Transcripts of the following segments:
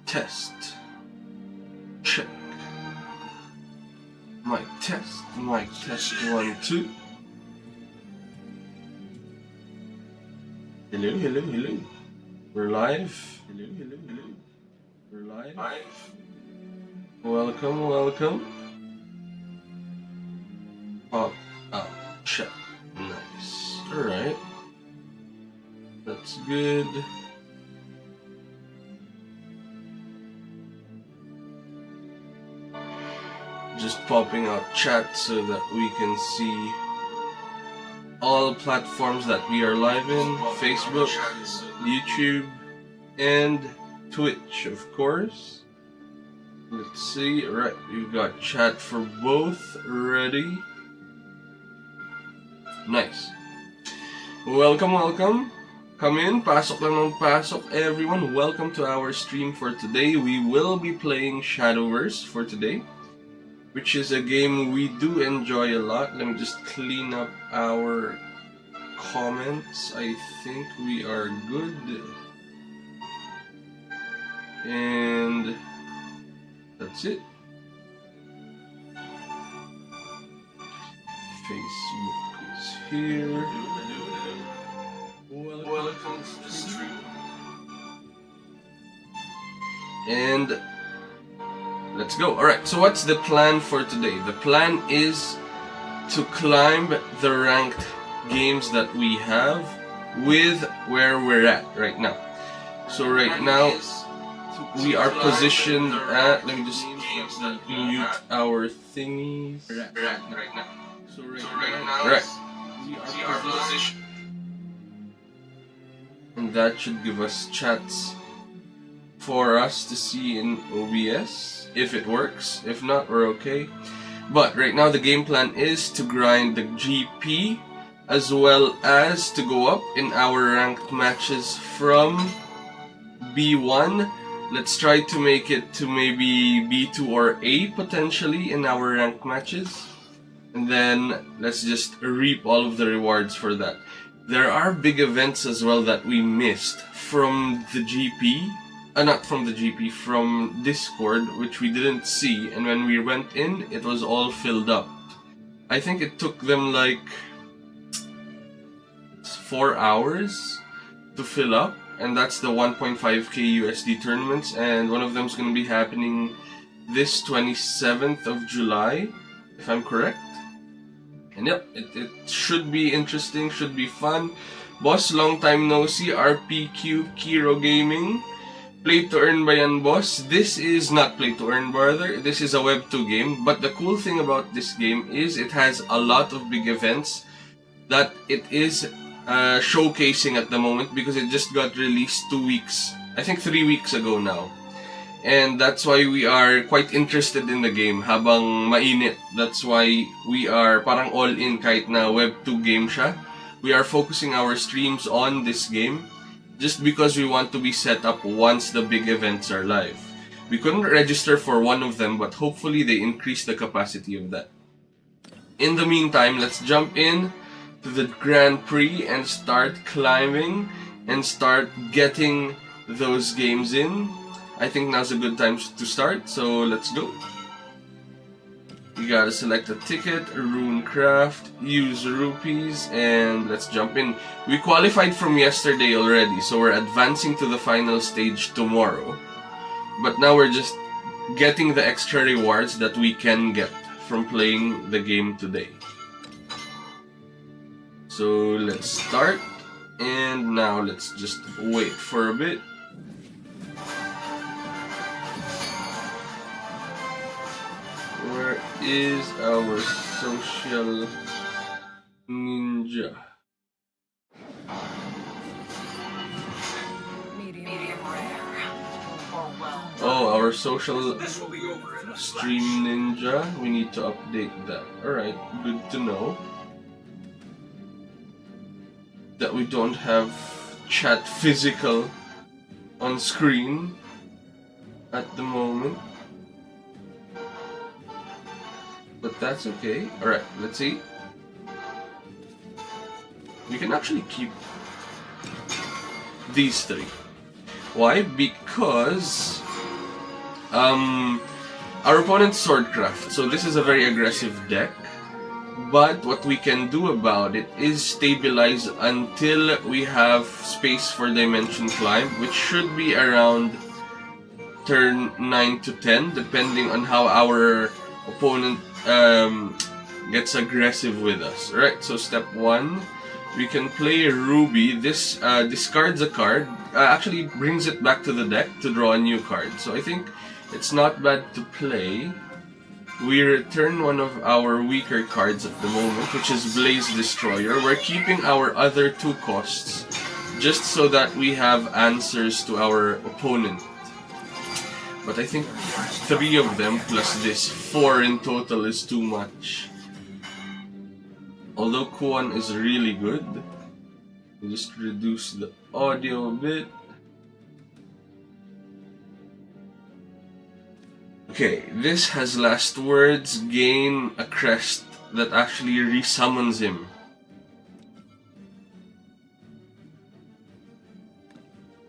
Test. Check. Mic test. Mic test 1, 2. Hello, hello, hello. We're live. Hello, hello, hello. We're live. Welcome, welcome. Pop out chat. Nice. Alright. That's good. Just popping out chat so that we can see all platforms that we are live in. Facebook, YouTube, and Twitch, of course. Let's see. Alright, we've got chat for both ready. Nice. Welcome, welcome. Come in, pasok lang ng pasok. Everyone, welcome to our stream for today. We will be playing Shadowverse for today, which is a game we do enjoy a lot. Let me just clean up our comments. I think we are good. And that's it. Facebook is here. Welcome to the stream. And let's go. Alright, so what's the plan for today? The plan is to climb the ranked games that we have with where we're at right now. So right now we are positioned at, let me just mute our thingies. Right now. So right now we are positioned. And that should give us chats for us to see in OBS if it works. If not, we're okay. But right now the game plan is to grind the GP as well as to go up in our ranked matches from B1. Let's try to make it to maybe B2 or A potentially in our ranked matches. And then let's just reap all of the rewards for that. There are big events as well that we missed from the GP. Not from the GP, from Discord, which we didn't see, and when we went in, it was all filled up. I think it took them like 4 hours to fill up, and that's the 1.5k USD tournaments, and one of them is going to be happening this 27th of July, if I'm correct. And yep, it should be interesting, should be fun. Boss, long time no see. RPQ Kiro Gaming. Play to earn ba yan, boss? This is not play to earn, brother. This is a Web 2 game. But the cool thing about this game is it has a lot of big events that it is showcasing at the moment because it just got released 2 weeks, I think 3 weeks ago now. And that's why we are quite interested in the game habang mainit. That's why we are parang all in kahit na Web 2 game siya. We are focusing our streams on this game just because we want to be set up once the big events are live. We couldn't register for one of them, but hopefully they increase the capacity of that. In the meantime, let's jump in to the Grand Prix and start climbing and start getting those games in. I think now's a good time to start, so let's go. You gotta select a ticket, Runecraft, use rupees, and let's jump in. We qualified from yesterday already, so we're advancing to the final stage tomorrow. But now we're just getting the extra rewards that we can get from playing the game today. So let's start, and now let's just wait for a bit. Where is our social ninja? Oh, our social stream ninja. We need to update that. Alright, good to know that we don't have chat physical on screen at the moment. But that's okay. Alright, let's see. We can actually keep these three. Why? Because Our opponent's Swordcraft, so this is a very aggressive deck. But what we can do about it is stabilize until we have space for Dimension Climb, which should be around turn 9 to 10, depending on how our opponent gets aggressive with us. Alright, so step 1, we can play Ruby. This discards a card, actually brings it back to the deck to draw a new card. So I think it's not bad to play. We return one of our weaker cards at the moment, which is Blaze Destroyer. We're keeping our other 2 costs, just so that we have answers to our opponent. But I think 3 of them plus this 4 in total is too much. Although Kuan is really good. We'll just reduce the audio a bit. Okay, this has last words, gain a crest that actually resummons him.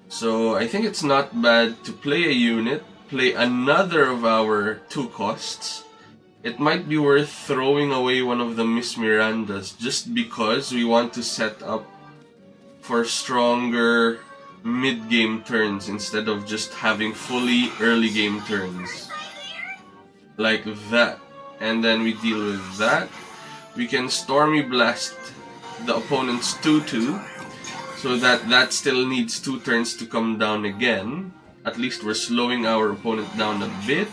So I think it's not bad to play a unit, play another of our 2 costs. It might be worth throwing away one of the Miss Mirandas just because we want to set up for stronger mid-game turns instead of just having fully early game turns. Like that. And then we deal with that. We can Stormy Blast the opponent's 2-2 so that still needs 2 turns to come down again. At least we're slowing our opponent down a bit.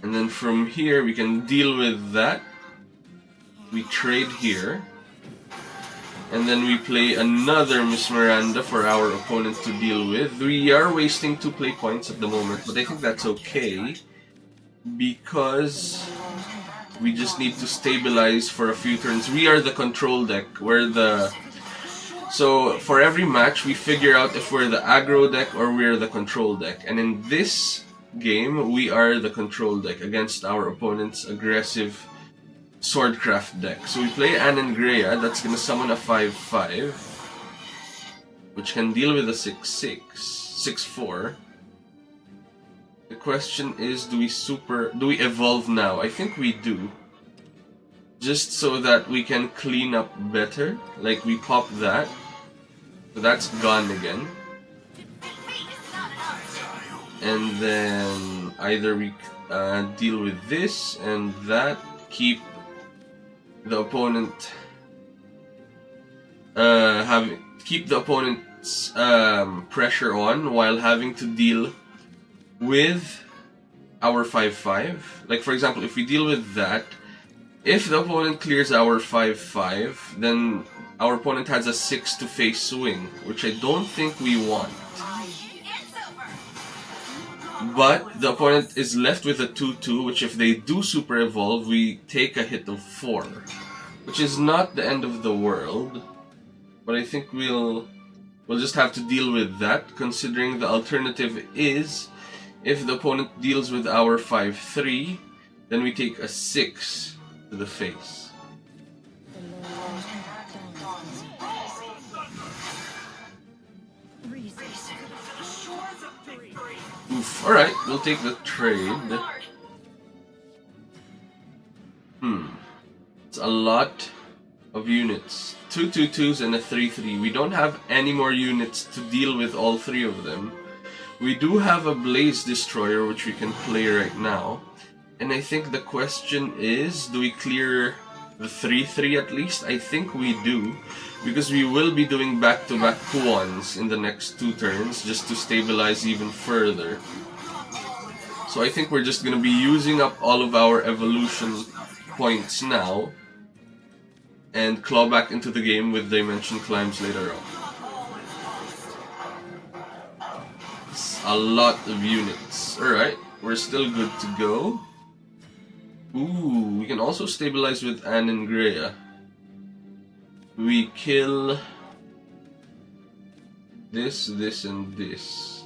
And then from here we can deal with that. We trade here. And then we play another Miss Miranda for our opponent to deal with. We are wasting 2 play points at the moment, but I think that's okay. Because we just need to stabilize for a few turns. We are the control deck. So for every match, we figure out if we're the aggro deck or we're the control deck. And in this game, we are the control deck against our opponent's aggressive Swordcraft deck. So we play Anangrea, that's gonna summon a 5/5, which can deal with a 6/6, 6/4. The question is, do we evolve now? I think we do. Just so that we can clean up better. Like we pop that. So that's gone again. And then either we deal with this and that, keep the opponent keep the opponent's pressure on while having to deal with our 5/5. Like for example, if we deal with that, if the opponent clears our 5/5, then our opponent has a 6 to face swing, which I don't think we want. But the opponent is left with a 2/2, which if they do super evolve, we take a hit of 4. Which is not the end of the world. But I think we'll just have to deal with that, considering the alternative is, if the opponent deals with our 5/3, then we take a 6 to the face. Oof, alright, we'll take the trade. It's a lot of units. 2 2/2s and a 3/3. We don't have any more units to deal with all 3 of them. We do have a Blaze Destroyer, which we can play right now. And I think the question is, do we clear the 3/3 at least? I think we do. Because we will be doing back-to-back Kuans in the next 2 turns, just to stabilize even further. So I think we're just going to be using up all of our evolution points now, and claw back into the game with Dimension Climbs later on. It's a lot of units. Alright, we're still good to go. Ooh, we can also stabilize with Anangrea. We kill this, this, and this.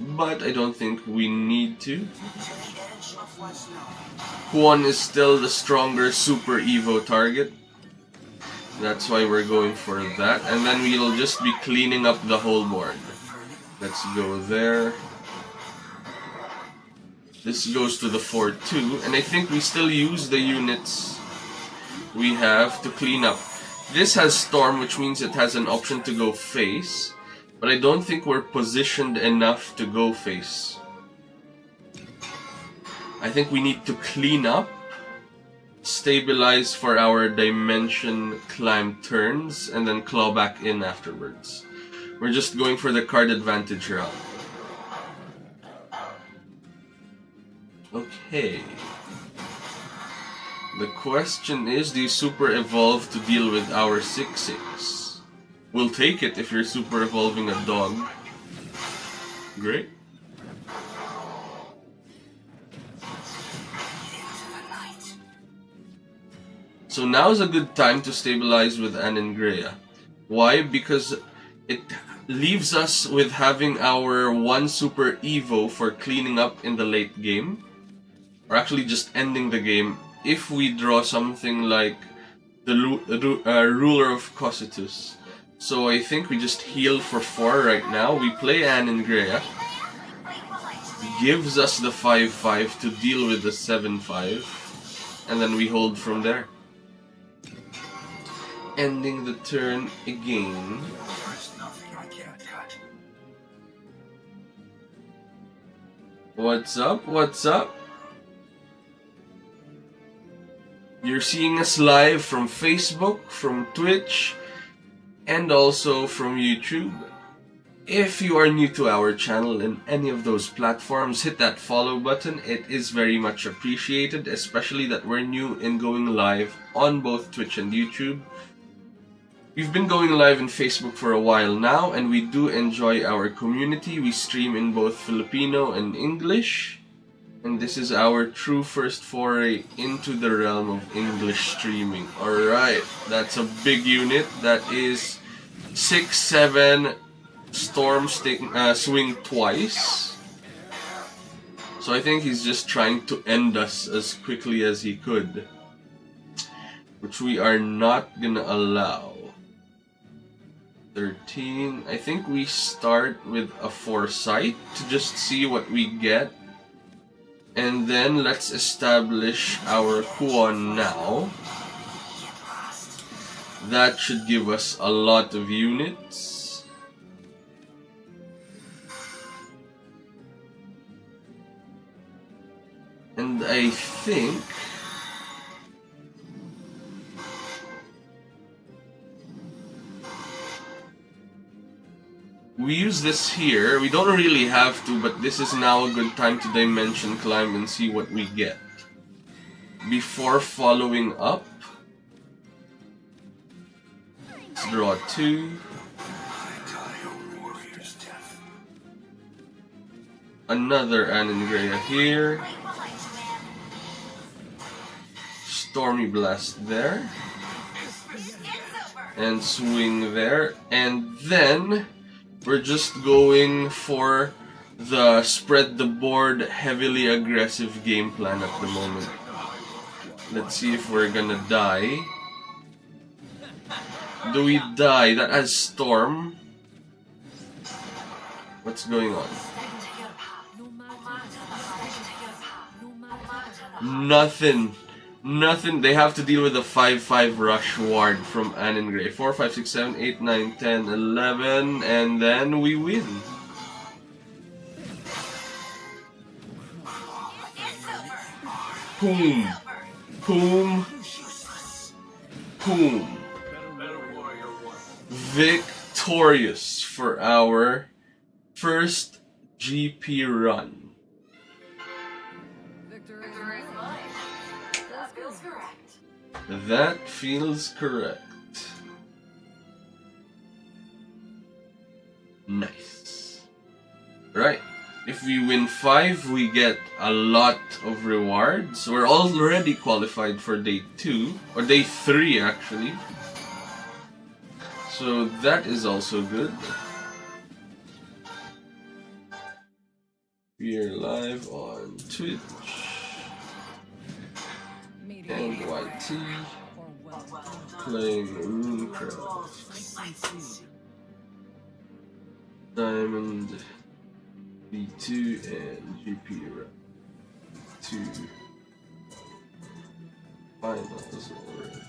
But I don't think we need to. Huan is still the stronger Super Evo target. That's why we're going for that. And then we'll just be cleaning up the whole board. Let's go there. This goes to the 4-2. And I think we still use the units we have to clean up. This has Storm, which means it has an option to go face. But I don't think we're positioned enough to go face. I think we need to clean up, stabilize for our dimension climb turns, and then claw back in afterwards. We're just going for the card advantage route. Okay. The question is, do you super evolve to deal with our 6-6? We'll take it if you're super evolving a dog. Great. So now's a good time to stabilize with Anangrea. Why? Because it leaves us with having our 1 super evo for cleaning up in the late game. Or actually just ending the game if we draw something like the Ruler of Cocytus. So I think we just heal for 4 right now. We play Anangrea. Gives us the 5-5 to deal with the 7-5. And then we hold from there. Ending the turn again. What's up? What's up? You're seeing us live from Facebook, from Twitch, and also from YouTube. If you are new to our channel in any of those platforms, hit that follow button. It is very much appreciated, especially that we're new in going live on both Twitch and YouTube. We've been going live in Facebook for a while now, and we do enjoy our community. We stream in both Filipino and English, and this is our true first foray into the realm of English streaming. Alright, that's a big unit. That is 6-7 Storm swing twice. So I think he's just trying to end us as quickly as he could, which we are not gonna allow. 13. I think we start with a Foresight to just see what we get. And then let's establish our Kuon now. That should give us a lot of units. And I think we use this here. We don't really have to, but this is now a good time to dimension climb and see what we get. Before following up, let's draw 2. Another Anangrea here. Stormy Blast there. And swing there. And then we're just going for the spread the board heavily aggressive game plan at the moment. Let's see if we're gonna die. Do we die? That has Storm. What's going on? Nothing. Nothing. They have to deal with a 5-5 rush ward from Anangrea. 4, 5, 6, 7, 8, 9, 10, 11, and then we win. Boom. Boom. Boom. Victorious for our first GP run. That feels correct. Nice. Right. If we win 5, we get a lot of rewards. We're already qualified for day 2, or day 3 actually. So that is also good. We are live on Twitch and YT. playing Runecraft. Diamond B2 and GP Rep 2 finals already.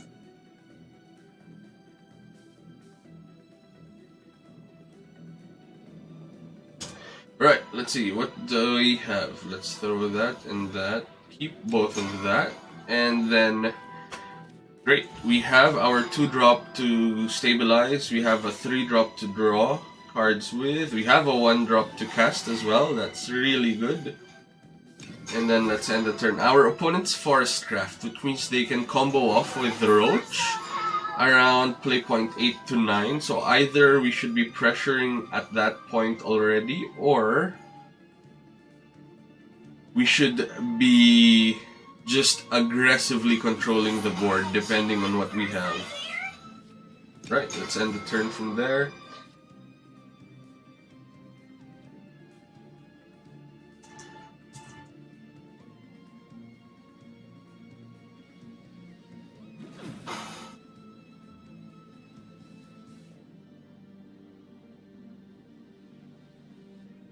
Right, let's see, what do we have? Let's throw that and that. Keep both of that. And then, great, we have our 2-drop to stabilize. We have a 3-drop to draw cards with. We have a 1-drop to cast as well. That's really good. And then let's end the turn. Our opponent's Forestcraft, which means they can combo off with the Roach around play point 8 to 9. So either we should be pressuring at that point already, or we should be just aggressively controlling the board depending on what we have. Right, let's end the turn from there.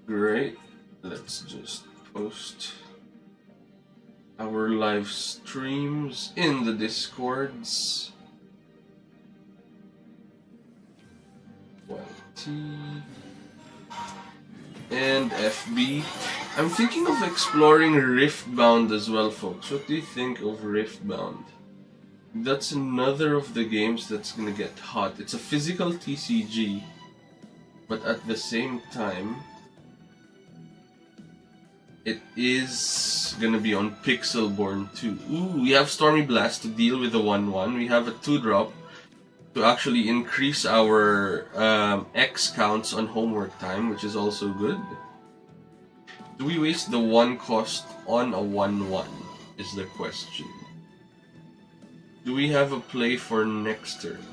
Great, let's just post our live streams in the Discords. YT and FB. I'm thinking of exploring Riftbound as well, folks. What do you think of Riftbound? That's another of the games that's gonna get hot. It's a physical TCG, but at the same time, it is gonna be on Pixelborn too. Ooh, we have Stormy Blast to deal with the 1/1. We have a 2-drop to actually increase our X counts on homework time, which is also good. Do we waste the 1 cost on a 1/1 is the question. Do we have a play for next turn?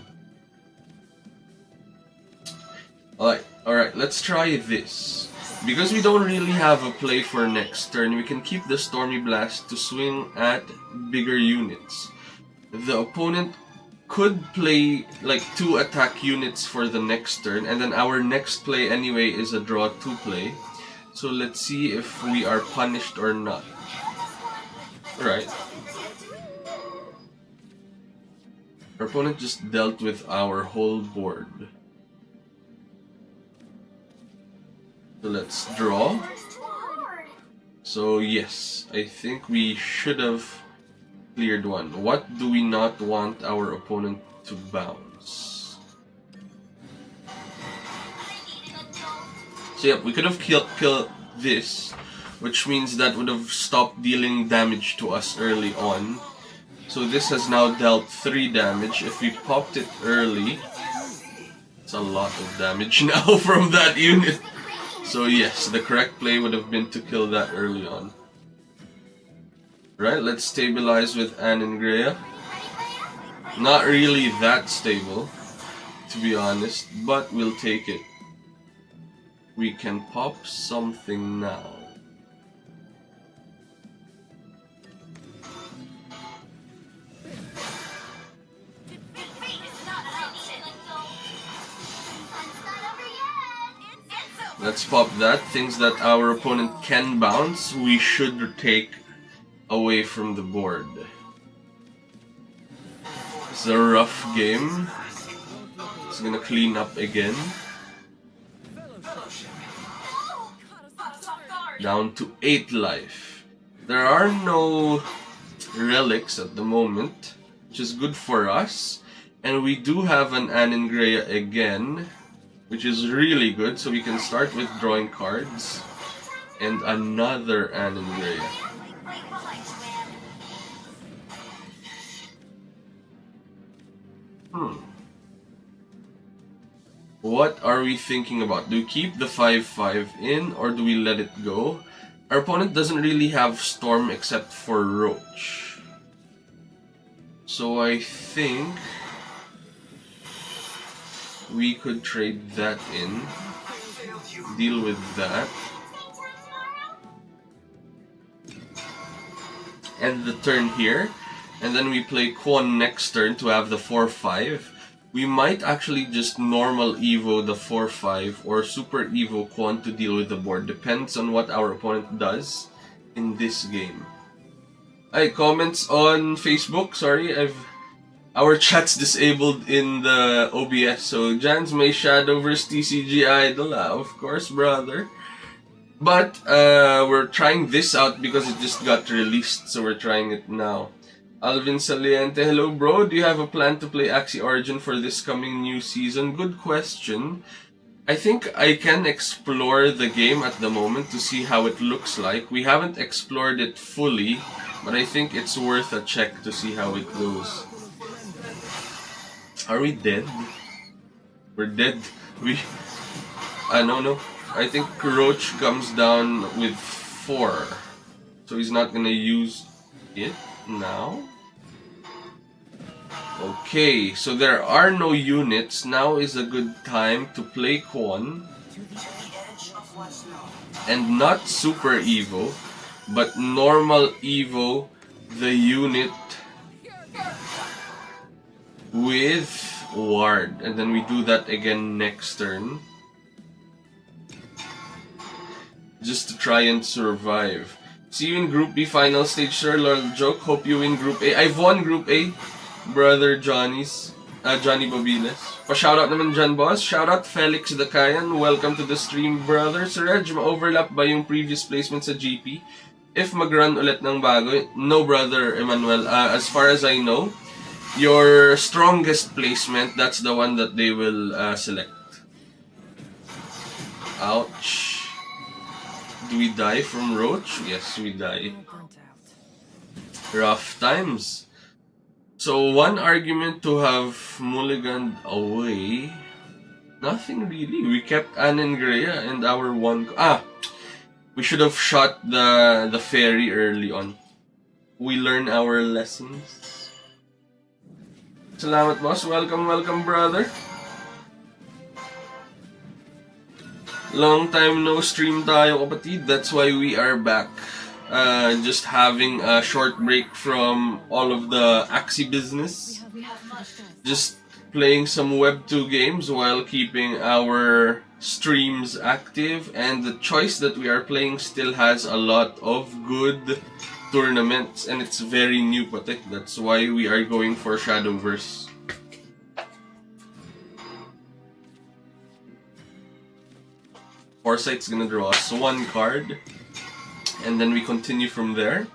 Alright, let's try this. Because we don't really have a play for next turn, we can keep the Stormy Blast to swing at bigger units. The opponent could play like 2 attack units for the next turn, and then our next play anyway is a draw 2 play. So let's see if we are punished or not. Right. Our opponent just dealt with our whole board. So let's draw. So yes, I think we should have cleared one. What do we not want our opponent to bounce? So yep, we could have killed this, which means that would have stopped dealing damage to us early on. So this has now dealt 3 damage. If we popped it early, it's a lot of damage now from that unit. So yes, the correct play would have been to kill that early on. Right, let's stabilize with Anne and Greya. Not really that stable, to be honest, but we'll take it. We can pop something now. Let's pop that. Things that our opponent can bounce, we should take away from the board. It's a rough game. It's gonna clean up again. Down to 8 life. There are no relics at the moment, which is good for us. And we do have an Anne and Greya again, which is really good, so we can start with drawing cards. And another Anne and Greya. What are we thinking about? Do we keep the 5/5 in, or do we let it go? Our opponent doesn't really have Storm except for Roach. So I think we could trade that in, deal with that, end the turn here, and then we play Kwon next turn to have the 4-5, we might actually just normal Evo the 4-5 or Super Evo Kwon to deal with the board. Depends on what our opponent does in this game. Ay, comments on Facebook. Sorry, our chat's disabled in the OBS. So, Jan's may Shadowverse TCG idol. Of course, brother. But, we're trying this out because it just got released. So, we're trying it now. Alvin Saliente, hello bro. Do you have a plan to play Axie Origin for this coming new season? Good question. I think I can explore the game at the moment to see how it looks like. We haven't explored it fully, but I think it's worth a check to see how it goes. Are we dead? We're dead. No. I think Roach comes down with 4. So he's not gonna use it now. Okay, so there are no units. Now is a good time to play Kwon. And not Super Evo, but normal Evo the unit with Ward. And then we do that again next turn. Just to try and survive. See you in Group B final stage, sir. Lol joke. Hope you win Group A. I've won Group A. Brother Johnny Babiles. Pa-shoutout naman dyan, boss. Shoutout Felix Dacayan. Welcome to the stream, brother. Sir Reg, ma-overlap ba yung previous placement sa GP? If mag-run ulit ng bago? No, brother Emmanuel. As far as I know, your strongest placement, that's the one that they will select. Ouch. Do we die from Roach? Yes, we die. Rough times. So, one argument to have mulliganed away, nothing really. We kept Anengrea and our one... we should have shot the fairy early on. We learn our lessons. Salamat, boss. Welcome, brother. Long time no stream tayo, kapatid. That's why we are back. Just having a short break from all of the Axie business. Just playing some Web 2 games while keeping our streams active. And the choice that we are playing still has a lot of good tournaments. And it's very new, patik. That's why we are going for Shadowverse. Foresight's gonna draw us one card. And then we continue from there.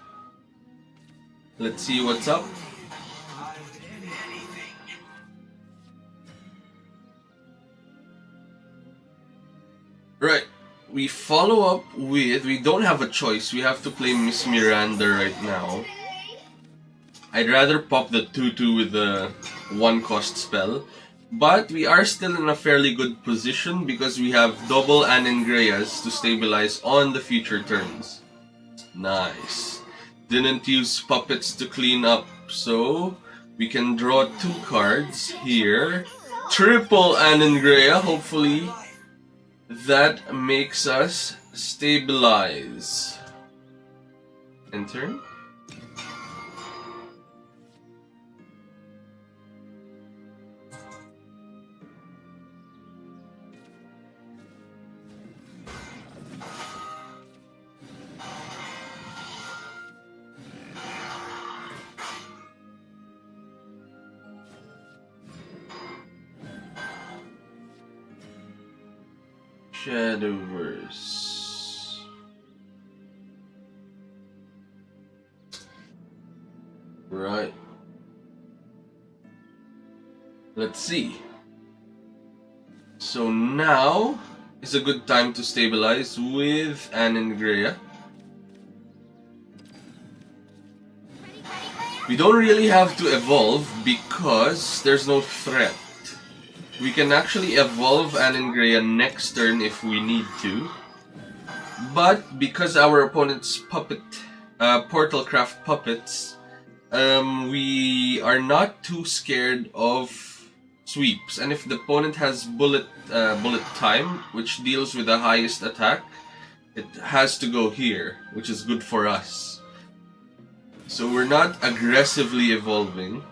Let's see what's up. Right. We follow up with... We don't have a choice. We have to play Miss Miranda right now. I'd rather pop the 2-2 with the 1-cost spell. But we are still in a fairly good position because we have double Anengreas to stabilize on the future turns. Nice. Didn't use puppets to clean up, so we can draw 2 cards here. Triple Anengrea, hopefully that makes us stabilize. Enter. Shadowverse. Right. Let's see. So now is a good time to stabilize with Anengrea. We don't really have to evolve because there's no threat. We can actually evolve Anengrea next turn if we need to. But because our opponent's puppet, Portalcraft puppets, we are not too scared of sweeps. And if the opponent has bullet time, which deals with the highest attack, it has to go here, which is good for us. So we're not aggressively evolving.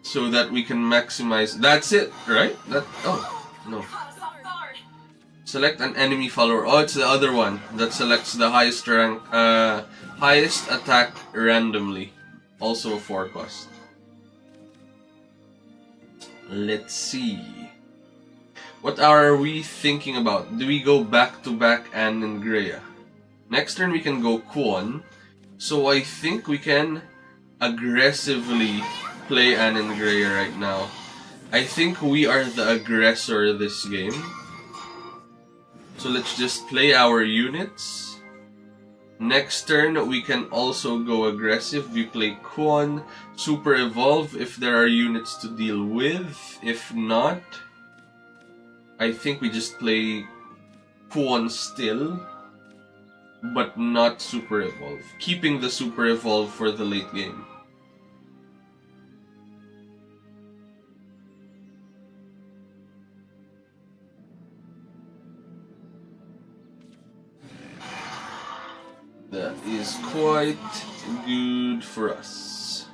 So that we can maximize. That's it, right? Oh, no. Select an enemy follower. Oh, it's the other one that selects the highest rank, highest attack randomly. Also a 4 cost. Let's see. What are we thinking about? Do we go back to back Anne and Greya? Next turn we can go Kwon. So I think we can aggressively play Anne and Greya right now. I think we are the aggressor this game. So let's just play our units. Next turn we can also go aggressive. We play Kwon, Super Evolve if there are units to deal with. If not, I think we just play Kwon still, but not Super Evolve. Keeping the Super Evolve for the late game. That is quite good for us.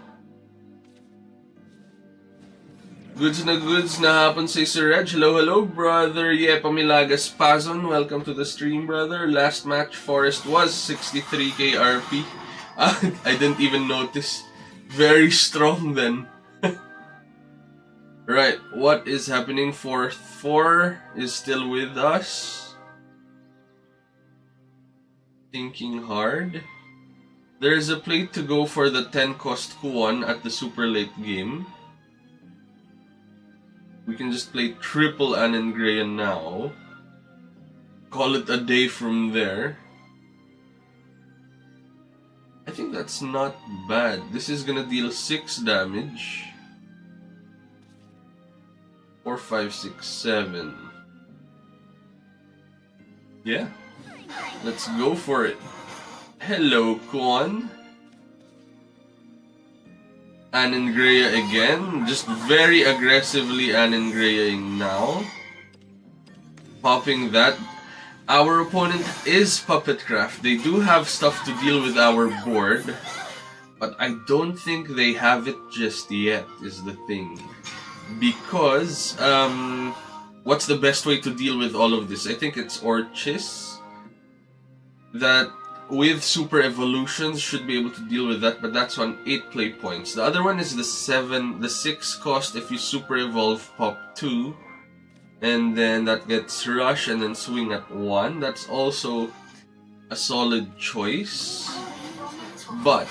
Goods na hapon say Sir Reg. Hello, brother. Yeah, Pamilagas Pazon. Welcome to the stream, brother. Last match, Forest was 63k RP. I didn't even notice. Very strong then. Right, what is happening? 4 is still with us. Thinking hard. There's a play to go for the 10 cost Kwon at the super late game. We can just play triple Anne and Greya now. Call it a day from there. I think that's not bad. This is gonna deal 6 damage. 4, 5, 6, 7. Yeah. Let's go for it. Hello, Kwon. Anne and Greya again. Just very aggressively Anne and Greya-ing now. Popping that. Our opponent is Puppetcraft. They do have stuff to deal with our board, but I don't think they have it just yet, is the thing. Because, what's the best way to deal with all of this? I think it's Orchis. That with super evolutions should be able to deal with that, but that's on 8 play points. The other one is the 6 cost if you super evolve pop 2, and then that gets rush and then swing at 1. That's also a solid choice. But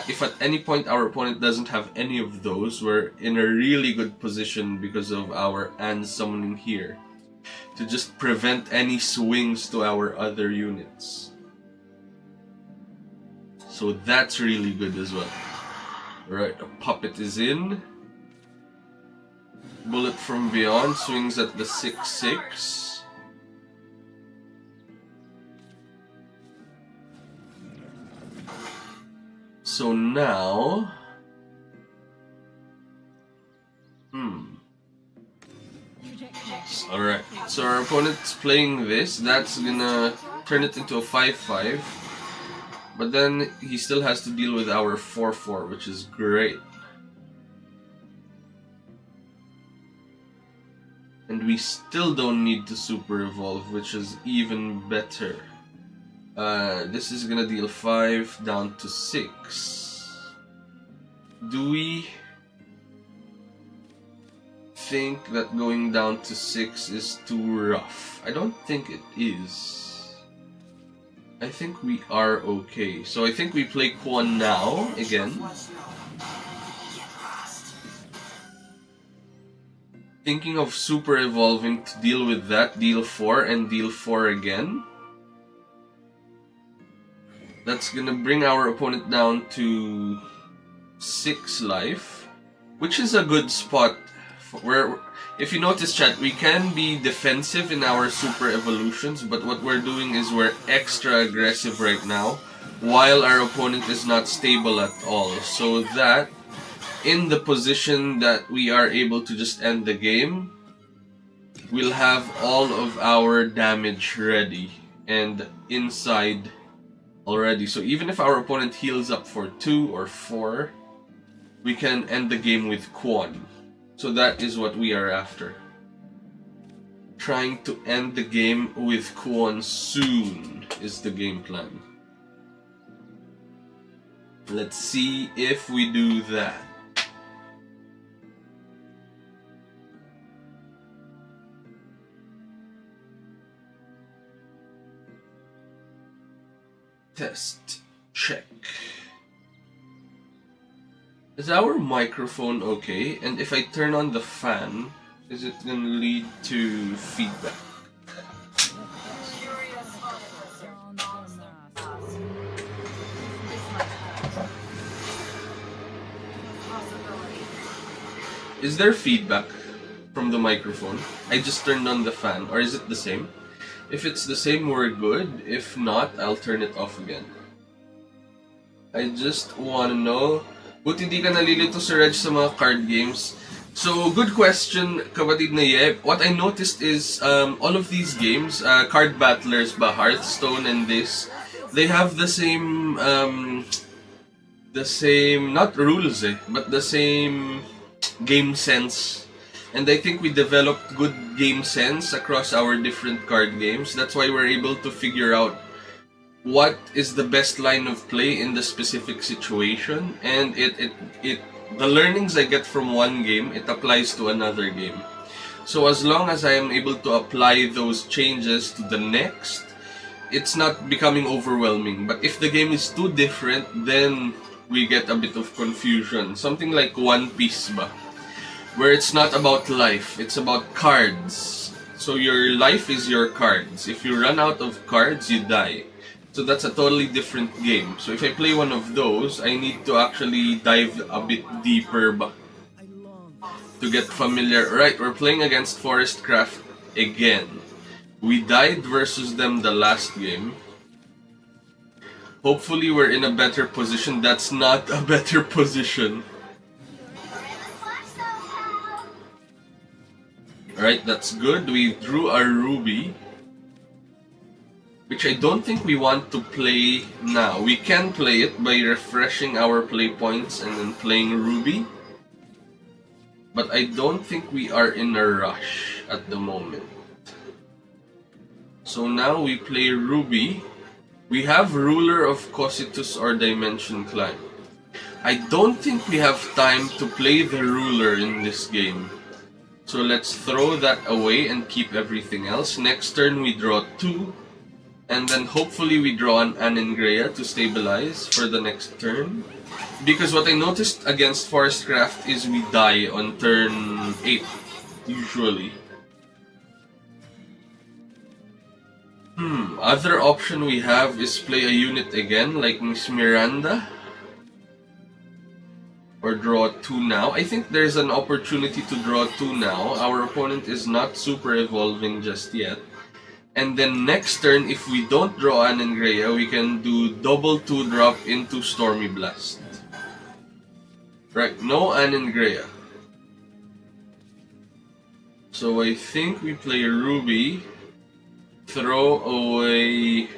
if at any point our opponent doesn't have any of those, we're in a really good position because of our Anne summoning here to just prevent any swings to our other units. So that's really good as well. Right, a puppet is in. Bullet from Beyond swings at the 6/6. So now... Alright, so our opponent's playing this. That's gonna turn it into a 5/5. But then he still has to deal with our 4/4, which is great. And we still don't need to super evolve, which is even better. This is gonna deal 5 down to 6. Do we think that going down to 6 is too rough? I don't think it is. I think we are okay. So I think we play Kwon now again. Thinking of super evolving to deal with that, deal 4 and deal 4 again. That's gonna bring our opponent down to 6 life, which is a good spot. Where, if you notice, chat, we can be defensive in our super evolutions, but what we're doing is we're extra aggressive right now, while our opponent is not stable at all. So that, in the position that we are able to just end the game, we'll have all of our damage ready and inside already. So even if our opponent heals up for 2 or 4, we can end the game with Kwon. So that is what we are after. Trying to end the game with Kwon soon is the game plan. Let's see if we do that. Test. Check. Is our microphone okay? And if I turn on the fan, is it gonna lead to feedback? Is there feedback from the microphone? I just turned on the fan, or is it the same? If it's the same, we're good. If not, I'll turn it off again. I just wanna know, buti hindi ka nalilito sa Reg sa mga card games. So, good question, kapatid na Yeb. What I noticed is, all of these games, card battlers ba, Hearthstone and this, they have the same, not rules but the same game sense. And I think we developed good game sense across our different card games. That's why we're able to figure out what is the best line of play in the specific situation. And the learnings I get from one game, it applies to another game. So as long as I am able to apply those changes to the next, it's not becoming overwhelming. But if the game is too different, then we get a bit of confusion. Something like One Piece ba, where it's not about life, it's about cards. So your life is your cards. If you run out of cards, you die. So that's a totally different game. So if I play one of those, I need to actually dive a bit deeper ba, to get familiar. Right, we're playing against Forestcraft again. We died versus them the last game. Hopefully we're in a better position. That's not a better position. Alright, that's good. We drew our Ruby, which I don't think we want to play now. We can play it by refreshing our play points and then playing Ruby. But I don't think we are in a rush at the moment. So now we play Ruby. We have Ruler of Cocytus or Dimension Climb. I don't think we have time to play the Ruler in this game. So let's throw that away and keep everything else. Next turn we draw 2. And then hopefully we draw an Anengrea to stabilize for the next turn. Because what I noticed against Forestcraft is we die on turn 8, usually. Other option we have is play a unit again, like Miss Miranda. Or draw 2 now. I think there's an opportunity to draw 2 now. Our opponent is not super evolving just yet. And then next turn, if we don't draw Anengrea, we can do double 2 drop into Stormy Blast. Right, no Anengrea. So I think we play Ruby, throw away...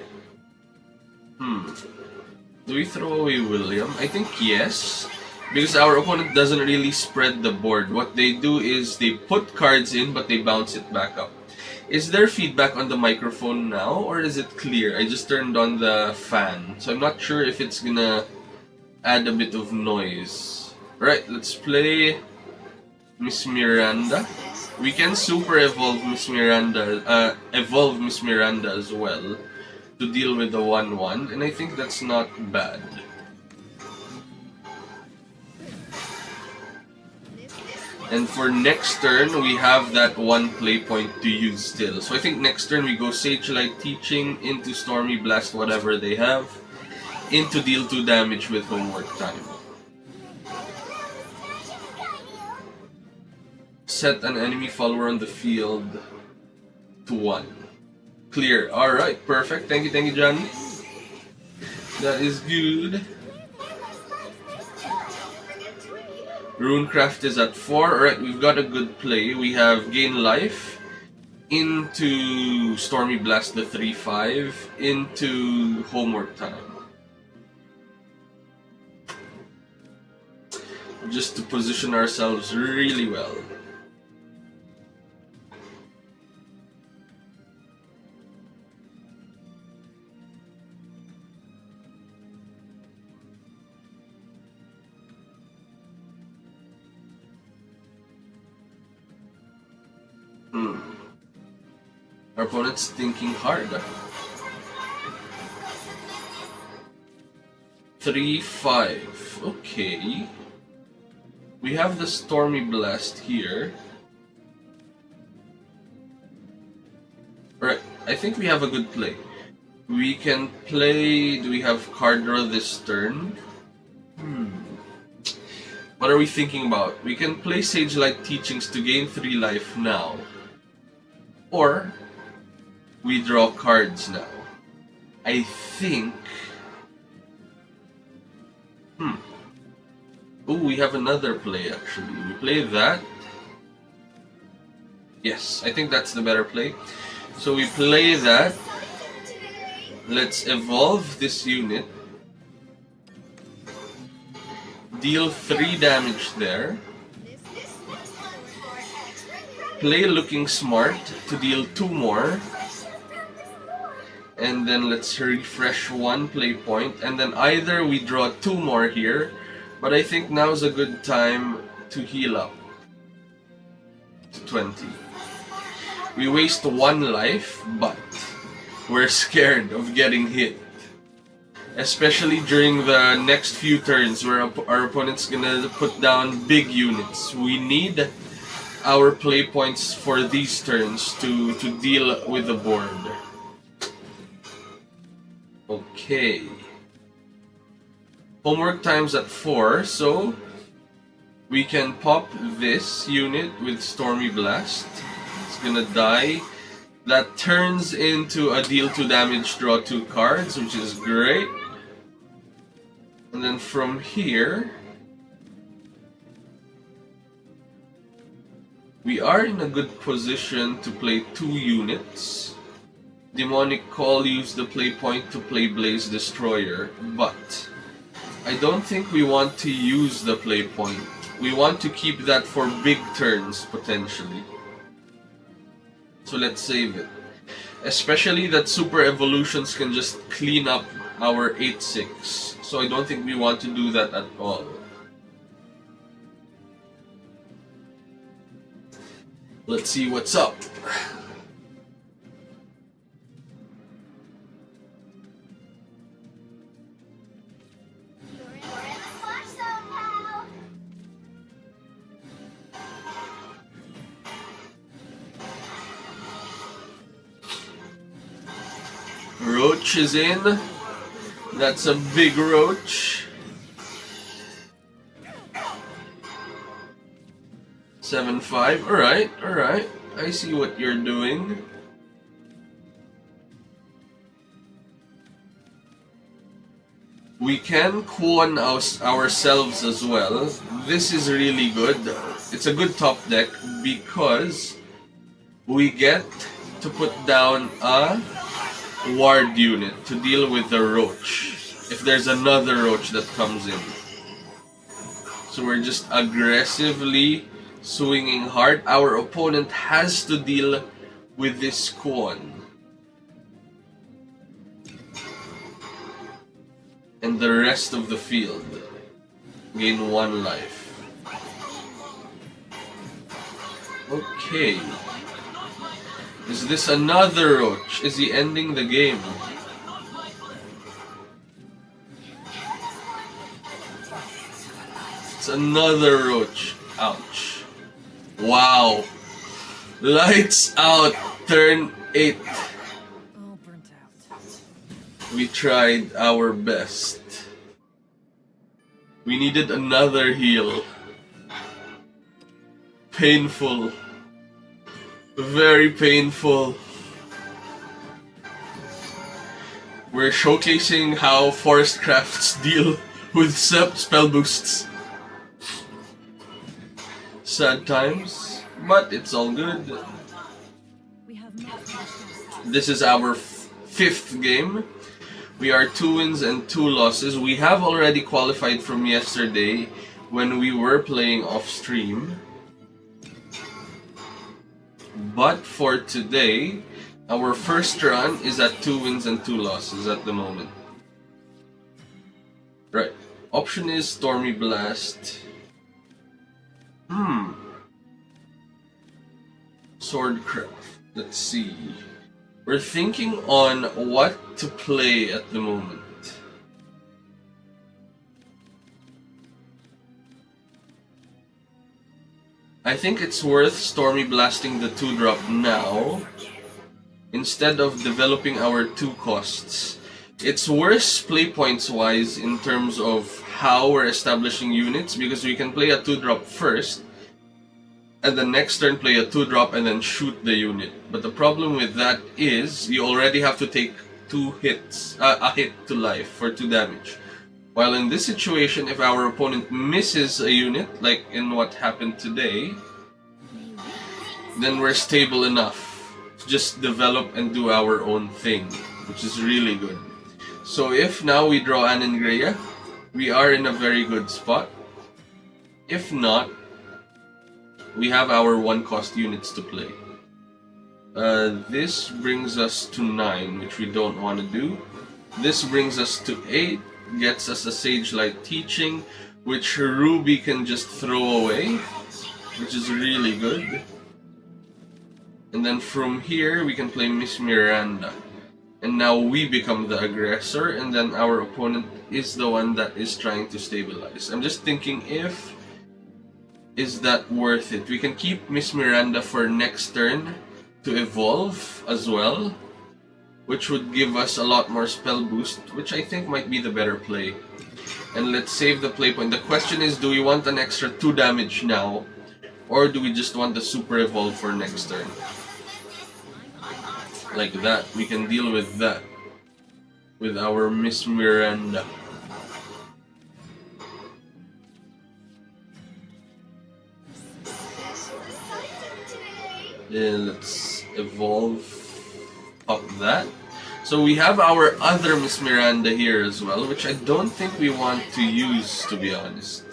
Do we throw away William? I think yes. Because our opponent doesn't really spread the board. What they do is they put cards in, but they bounce it back up. Is there feedback on the microphone now, or is it clear? I just turned on the fan, so I'm not sure if it's gonna add a bit of noise. Right, let's play Miss Miranda. We can super evolve Miss Miranda, as well to deal with the 1/1, and I think that's not bad. And for next turn, we have that 1 play point to use still. So I think next turn we go Sage Light Teaching into Stormy Blast, whatever they have, into deal 2 damage with Homework Time. Set an enemy follower on the field to 1. Clear. Alright, perfect. Thank you, Johnny. That is good. Runecraft is at 4. Alright, we've got a good play. We have Gain Life into Stormy Blast, the 3/5, into Homework Time. just to position ourselves really well. Our opponent's thinking hard. 3-5. Okay. We have the Stormy Blast here. Right, I think we have a good play. We can play... Do we have card draw this turn? What are we thinking about? We can play Sage Light Teachings to gain 3 life now. Or we draw cards now. I think... Oh, we have another play actually. We play that. Yes, I think that's the better play. So we play that. Let's evolve this unit. Deal 3 damage there. Play Looking Smart to deal 2 more. And then let's refresh 1 play point. And then either we draw 2 more here. But I think now's a good time to heal up to 20. We waste 1 life, but we're scared of getting hit. Especially during the next few turns where our opponent's gonna put down big units. We need our play points for these turns to deal with the board. Okay. Homework time's at 4, so we can pop this unit with Stormy Blast. It's gonna die. That turns into a deal 2 damage, draw 2 cards, which is great. And then from here, we are in a good position to play 2 units. Demonic Call used the play point to play Blaze Destroyer, but I don't think we want to use the play point. We want to keep that for big turns, potentially. So let's save it. Especially that Super Evolutions can just clean up our 8-6. So I don't think we want to do that at all. Let's see what's up. Roach is in. That's a big roach. 7-5. Alright, alright. I see what you're doing. We can Kwon ourselves as well. This is really good. It's a good top deck because we get to put down a ward unit to deal with the roach if there's another roach that comes in. So we're just aggressively swinging hard. Our opponent has to deal with this Kwon. And the rest of the field gain 1 life. Okay. Is this another roach? Is he ending the game? It's another roach. Ouch. Wow. Lights out. Turn 8. We tried our best. We needed another heal. Painful. Very painful. We're showcasing how Forest Crafts deal with spell boosts. Sad times, but it's all good. This is our 5th game. We are 2 wins and 2 losses. We have already qualified from yesterday when we were playing off stream. But for today, our first run is at 2 wins and 2 losses at the moment. Right. Option is Stormy Blast. Swordcraft. Let's see. We're thinking on what to play at the moment. I think it's worth Stormy Blasting the 2-drop now instead of developing our 2 costs. It's worse play points wise in terms of how we're establishing units, because we can play a 2-drop first and the next turn play a 2-drop and then shoot the unit. But the problem with that is you already have to take 2 hits, a hit to life for 2 damage. While in this situation, if our opponent misses a unit, like in what happened today, then we're stable enough to just develop and do our own thing, which is really good. So if now we draw Anengrea, we are in a very good spot. If not, we have our 1-cost units to play. This brings us to 9, which we don't want to do. This brings us to 8. Gets us a Sage Light Teaching, which Ruby can just throw away, which is really good. And then from here, we can play Miss Miranda. And now we become the aggressor, and then our opponent is the one that is trying to stabilize. I'm just thinking is that worth it? We can keep Miss Miranda for next turn to evolve as well, which would give us a lot more spell boost, which I think might be the better play. And let's save the play point. The question is, do we want an extra 2 damage now, or do we just want the super evolve for next turn? Like that, we can deal with that with our Miss Miranda. Then let's evolve up that. So we have our other Miss Miranda here as well, which I don't think we want to use, to be honest.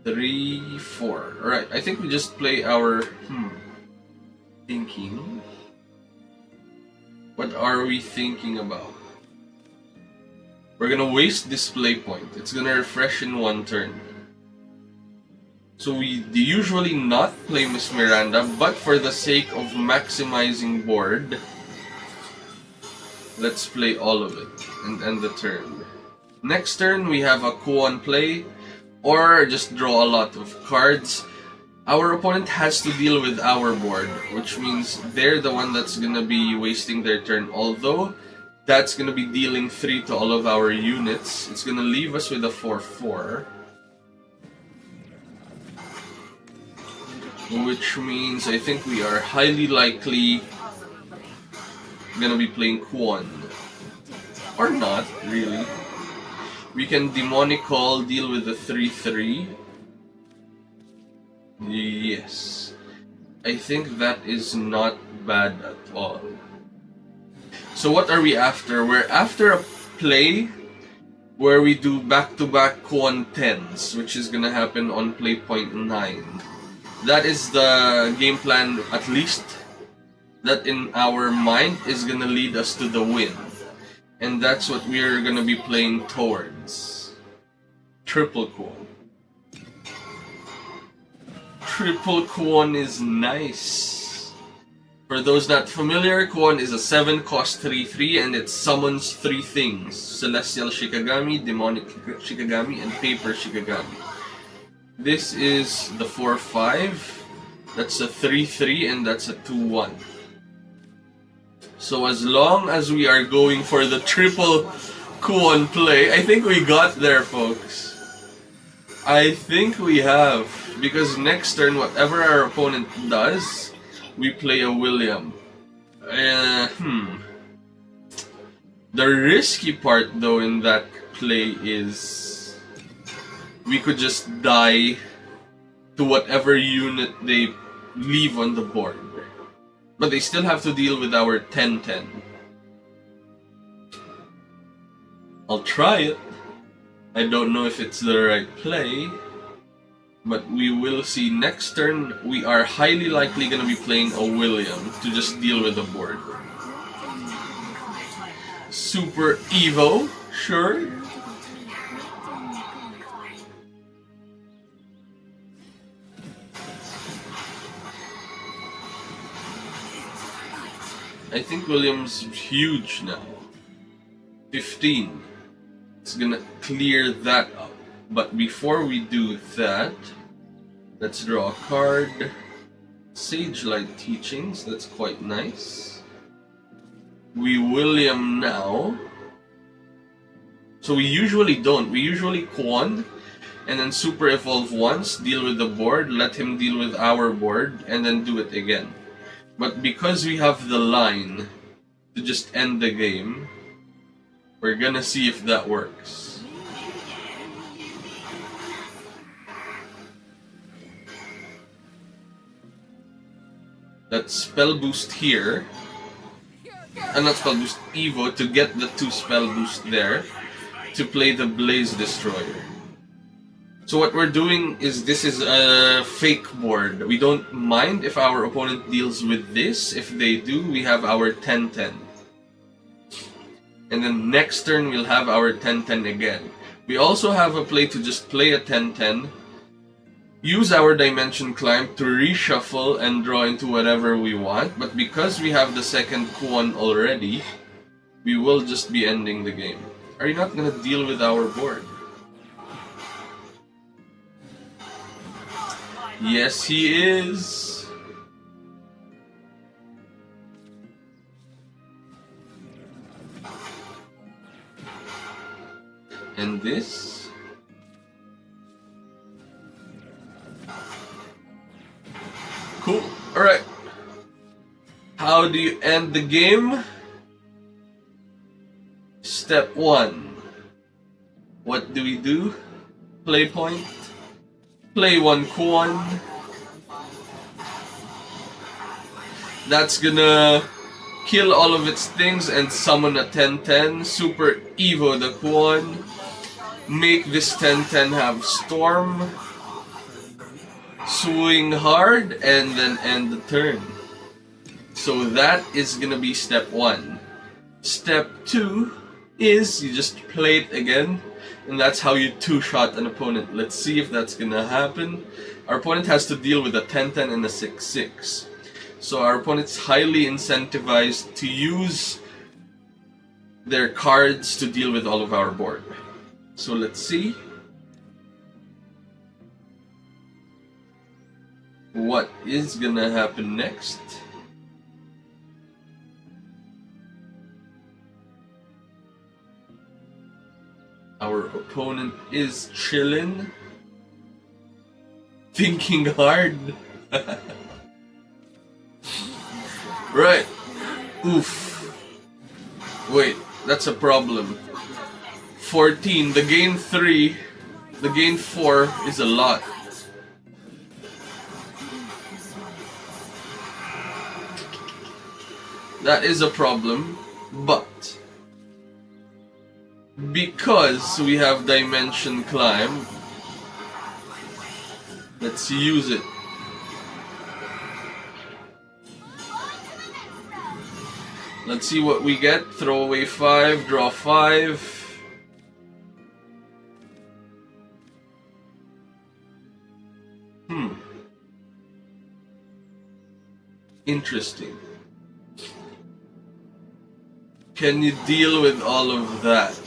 3, 4. Alright, I think we just play our... Thinking. What are we thinking about? We're gonna waste display point. It's gonna refresh in 1 turn. So we usually not play Miss Miranda, but for the sake of maximizing board, let's play all of it and end the turn. Next turn we have a Kuon play, or just draw a lot of cards. Our opponent has to deal with our board, which means they're the one that's gonna be wasting their turn. Although that's gonna be dealing 3 to all of our units, it's gonna leave us with a 4-4. Which means I think we are highly likely gonna be playing Kuon. Or not, really. We can Demonic Call, deal with the 3-3. Yes. I think that is not bad at all. So what are we after? We're after a play where we do back-to-back Kuon 10s, which is gonna happen on play point 9. That is the game plan, at least, that in our mind is gonna lead us to the win. And that's what we're gonna be playing towards. Triple Kuon. Triple Kuon is nice. For those not familiar, Kuon is a 7-cost 3-3 and it summons 3 things. Celestial Shikigami, Demonic Shikigami, and Paper Shikigami. This is the 4-5, that's a 3-3, and that's a 2-1. So as long as we are going for the triple Kuon play, I think we got there, folks. I think we have. Because next turn, whatever our opponent does, we play a William. The risky part, though, in that play is we could just die to whatever unit they leave on the board. But they still have to deal with our 10-10. I'll try it. I don't know if it's the right play, but we will see. Next turn, we are highly likely going to be playing a William to just deal with the board. Super Evo, sure. I think William's huge now. 15. It's gonna clear that up. But before we do that, let's draw a card. Sage Light Teachings, that's quite nice. We William now. So we usually don't. We usually Quan and then Super Evolve once, deal with the board, let him deal with our board, and then do it again. But because we have the line to just end the game, we're gonna see if that works. That spell boost here, not spell boost, Evo, to get the 2 spell boost there, to play the Blaze Destroyer. So what we're doing is, this is a fake board. We don't mind if our opponent deals with this. If they do, we have our 10-10. And then next turn, we'll have our 10-10 again. We also have a play to just play a 10-10, use our Dimension Climb to reshuffle and draw into whatever we want, but because we have the second Kuon already, we will just be ending the game. Are you not gonna deal with our board? Yes, he is. And this? Cool. Alright. How do you end the game? Step 1. What do we do? Play point. Play 1 Kuon. That's gonna kill all of its things and summon a 10-10. Super Evo the Kuon. Make this 10-10 have Storm. Swing hard and then end the turn. So that is gonna be step 1. Step 2 is you just play it again, and that's how you 2-shot an opponent. Let's see if that's gonna happen. Our opponent has to deal with a 10-10 and a 6-6. So our opponent's highly incentivized to use their cards to deal with all of our board. So let's see what is gonna happen next. Our opponent is chillin', thinking hard. Right. Oof. Wait, that's a problem. 14. The gain 3. The gain 4 is a lot. That is a problem, but because we have Dimension Climb, let's use it. Let's see what we get. Throw away 5, draw 5. Interesting. Can you deal with all of that?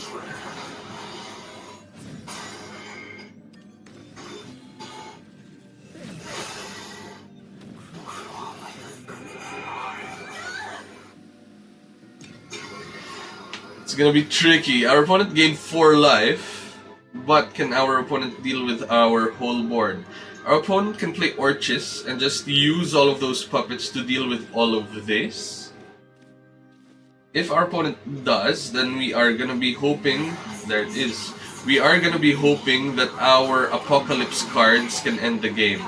It's gonna be tricky. Our opponent gained 4 life, but can our opponent deal with our whole board? Our opponent can play Orchis and just use all of those puppets to deal with all of this. If our opponent does, then we are gonna be hoping, there it is, we are gonna be hoping that our Apocalypse cards can end the game.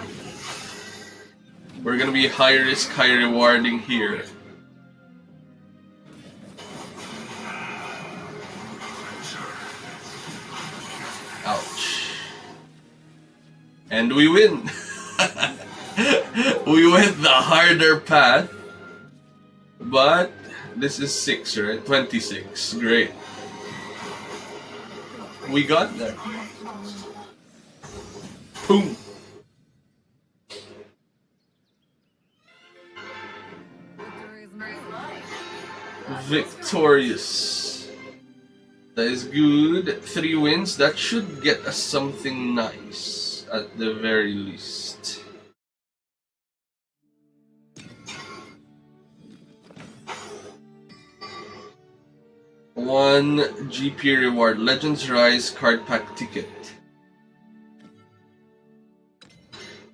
We're gonna be high risk, high rewarding here. And we win! We went the harder path. But this is 6, right? 26. Great. We got there. Boom! Victorious. That is good. 3 wins. That should get us something nice at the very least. One GP reward. Legends Rise card pack ticket.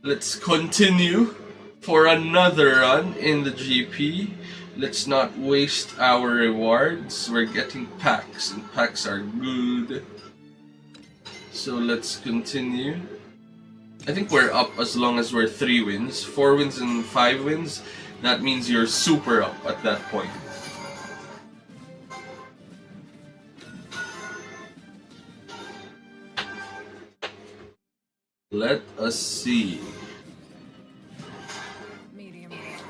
Let's continue for another run in the GP. Let's not waste our rewards. We're getting packs, and packs are good. So let's continue. I think we're up as long as we're 3 wins. 4 wins and 5 wins. That means you're super up at that point. Let us see.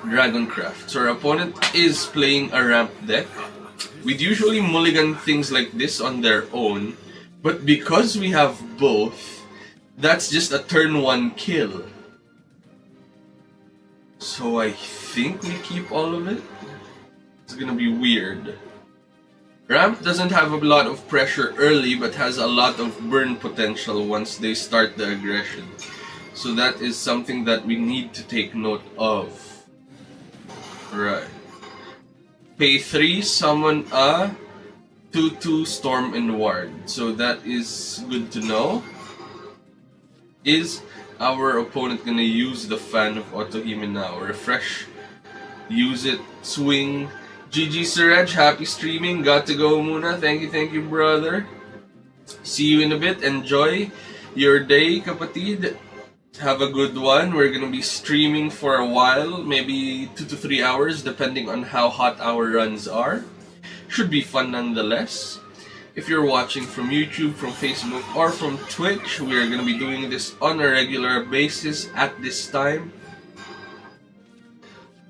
Dragoncraft. So our opponent is playing a ramp deck. We'd usually mulligan things like this on their own, but because we have both, that's just a turn 1 kill. So I think we keep all of it. It's gonna be weird. Ramp doesn't have a lot of pressure early, but has a lot of burn potential once they start the aggression. So that is something that we need to take note of. Right. Pay 3, summon a 2/2 Storm and Ward. So that is good to know. Is our opponent gonna use the Fan of Otohime now? Refresh. Use it. Swing. GG Sir Redge, happy streaming. Got to go muna. Thank you, brother. See you in a bit. Enjoy your day, kapatid. Have a good one. We're gonna be streaming for a while, maybe 2 to 3 hours, depending on how hot our runs are. Should be fun nonetheless. If you're watching from YouTube, from Facebook, or from Twitch, we are gonna be doing this on a regular basis at this time.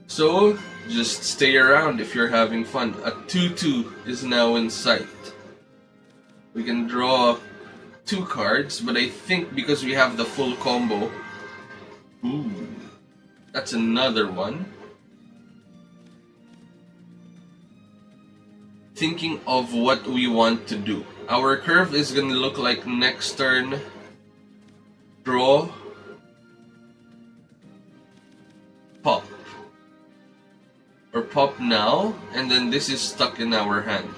So just stay around if you're having fun. A 2/2 is now in sight. We can draw 2 cards, but I think because we have the full combo. Ooh, that's another one. Thinking of what we want to do. Our curve is gonna look like next turn. Draw. Pop. Or pop now, and then this is stuck in our hand.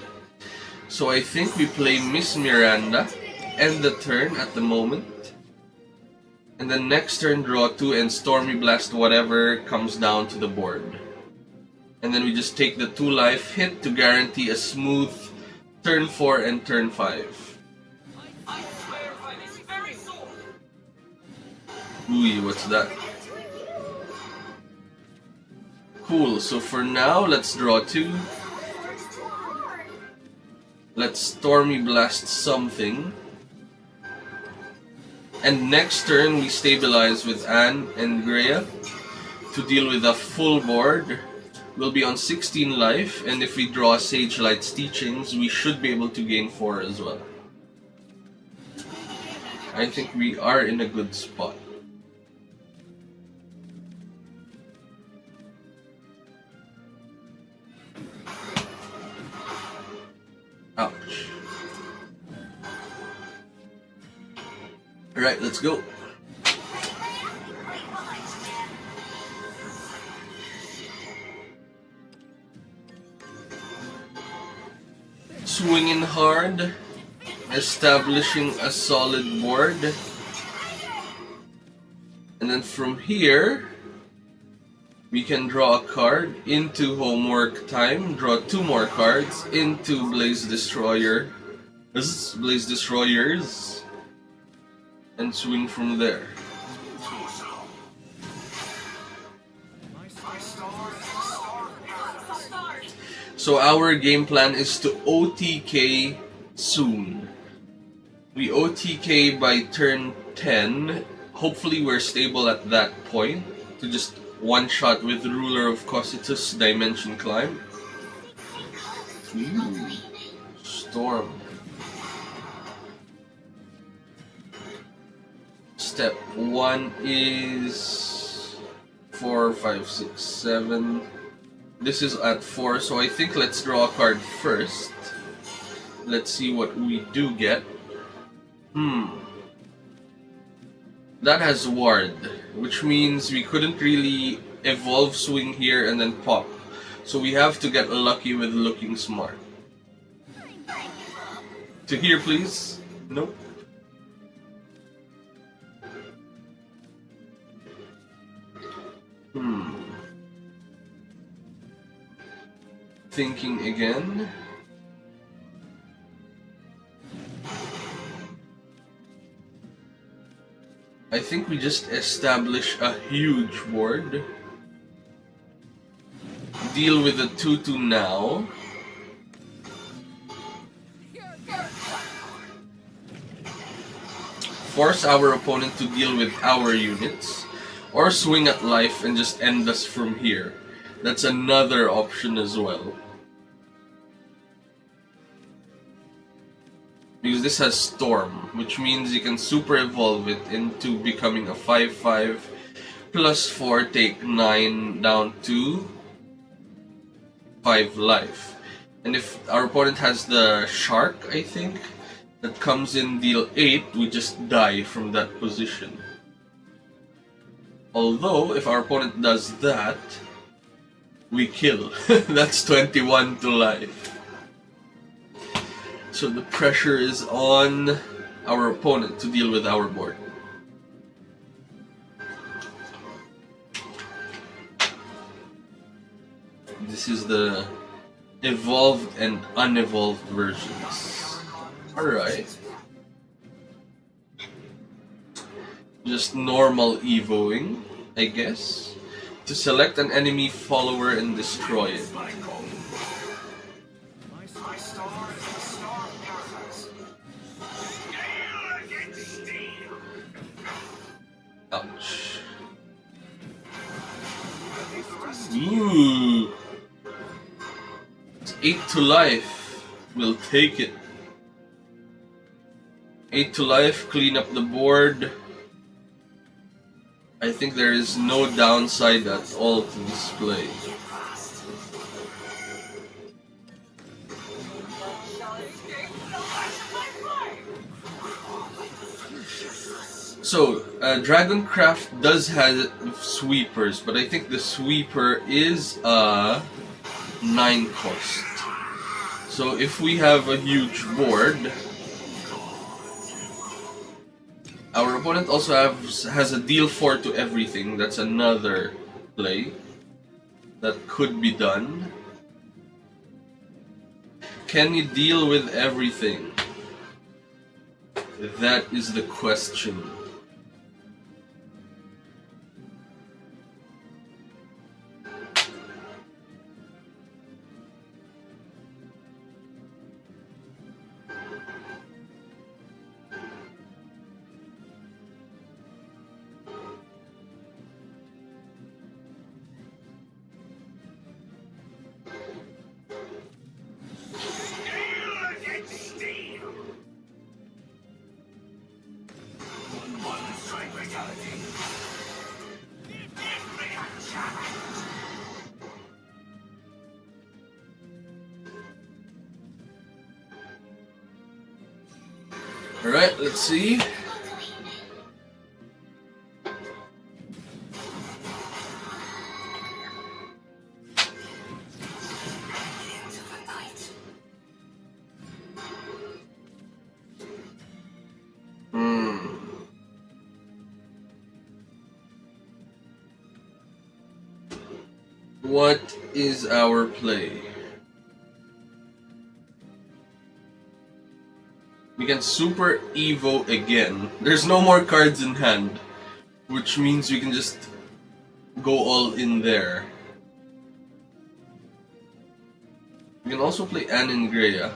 So I think we play Miss Miranda. End the turn at the moment, and then next turn draw 2 and Stormy Blast whatever comes down to the board, and then we just take the 2 life hit to guarantee a smooth turn 4 and turn 5. Ooh, what's that? Cool, so for now let's draw 2. Let's Stormy Blast something. And next turn, we stabilize with Anne and Greya to deal with a full board. We'll be on 16 life, and if we draw Sage Light's Teachings, we should be able to gain 4 as well. I think we are in a good spot. Ouch. Alright, let's go. Swinging hard, establishing a solid board. And then from here, we can draw a card into Homework Time, draw 2 more cards into Blaze Destroyer. This is Blaze Destroyers. And swing from there. So our game plan is to OTK soon. We OTK by turn 10. hopefully we're stable at that point to just one-shot with Ruler of Cocytus Dimension Climb. Ooh, Storm. Step 1 is 4, 5, 6, 7. This is at 4, so I think let's draw a card first. Let's see what we do get. That has Ward, which means we couldn't really evolve Swing here and then pop. So we have to get lucky with Looking Smart. To here, please. Nope. Thinking again. I think we just establish a huge board. Deal with the 2-2 now. Force our opponent to deal with our units. Or swing at life and just end us from here. That's another option as well. Because this has Storm, which means you can super evolve it into becoming a 5-5 plus 4, take 9 down to 5 life. And if our opponent has the Shark, I think, that comes in deal 8, we just die from that position. Although, if our opponent does that, we kill. That's 21 to life. So the pressure is on our opponent to deal with our board. This is the evolved and unevolved versions. Alright. Just normal evoing, I guess, to select an enemy follower and destroy it. Ouch. Ooh. It's 8 to life. We'll take it. 8 to life, clean up the board. I think there is no downside at all to this play. So, Dragoncraft does have sweepers, but I think the sweeper is a 9 cost. So if we have a huge board, our opponent also has a deal 4 to everything. That's another play that could be done. Can you deal with everything? That is the question. Alright, let's see. What is our play? We can Super Evo again. There's no more cards in hand, which means we can just go all in there. We can also play Aningrea.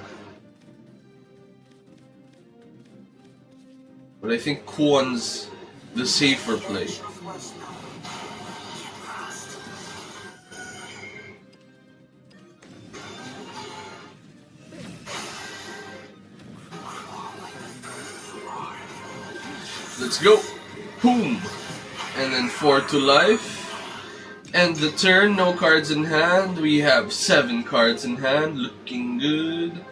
But I think Kwon's the safer play. Let's go! Boom! And then 4 to life. End the turn, no cards in hand. We have 7 cards in hand, looking good.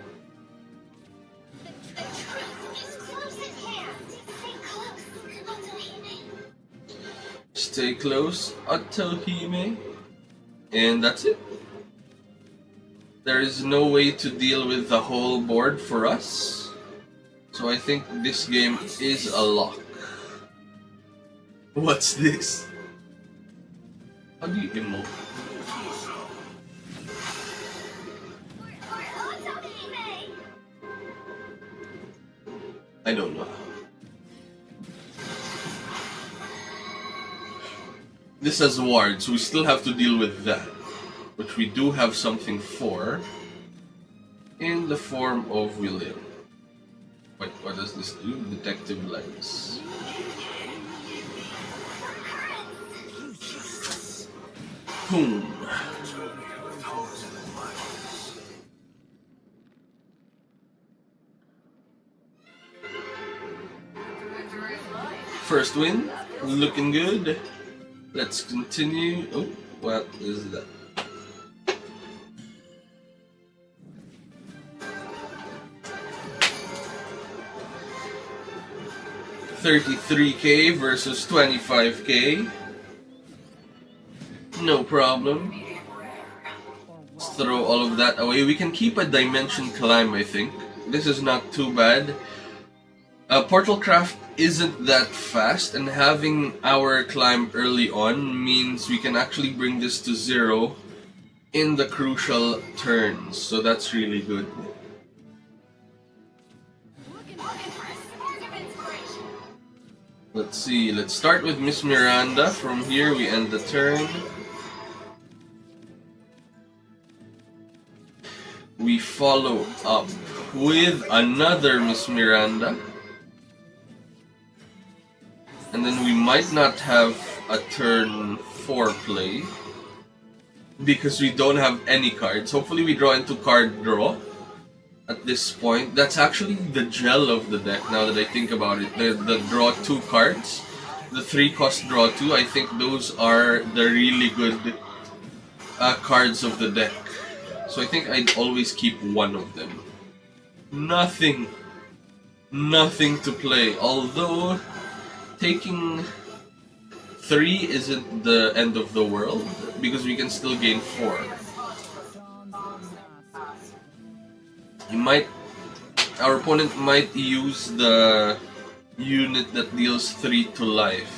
Stay close, Otohime. And that's it. There is no way to deal with the whole board for us. So I think this game is a lock. What's this? How do you emote? I don't know. This has wards, so we still have to deal with that. Which we do have something for. In the form of William. Wait, what does this do? Detective Lens. Boom. First win, looking good. Let's continue. Oh, what is that? $33K versus 25K. No problem. Let's throw all of that away. We can keep a dimension climb, I think. This is not too bad. Portal Craft isn't that fast, and having our climb early on means we can actually bring this to 0 in the crucial turns. So that's really good. Let's see, let's start with Miss Miranda. From here we end the turn. We follow up with another Miss Miranda. And then we might not have a turn 4 play because we don't have any cards. Hopefully we draw into card draw at this point. That's actually the gel of the deck now that I think about it. The draw 2 cards, the 3 cost draw 2, I think those are the really good cards of the deck. So I think I'd always keep one of them. Nothing to play. Although taking 3 isn't the end of the world because we can still gain 4. Our opponent might use the unit that deals 3 to life.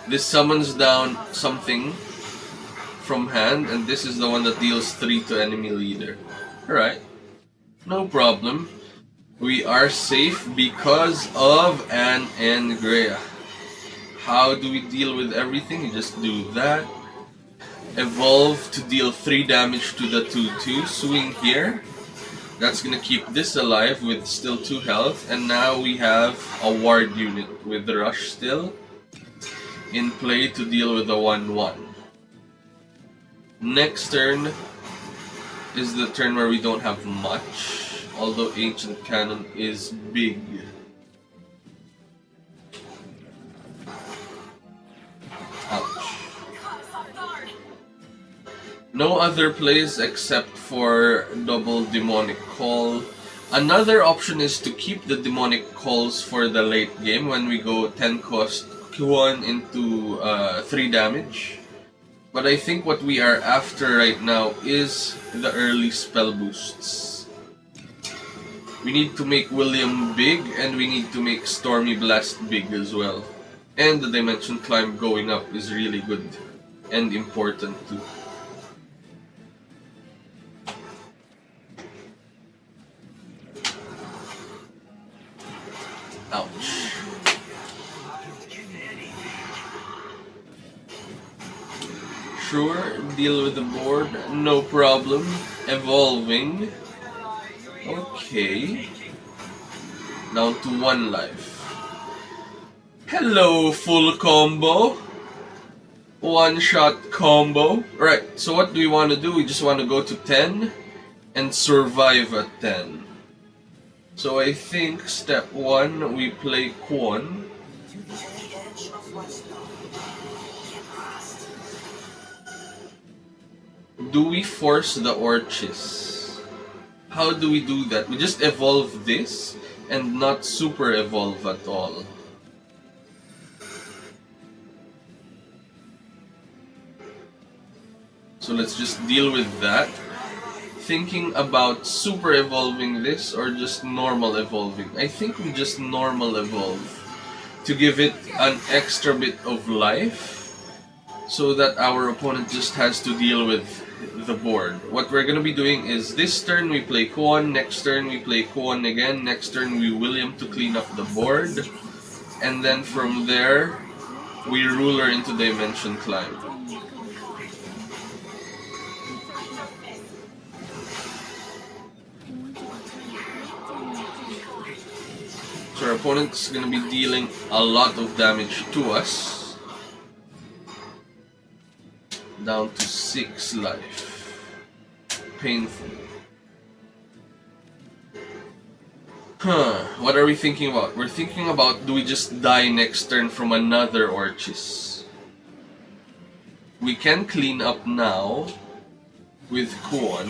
This summons down something from hand, and this is the one that deals 3 to enemy leader. Alright, no problem. We are safe because of an Angrea. How do we deal with everything? You just do that. Evolve to deal 3 damage to the 2/2. Swing here. That's gonna keep this alive with still 2 health. And now we have a ward unit with the rush still in play to deal with the 1/1. Next turn is the turn where we don't have much, although Ancient Cannon is big. Ouch. No other plays except for double Demonic Call. Another option is to keep the Demonic Calls for the late game when we go 10 cost Q1 into 3 damage. But I think what we are after right now is the early spell boosts. We need to make William big, and we need to make Stormy Blast big as well. And the Dimension Climb going up is really good and important too. Ouch. Sure, deal with the board, no problem. Evolving. Okay. Down to 1 life. Hello, full combo. One-shot combo. Right, so what do we want to do? We just want to go to 10 and survive at 10. So I think step 1, we play Kwon. Do we force the Orchis? How do we do that? We just evolve this and not super evolve at all. So let's just deal with that. Thinking about super evolving this or just normal evolving. I think we just normal evolve to give it an extra bit of life so that our opponent just has to deal with the board. What we're going to be doing is this turn we play Kwon, next turn we play Kwon again, next turn we William to clean up the board, and then from there we Ruler into Dimension Climb. So our opponent's gonna be dealing a lot of damage to us. Down to 6 life. Painful. What are we thinking about? We're thinking about, do we just die next turn from another Orchis? We can clean up now with Kwon.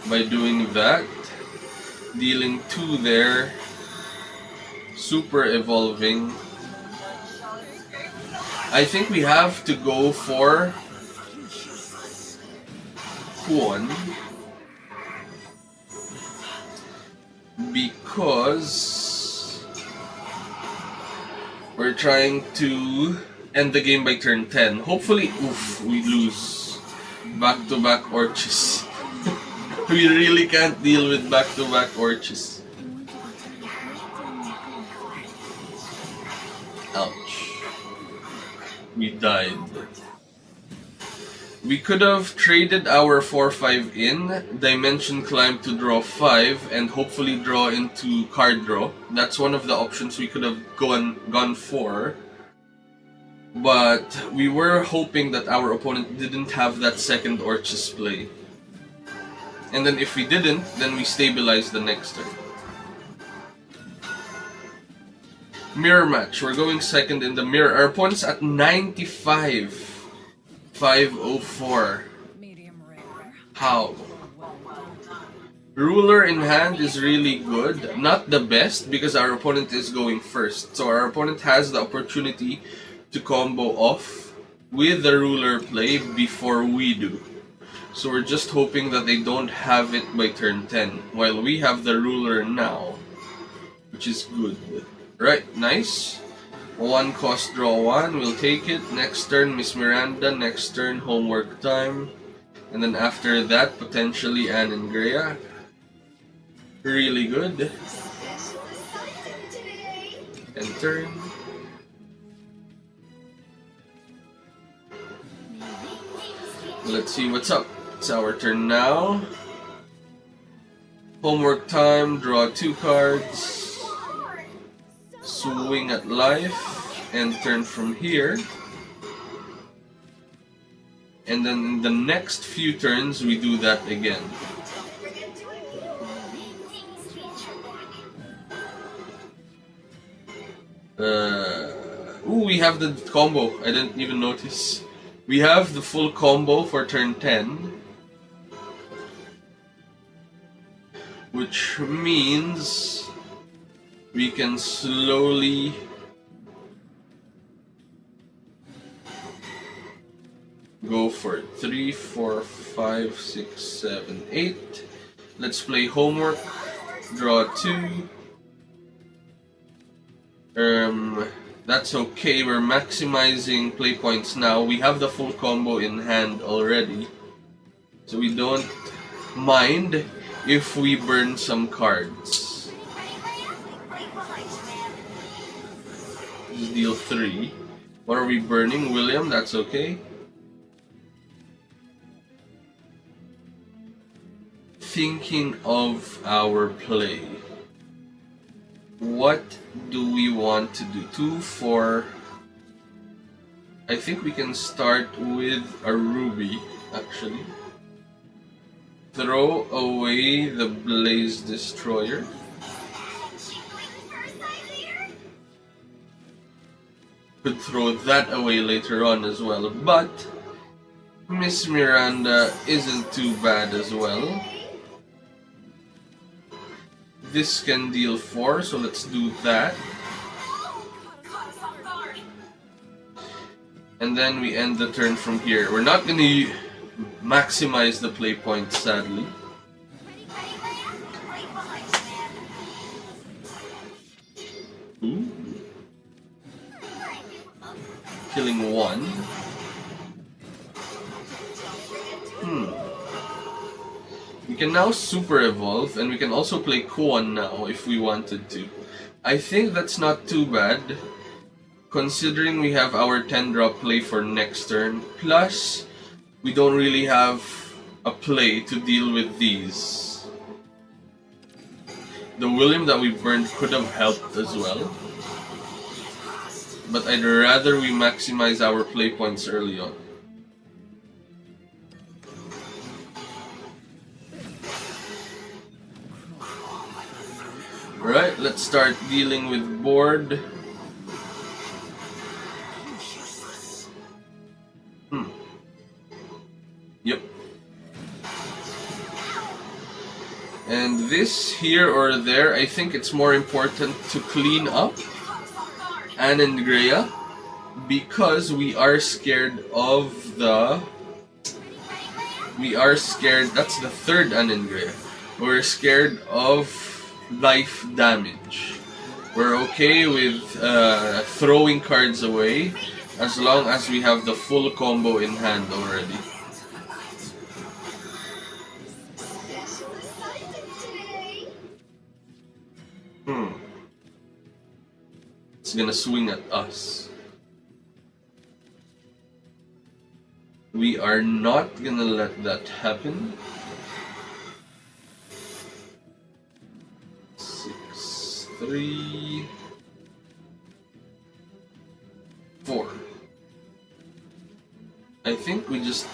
By doing that, dealing 2 there, super evolving. I think we have to go for Kwon because we're trying to end the game by turn 10. Hopefully, we lose back-to-back Orchis. We really can't deal with back-to-back Orchis. Ouch. We died. We could have traded our 4-5 in, Dimension Climb to draw 5, and hopefully draw into card draw. That's one of the options we could have gone for. But we were hoping that our opponent didn't have that second Orchis play. And then if we didn't, then we stabilize the next turn. Mirror match. We're going second in the mirror. Our opponent's at 95. 504. How? Ruler in hand is really good. Not the best because our opponent is going first. So our opponent has the opportunity to combo off with the Ruler play before we do. So we're just hoping that they don't have it by turn 10, while we have the Ruler now, which is good. Right, nice. 1 cost draw 1, we'll take it. Next turn, Miss Miranda. Next turn, homework time. And then after that, potentially Anne and Greya. Really good. End turn. Let's see what's up. It's our turn now. Homework time, draw 2 cards. Swing at life, and turn from here. And then in the next few turns, we do that again. We have the combo. I didn't even notice. We have the full combo for turn 10. Which means we can slowly go for it. 3, 4, 5, 6, 7, 8. Let's play homework. Draw 2. That's okay. We're maximizing play points now. We have the full combo in hand already, so we don't mind if we burn some cards. Just deal 3. What are we burning? William, that's okay. Thinking of our play. What do we want to do? 2, 4. I think we can start with a ruby, actually. Throw away the Blaze Destroyer. Could throw that away later on as well, but Miss Miranda isn't too bad as well. This can deal 4, so let's do that. And then we end the turn from here. We're not going to maximize the play point, sadly. Ooh. Killing 1. We can now super evolve, and we can also play Kuon now if we wanted to. I think that's not too bad, considering we have our 10-drop play for next turn. Plus, we don't really have a play to deal with these. The William that we burned could have helped as well, but I'd rather we maximize our play points early on. Alright, let's start dealing with board. Yep. And this here or there, I think it's more important to clean up Anangrea, because we are scared of the... that's the third Anangrea. We're scared of life damage. We're okay with throwing cards away as long as we have the full combo in hand already. It's gonna swing at us. We are not gonna let that happen. 6, 3, 4. I think we just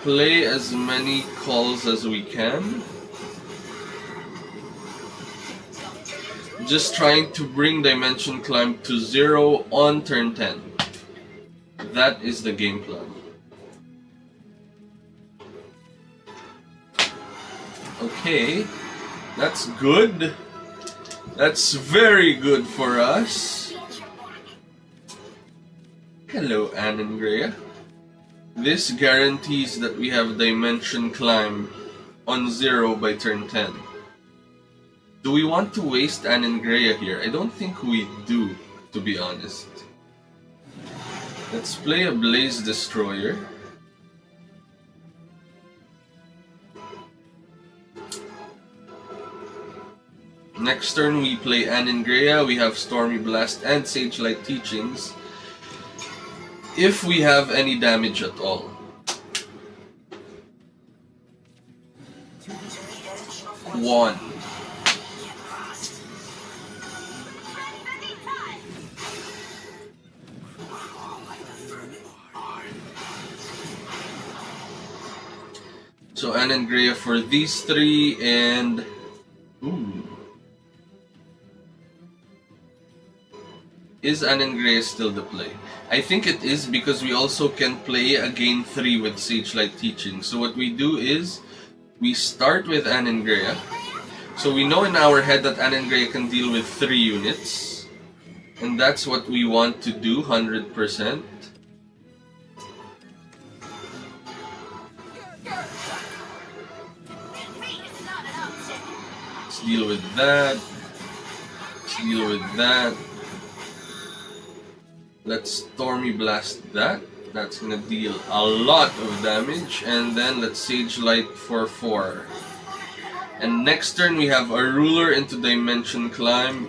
play as many calls as we can. Just trying to bring Dimension Climb to 0 on turn 10. That is the game plan. Okay, that's good. That's very good for us. Hello, Anangrea. This guarantees that we have Dimension Climb on 0 by turn 10. Do we want to waste Anangrea here? I don't think we do, to be honest. Let's play a Blaze Destroyer. Next turn we play Anangrea, we have Stormy Blast and Sage Light Teachings. If we have any damage at all. One. So Anangrea for these 3 and... Ooh. Is Anangrea still the play? I think it is, because we also can play a gain 3 with Sage Light Teaching. So what we do is, we start with Anangrea. So we know in our head that Anangrea can deal with 3 units. And that's what we want to do, 100%. Let's deal with that. Let's deal with that. Let's Stormy Blast that. That's gonna deal a lot of damage. And then let's Sage Light for 4. And next turn we have a Ruler into Dimension Climb.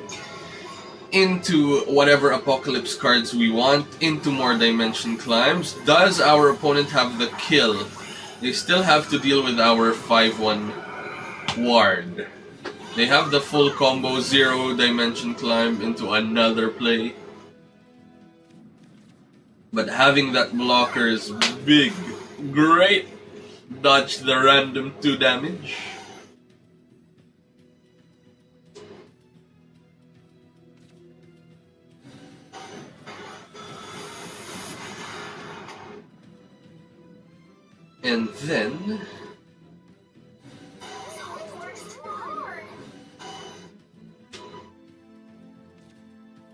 into whatever Apocalypse cards we want, into more Dimension Climbs. Does our opponent have the kill? They still have to deal with our 5-1 Ward. They have the full combo, 0 Dimension Climb into another play. But having that blocker is big. Great! Dodge the random 2 damage. And then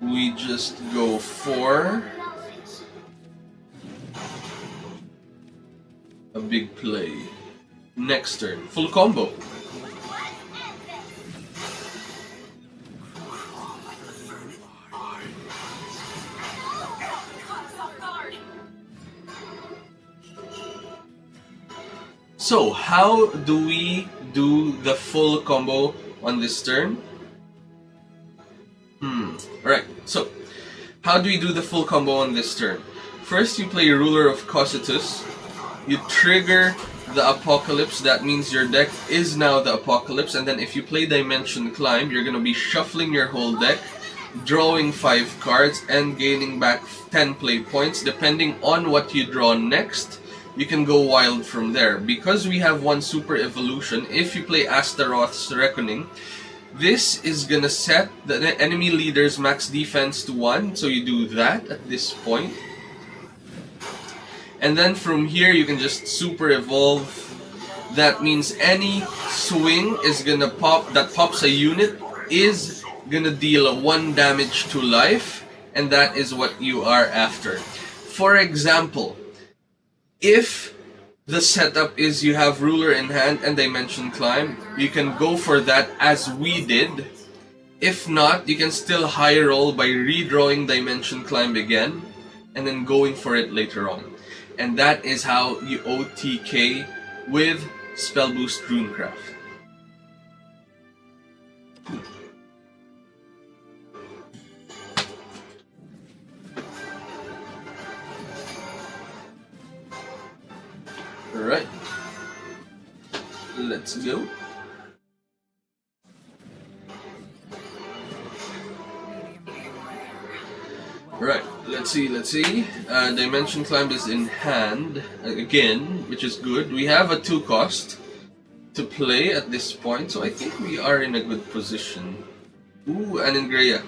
we just go for a big play. Next turn, full combo. So, how do we do the full combo on this turn? Alright, so how do we do the full combo on this turn? First, you play Ruler of Cocytus. You trigger the Apocalypse, that means your deck is now the Apocalypse, and then if you play Dimension Climb, you're gonna be shuffling your whole deck, drawing 5 cards, and gaining back 10 play points. Depending on what you draw next, you can go wild from there. Because we have one super evolution, if you play Astaroth's Reckoning, this is gonna set the enemy leader's max defense to 1, so you do that at this point. And then from here, you can just super evolve. That means any swing is gonna pop, that pops a unit, is gonna deal 1 damage to life, and that is what you are after. For example, if the setup is you have Ruler in hand and Dimension Climb, you can go for that as we did. If not, you can still high roll by redrawing Dimension Climb again, and then going for it later on. And that is how you OTK with Spell Boost Runecraft. Alright, let's go. Right, let's see. Dimension Climb is in hand again, which is good. We have a 2 cost to play at this point, so I think we are in a good position. Ooh, Anengrea.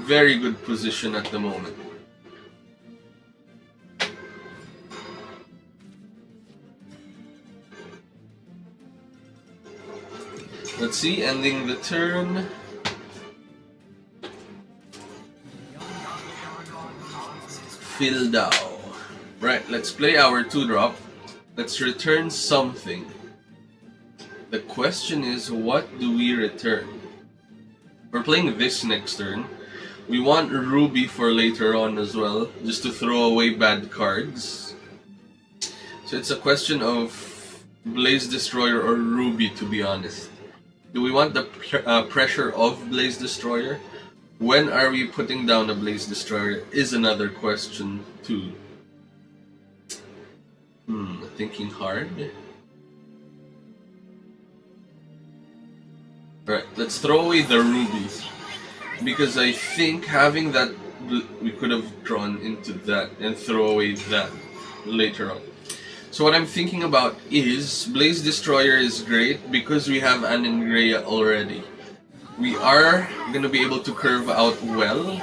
Very good position at the moment. Let's see, ending the turn. Fildao. Right, let's play our 2-drop. Let's return something. The question is, what do we return? We're playing this next turn. We want Ruby for later on as well, just to throw away bad cards. So it's a question of Blaze Destroyer or Ruby, to be honest. Do we want the pressure of Blaze Destroyer? When are we putting down a Blaze Destroyer is another question too. Thinking hard. Alright, let's throw away the rubies. Because I think having that, we could have drawn into that and throw away that later on. So what I'm thinking about is, Blaze Destroyer is great because we have Anengrea already. We are going to be able to curve out well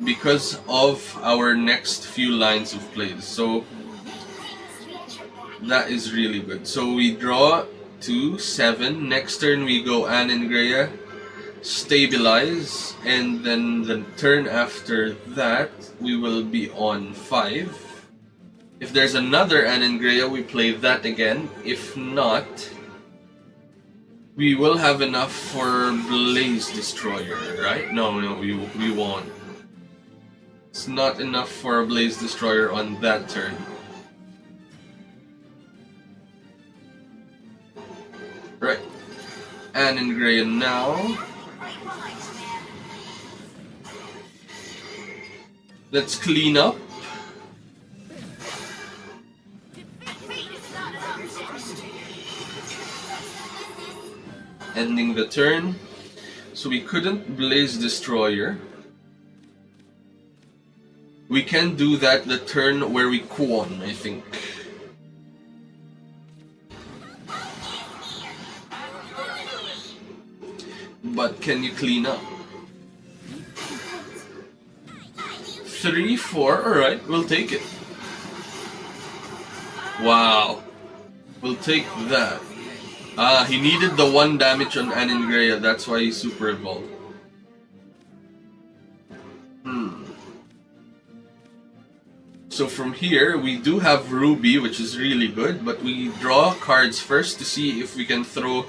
because of our next few lines of plays. So that is really good. So we draw to 7. Next turn we go Anengrea, stabilize, and then the turn after that we will be on 5. If there's another Anengrea, we play that again. If not, we will have enough for Blaze Destroyer, right? No, we won't. It's not enough for a Blaze Destroyer on that turn. Right. Anengrea now. Let's clean up. Ending the turn. So we couldn't Blaze Destroyer. We can do that the turn where we Kwon, I think. But can you clean up? 3, 4, alright, we'll take it. Wow. We'll take that. Ah, he needed the 1 damage on Aningrea, that's why he Super Evolved. So from here, we do have Ruby, which is really good, but we draw cards first to see if we can throw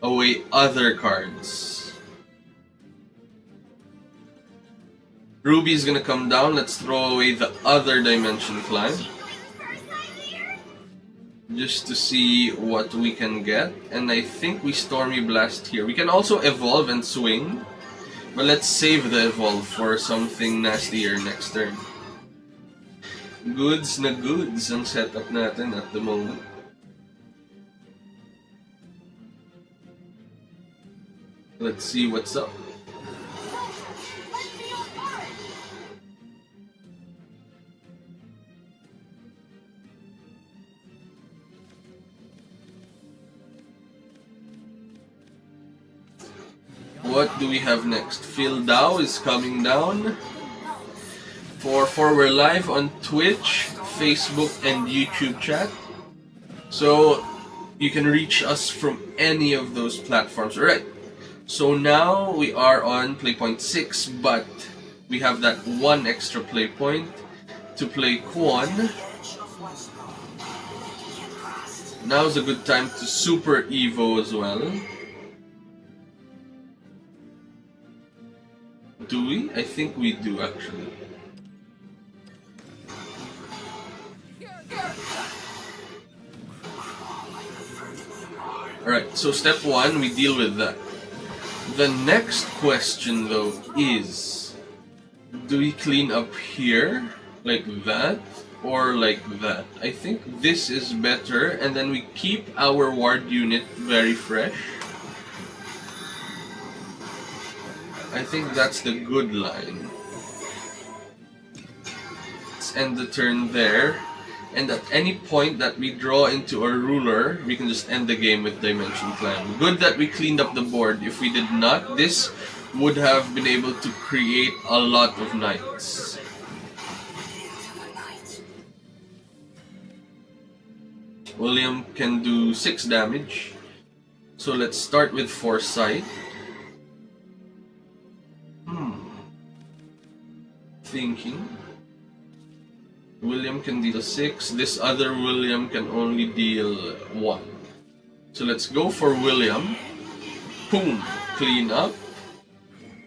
away other cards. Ruby is gonna come down, let's throw away the other Dimension Climb. Just to see what we can get, and I think we Stormy Blast here. We can also evolve and swing, but let's save the evolve for something nastier next turn. Goods na goods ang setup natin at the moment. Let's see what's up. What do we have next? Phil Dow is coming down. For we're live on Twitch, Facebook, and YouTube chat. So you can reach us from any of those platforms. Alright. So now we are on Playpoint 6, but we have that 1 extra Playpoint to play Kwon. Now's a good time to Super Evo as well. Do we? I think we do actually. Alright, so step 1, we deal with that. The next question though is, do we clean up here, like that, or like that? I think this is better, and then we keep our ward unit very fresh. I think that's the good line. Let's end the turn there. And at any point that we draw into a ruler, we can just end the game with Dimension Climb. Good that we cleaned up the board. If we did not, this would have been able to create a lot of knights. William can do 6 damage. So let's start with Foresight. Thinking. William can deal 6. This other William can only deal 1. So let's go for William. Boom. Clean up.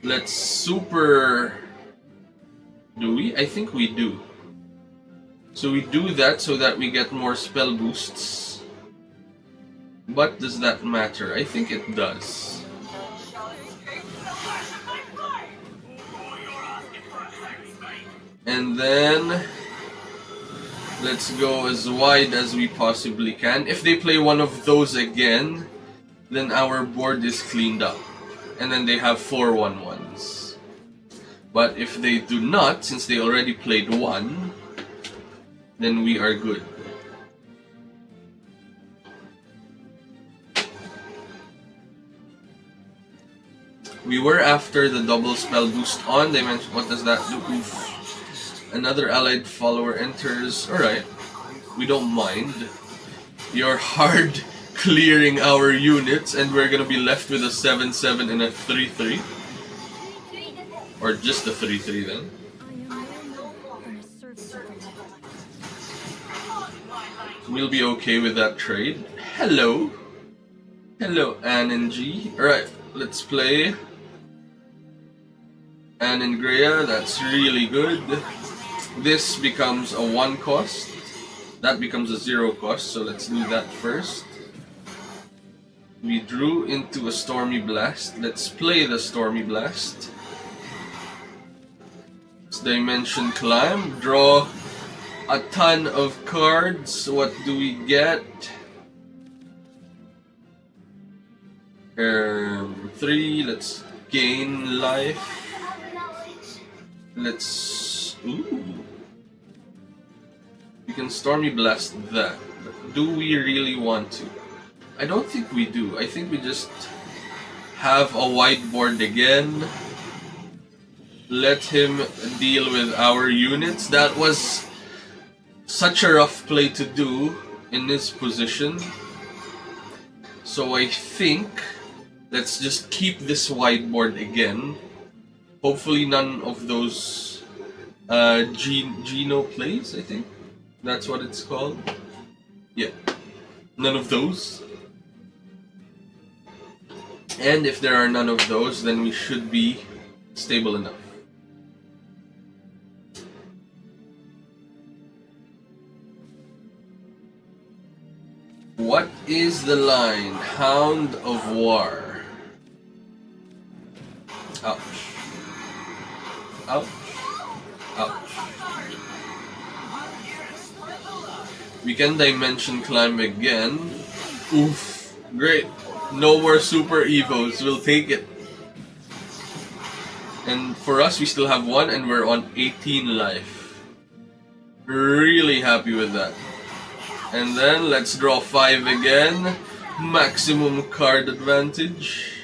Let's super... Do we? I think we do. So we do that so that we get more spell boosts. But does that matter? I think it does. And then let's go as wide as we possibly can. If they play one of those again, then our board is cleaned up. And then they have 4 1-1s. But if they do not, since they already played 1, then we are good. We were after the double spell boost on Dimension. What does that do? Oof. Another allied follower enters. Alright. We don't mind. You're hard clearing our units, and we're gonna be left with a 7-7 and a 3-3. Or just a 3-3 then. We'll be okay with that trade. Hello. Hello, Ann and G. Alright, let's play. Ann and Greya, that's really good. This becomes a 1 cost. That becomes a 0 cost, so let's do that first. We drew into a Stormy Blast. Let's play the Stormy Blast. dimension climb. Draw a ton of cards. What do we get? 3. Let's gain life. Let's... Ooh. We can Stormy Blast that. But do we really want to? I don't think we do. I think we just have a whiteboard again. Let him deal with our units. That was such a rough play to do in this position. So I think let's just keep this whiteboard again. Hopefully none of those Geno plays, I think. That's what it's called. Yeah. None of those. And if there are none of those, then we should be stable enough. What is the line? Hound of War. Ouch. Ouch. Ouch. We can dimension climb again. Oof. Great. No more super evos. We'll take it. And for us, we still have 1 and we're on 18 life. Really happy with that. And then let's draw 5 again. Maximum card advantage.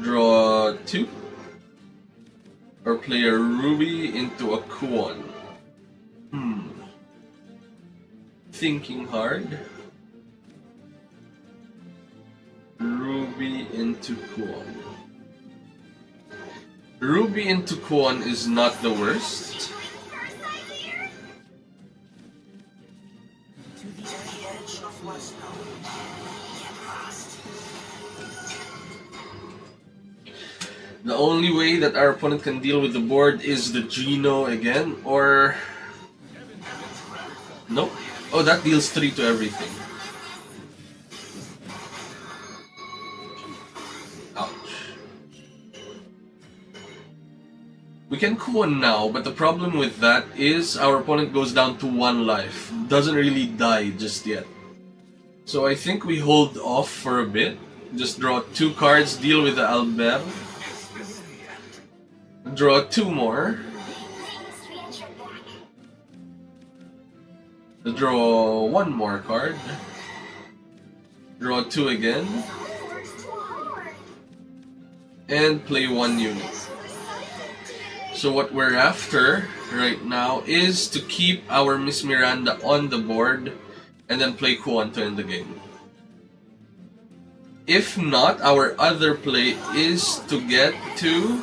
Draw 2. Or play a Ruby into a Kuon. Thinking hard. Ruby into Kuon. Ruby into Kuon is not the worst. The only way that our opponent can deal with the board is the Geno again, or... Nope. Oh, that deals 3 to everything. Ouch. We can Kuon now, but the problem with that is our opponent goes down to 1 life. Doesn't really die just yet. So I think we hold off for a bit. Just draw 2 cards, deal with the Albert. Draw 2 more. Draw 1 more card. Draw 2 again. And play 1 unit. So what we're after right now is to keep our Miss Miranda on the board and then play Kuon to end the game. If not, our other play is to get to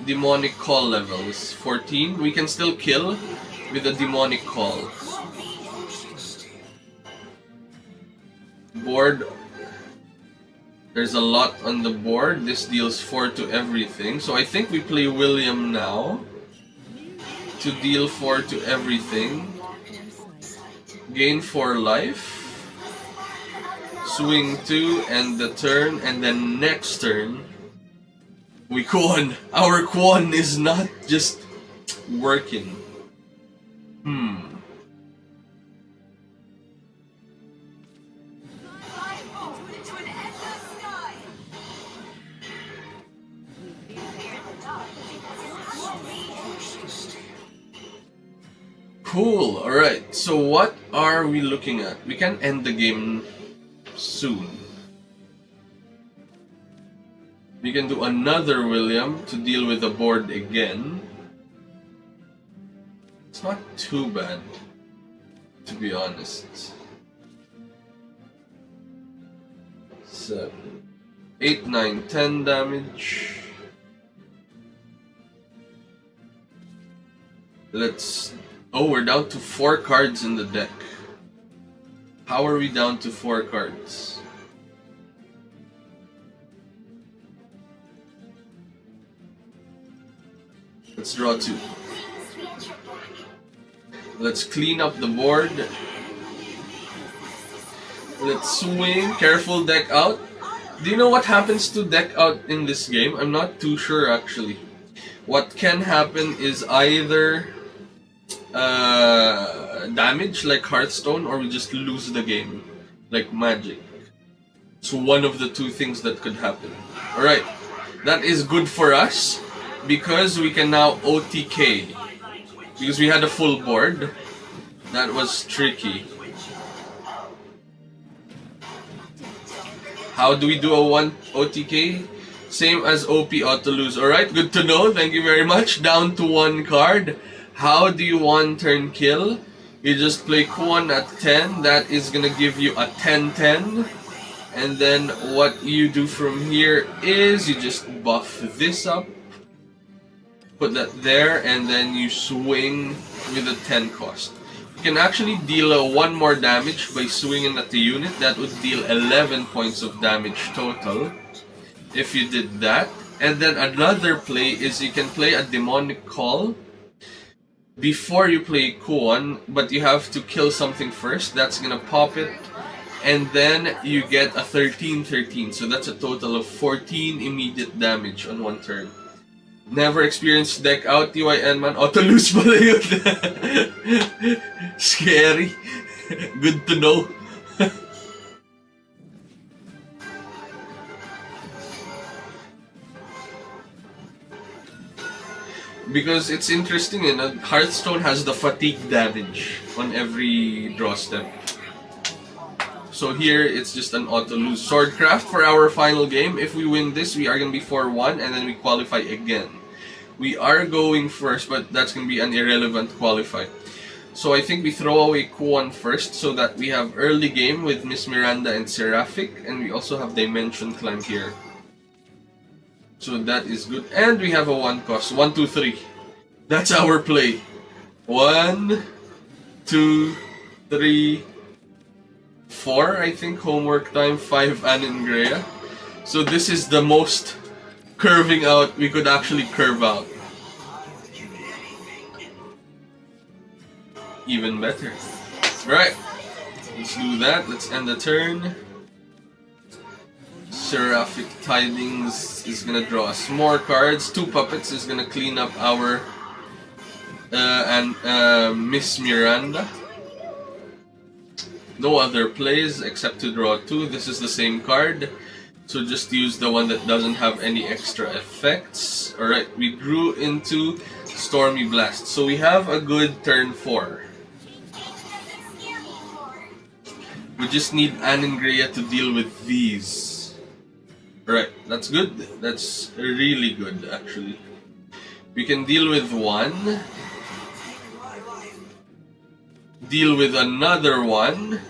Demonic Call levels 14. We can still kill with a Demonic Call. Board. There's a lot on the board. This deals 4 to everything. So I think we play William now to deal 4 to everything. Gain 4 life. Swing 2 and the turn, and then next turn we Kuon. Our Kuon is not just working. Cool, alright, so what are we looking at? We can end the game soon. We can do another William to deal with the board again. It's not too bad, to be honest. 7, 8, 9, 10 damage. Let's... Oh, we're down to 4 cards in the deck. How are we down to 4 cards? Let's draw 2. Let's clean up the board. Let's swing. Careful, deck out. Do you know what happens to deck out in this game? I'm not too sure actually. What can happen is either damage like Hearthstone, or we just lose the game like Magic. So one of the two things that could happen. Alright, that is good for us because we can now OTK. Because we had a full board. That was tricky. How do we do a 1 OTK? Same as OP auto lose. Alright, good to know. Thank you very much. Down to 1 card. How do you 1-turn kill? You just play Kuon at 10. That is gonna give you a 10-10. And then what you do from here is you just buff this up. Put that there, and then you swing with a 10 cost. You can actually deal 1 more damage by swinging at the unit. That would deal 11 points of damage total if you did that. And then another play is you can play a Demonic Call before you play Kuon, but you have to kill something first. That's gonna pop it. And then you get a 13-13. So that's a total of 14 immediate damage on 1 turn. Never experienced deck out, TYN man. Auto lose pala yun. Scary. Good to know. Because it's interesting, you know, Hearthstone has the fatigue damage on every draw step. So here, it's just an auto-lose. Swordcraft for our final game. If we win this, we are going to be 4-1, and then we qualify again. We are going first, but that's going to be an irrelevant qualify. So I think we throw away Kuon first, so that we have early game with Miss Miranda and Seraphic, and we also have Dimension Climb here. So that is good. And we have a 1 cost. 1, 2, 3. That's our play. 1, 2, 3, 4, I think, homework time, 5 Anengrea. So this is the most curving out we could actually curve out. Even better. Alright, let's do that. Let's end the turn. Seraphic Tidings is gonna draw us more cards. 2 puppets is gonna clean up our Miss Miranda. No other plays except to draw 2. This is the same card, so just use the one that doesn't have any extra effects. Alright, we drew into Stormy Blast. So we have a good turn 4. We just need Anengrea to deal with these. Alright, that's good. That's really good, actually. We can deal with 1. Deal with another 1.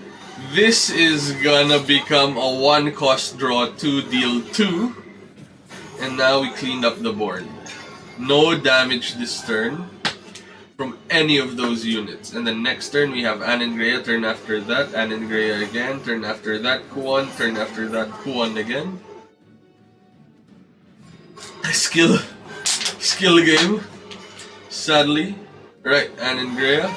This is gonna become a 1 cost draw 2, deal 2. And now we cleaned up the board. No damage this turn from any of those units. And then next turn we have Anengrea, turn after that, Anengrea again, turn after that, Kuon, turn after that, Kuon again. Skill game, sadly. Right, Anengrea.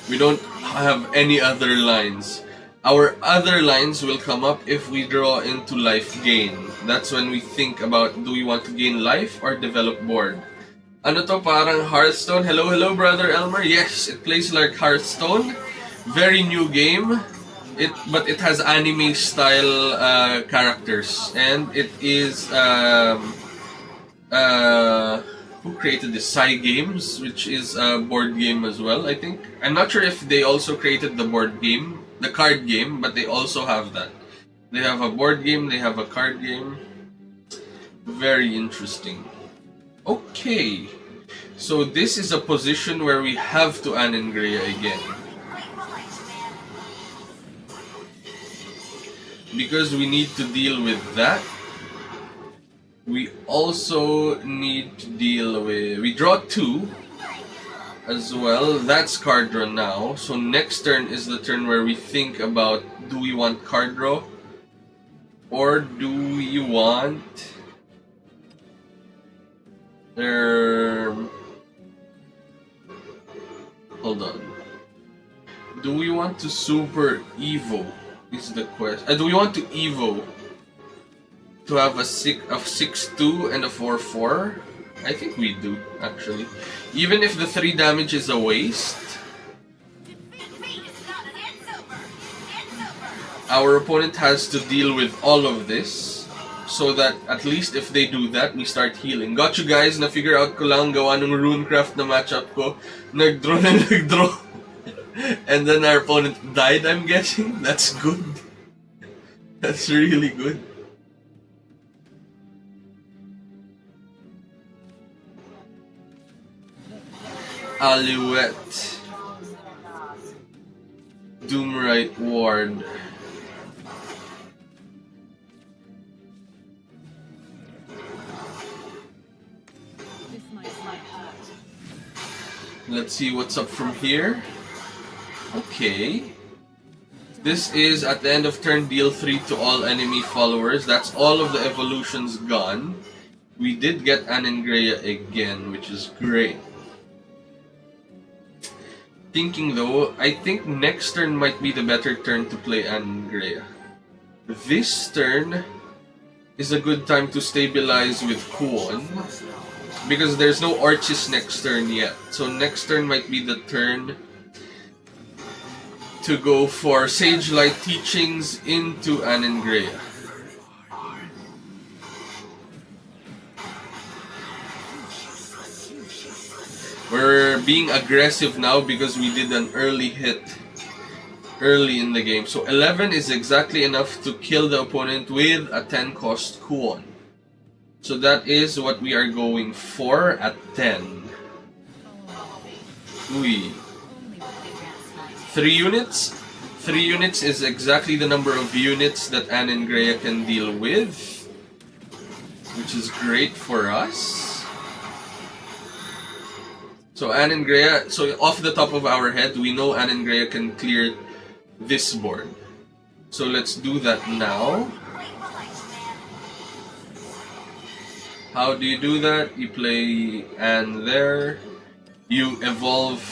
We don't have any other lines. Our other lines will come up if we draw into life gain. That's when we think about, do we want to gain life or develop board? Ano to, parang Hearthstone? Hello, hello, brother Elmer. Yes, it plays like Hearthstone. Very new game. But it has anime style characters, and it is who created this? Games, which is a board game as well, I think. I'm not sure if they also created the board game, the card game, but they also have that. They have a board game, they have a card game. Very interesting. Okay, so this is a position where we have to Anengrea again. Because we need to deal with that. We also need to deal with... We draw 2 as well. That's card draw now. So next turn is the turn where we think about, do we want card draw? Or do we want... Hold on. Do we want to Super Evo? Is the question. Do we want to Evo to have a 6-2 and a 4-4? I think we do, actually. Even if the 3 damage is a waste, our opponent has to deal with all of this, so that at least if they do that, we start healing. Got you guys, na-figure out ko lang gawa ng Runecraft na matchup ko. Nag-draw na nag-draw. And then our opponent died, I'm guessing. That's good. That's really good. Alouette. Doomright Ward. Let's see what's up from here. Okay. This is at the end of turn, deal 3 to all enemy followers. That's all of the evolutions gone. We did get Anengrea again, which is great. Thinking though, I think next turn might be the better turn to play Anengrea. This turn is a good time to stabilize with Kuon, because there's no Arches next turn yet. So next turn might be the turn to go for Sage Light Teachings into Anengrea. We're being aggressive now because we did an early hit early in the game. So 11 is exactly enough to kill the opponent with a 10 cost Kuon. So that is what we are going for at 10. Ui. 3 units? 3 units is exactly the number of units that Anengrea can deal with, which is great for us. So Anengrea, so off the top of our head, we know Anengrea can clear this board. So let's do that now. How do you do that? You play Anne there. You evolve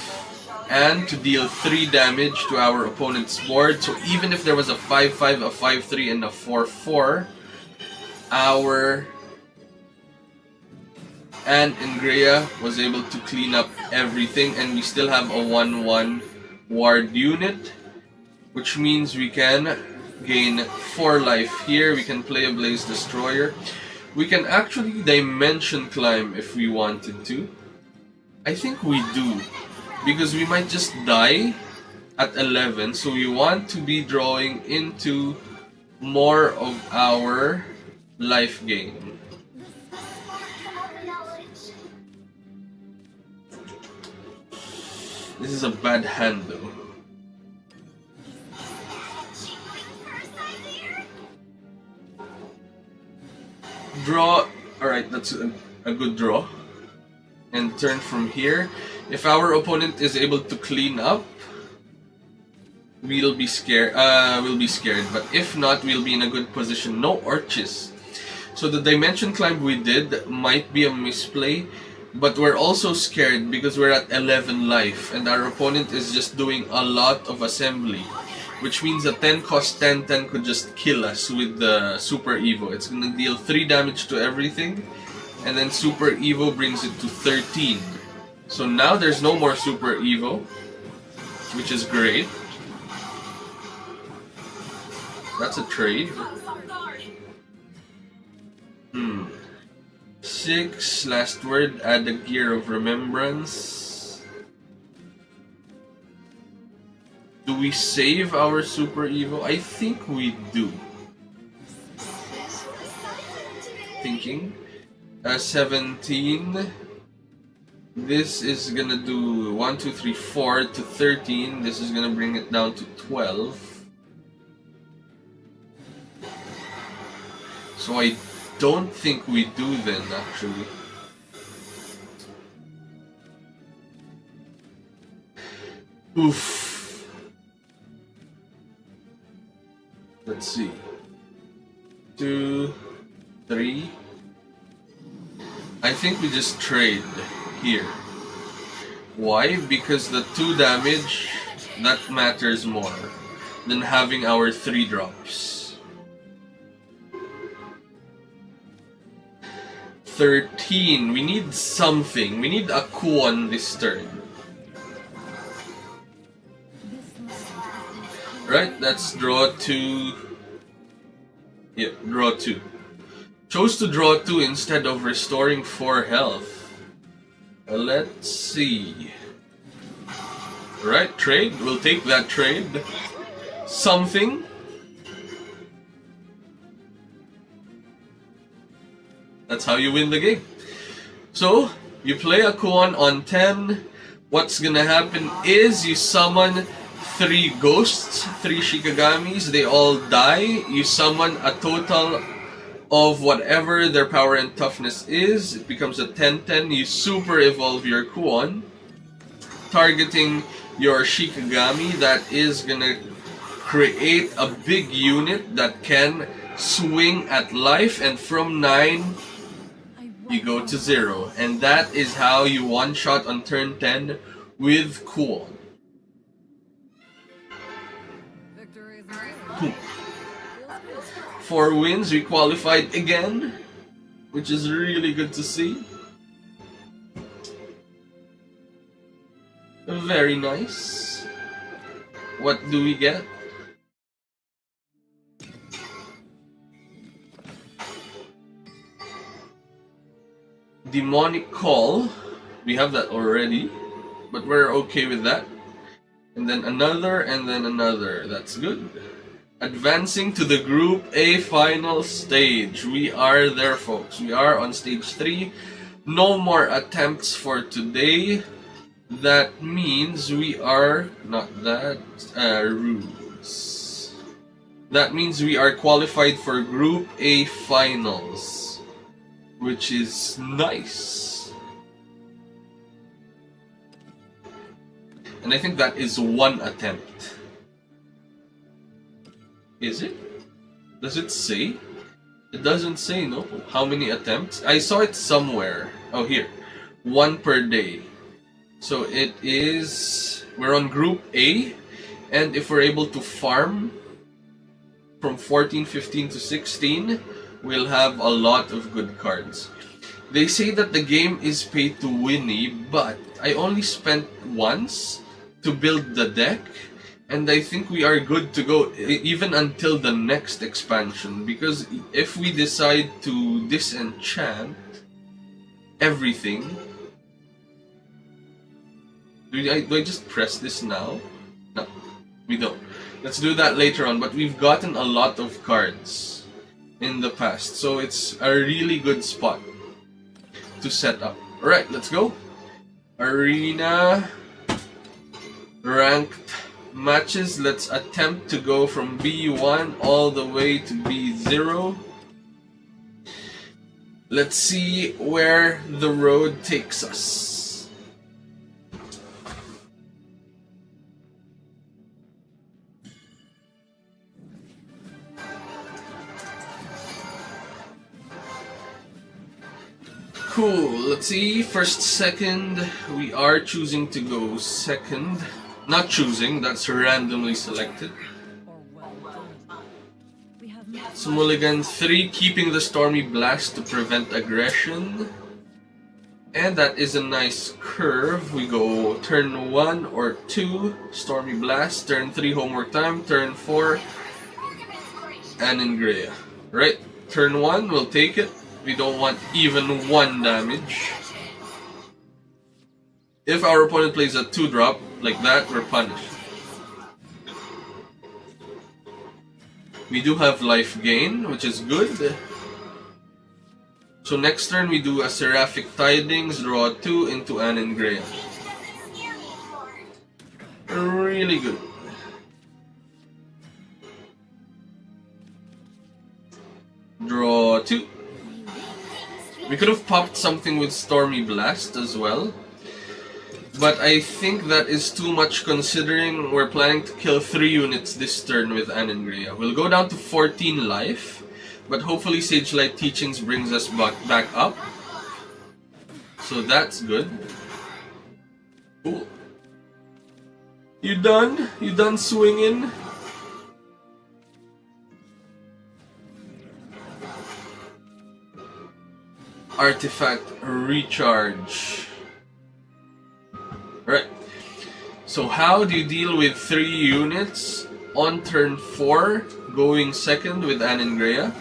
Anne to deal 3 damage to our opponent's board. So even if there was a 5-5, a 5-3, and a 4-4, our Anengrea was able to clean up everything, and we still have a 1-1 ward unit, which means we can gain 4 life here. We can play a Blaze Destroyer. We can actually Dimension Climb if we wanted to. I think we do, because we might just die at 11, so we want to be drawing into more of our life gain. This is a bad hand though. Draw. Alright, that's a good draw. And turn from here. If our opponent is able to clean up, we'll be scared. But if not, we'll be in a good position. No Arches. So the Dimension Climb we did might be a misplay. But we're also scared because we're at 11 life and our opponent is just doing a lot of assembly, which means a 10 cost 10-10 could just kill us with the Super Evo. It's gonna deal 3 damage to everything, and then Super Evo brings it to 13. So now there's no more Super Evo, which is great. That's a trade. 6, last word, add a Gear of Remembrance. Do we save our Super Evo? I think we do. Thinking. 17. This is gonna do 1, 2, 3, 4 to 13. This is gonna bring it down to 12. So I don't think we do then, actually. Oof. Let's see. 2, 3. I think we just trade here. Why? Because the 2 damage That matters more than having our 3 drops. 13. We need something. We need a Kuon this turn. Right, let's draw 2. Yeah, draw 2. Chose to draw 2 instead of restoring 4 health. Let's see. Right, trade. We'll take that trade. Something. That's how you win the game. So, you play a Kuon on 10. What's gonna happen is you summon 3 ghosts, 3 Shikagamis. They all die. You summon a total of whatever their power and toughness is. It becomes a 10-10. You super evolve your Kuon, targeting your Shikagami that is gonna create a big unit that can swing at life, and from 9 you go to 0. And that is how you one-shot on turn 10 with Kuon. 4 wins, we qualified again, which is really good to see. Very nice. What do we get? Demonic Call. We have that already, but we're okay with that. And then another, and then another. That's good. Advancing to the Group A final stage. We are there, folks. We are on stage 3. No more attempts for today. That means we are not that rules. That means we are qualified for Group A finals, which is nice. And I think that is 1 attempt. Is it? Does it say? It doesn't say, no. How many attempts? I saw it somewhere. Oh, here. 1 per day. So it is... We're on Group A. And if we're able to farm from 14, 15 to 16, we'll have a lot of good cards. They say that the game is pay to winny, but I only spent once to build the deck. And I think we are good to go even until the next expansion, because if we decide to disenchant everything... Do I just press this now? No, we don't. Let's do that later on, but we've gotten a lot of cards in the past, so it's a really good spot to set up. Alright, let's go. Arena ranked matches. Let's attempt to go from B1 all the way to B0. Let's see where the road takes us. Cool, let's see. First, second, we are choosing to go second. Not choosing, that's randomly selected. So Mulligan 3, keeping the Stormy Blast to prevent aggression. And that is a nice curve. We go turn 1 or 2, Stormy Blast. Turn 3, homework time. Turn 4, Anangrea. Right, turn 1, we'll take it. We don't want even 1 damage. If our opponent plays a 2-drop, like that, we're punished. We do have life gain, which is good. So next turn we do a Seraphic Tidings, draw 2 into Anangrea. Really good. Draw 2. We could have popped something with Stormy Blast as well, but I think that is too much considering we're planning to kill 3 units this turn with Anangrea. We'll go down to 14 life, but hopefully Sage Light Teachings brings us back up. So that's good. Cool. You done? You done swinging? Artifact recharge. Right. So how do you deal with 3 units on turn 4, going second with Anangrea?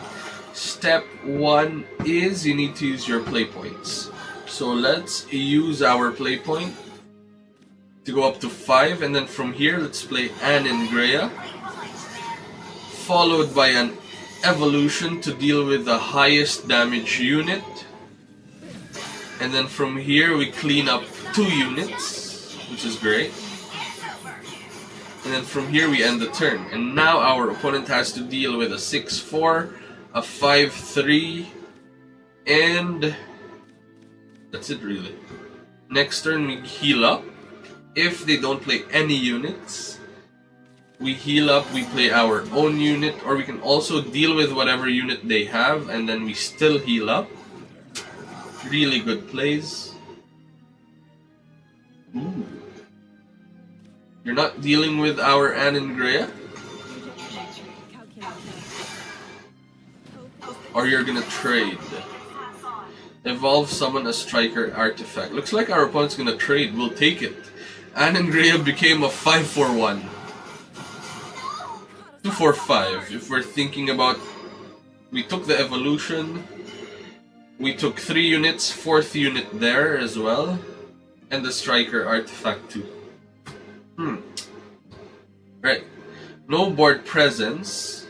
Step 1 is you need to use your play points. So let's use our play point to go up to 5, and then from here let's play Anangrea, followed by an evolution to deal with the highest damage unit. And then from here we clean up 2 units, which is great. And then from here we end the turn. And now our opponent has to deal with a 6-4, a 5-3, and that's it really. Next turn we heal up. If they don't play any units, we heal up, we play our own unit, or we can also deal with whatever unit they have and then we still heal up. Really good plays. Ooh. You're not dealing with our Anangrea? Or you're gonna trade. Evolve, summon a striker artifact. Looks like our opponent's gonna trade. We'll take it. Anangrea became a 5-4-1. 2-4-5. If we're thinking about... We took the evolution. We took 3 units, 4th unit there as well, and the striker artifact too. Right. No board presence.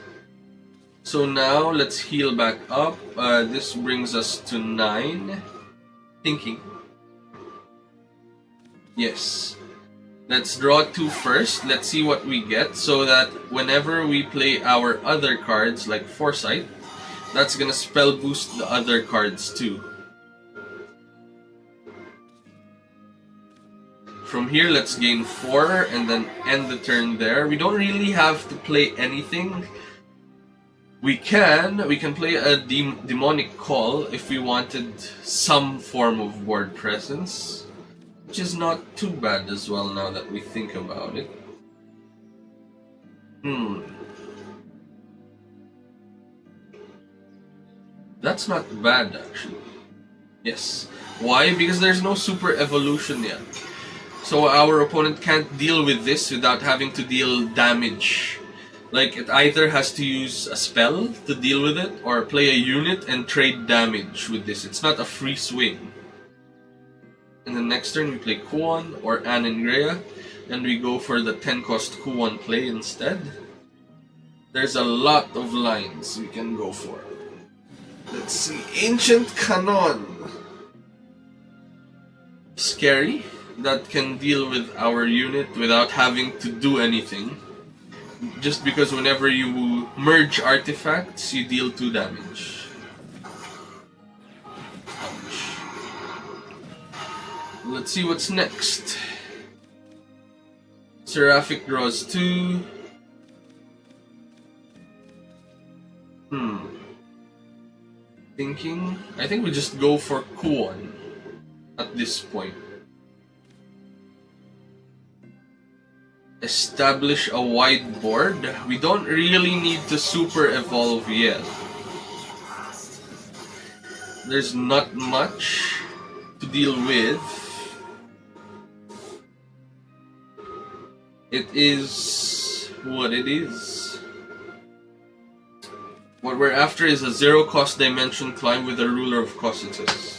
So now let's heal back up. This brings us to 9. Thinking. Yes. Let's draw 2 first. Let's see what we get so that whenever we play our other cards like Foresight, that's gonna spell boost the other cards too. From here, let's gain 4 and then end the turn there. We don't really have to play anything. We can play a demonic call if we wanted some form of board presence, which is not too bad as well now that we think about it. That's not bad actually. Yes. Why? Because there's no super evolution yet. So our opponent can't deal with this without having to deal damage. Like, it either has to use a spell to deal with it, or play a unit and trade damage with this. It's not a free swing. And then next turn we play Kuon or Anangrea, and we go for the 10-cost Kuon play instead. There's a lot of lines we can go for. Let's see. Ancient Canon. Scary. That can deal with our unit without having to do anything. Just because whenever you merge artifacts, you deal 2 damage. Ouch. Let's see what's next. Seraphic draws 2. Thinking. I think we just go for Kuon at this point. Establish a wide board. We don't really need to super evolve yet. There's not much to deal with. It is what it is. What we're after is a 0-cost dimension climb with a ruler of Cositus.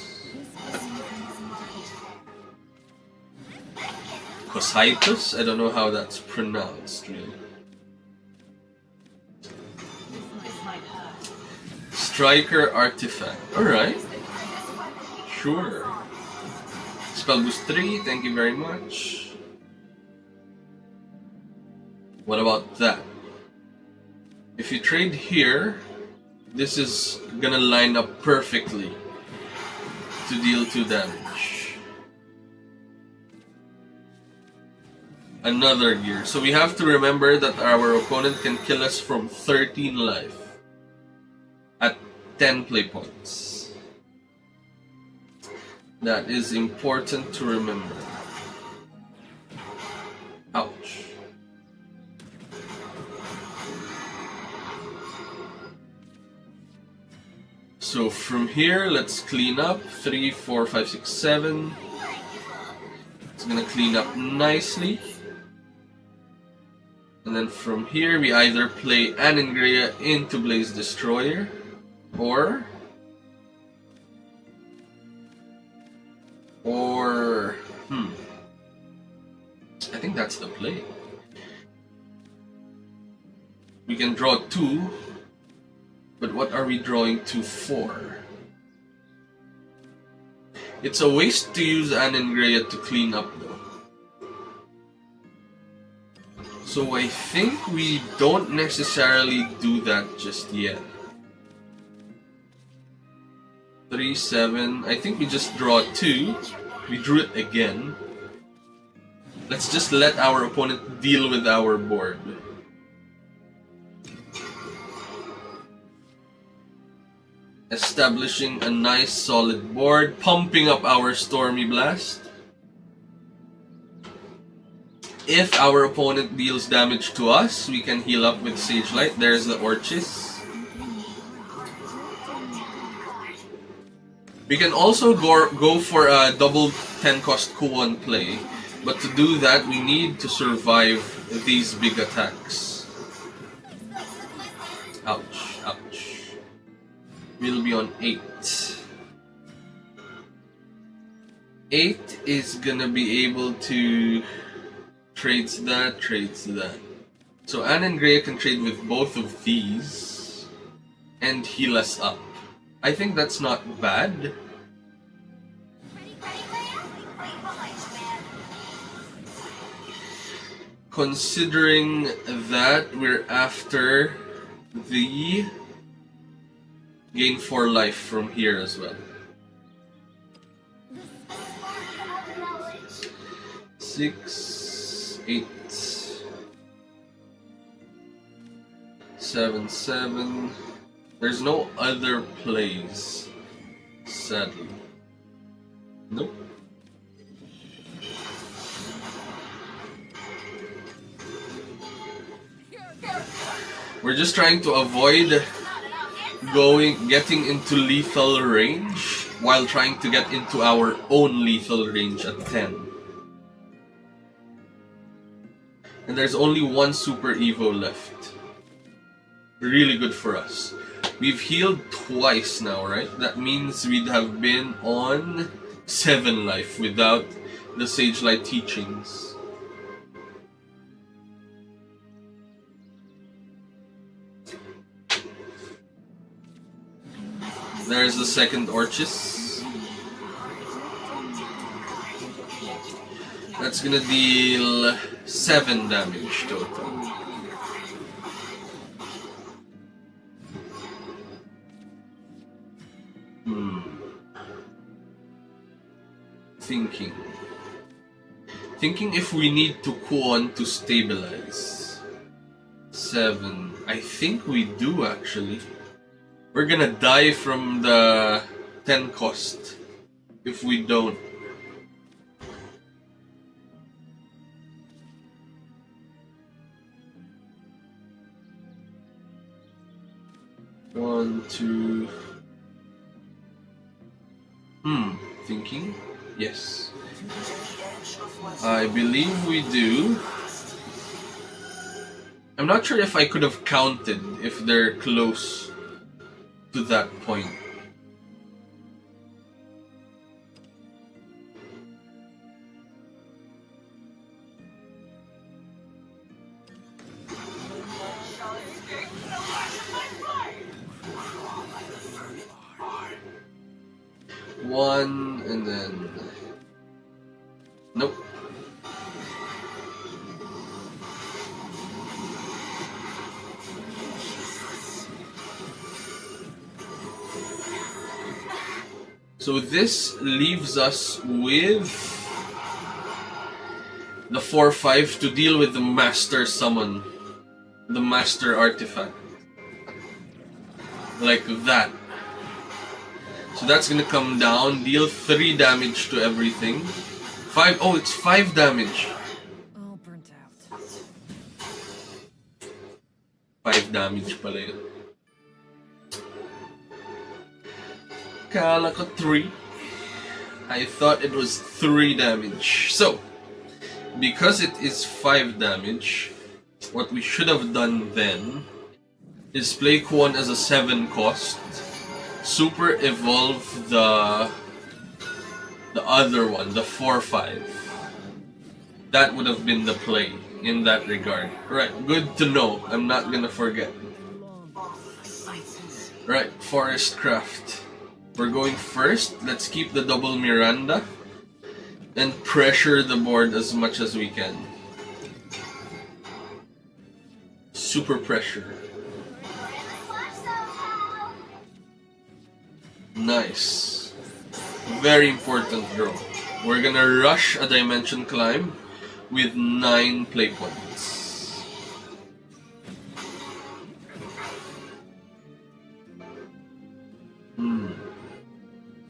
Cositus? I don't know how that's pronounced, really. Striker artifact. Alright. Sure. Spell boost 3, thank you very much. What about that? If you trade here, this is gonna line up perfectly to deal 2 damage. Another gear. So we have to remember that our opponent can kill us from 13 life at 10 play points. That is important to remember. Ouch. So from here, let's clean up. 3, 4, 5, 6, 7. It's gonna clean up nicely. And then from here, we either play Anangrea into Blaze Destroyer, or I think that's the play. We can draw 2, but what are we drawing 2 for? It's a waste to use Anangrea to clean up though. So I think we don't necessarily do that just yet. 3, 7, I think we just draw 2. We drew it again. Let's just let our opponent deal with our board. Establishing a nice solid board, pumping up our Stormy Blast. If our opponent deals damage to us, we can heal up with Sage Light. There's the Orchis. We can also go for a double 10 cost Kuon play, but to do that we need to survive these big attacks. Ouch, ouch. We'll be on 8. 8 is gonna be able to trades that. So Anangrea can trade with both of these and heal us up. I think that's not bad. Considering that we're after the gain 4 life from here as well. 6, 8, 7, 7. There's no other plays, sadly. Nope. We're just trying to avoid getting into lethal range while trying to get into our own lethal range at 10. And there's only one Super Evo left. Really good for us. We've healed twice now, right? That means we'd have been on 7 life without the Sage Light teachings. There's the second Orchis. That's gonna deal 7 damage total. Thinking if we need to Kuon to stabilize. 7. I think we do actually. We're gonna die from the 10 cost if we don't. One, two. Thinking. Yes. I believe we do. I'm not sure if I could have counted if they're close to that point. One and then nope. So this leaves us with the 4/5 to deal with the Master Summon, the Master Artifact. Like that. So that's gonna come down, deal 3 damage to everything. 5, oh, it's 5 damage. All burnt out. 5 damage pala yun. Akala ko 3. I thought it was 3 damage. So, because it is 5 damage, what we should have done then is play Kwon as a 7 cost, super evolve the other one, the 4/5. That would have been the play in that regard. Right, good to know. I'm not gonna forget. Right, Forest Craft. We're going first. Let's keep the double Miranda and pressure the board as much as we can. Super pressure. Nice. Very important draw. We're gonna rush a dimension climb with 9 play points.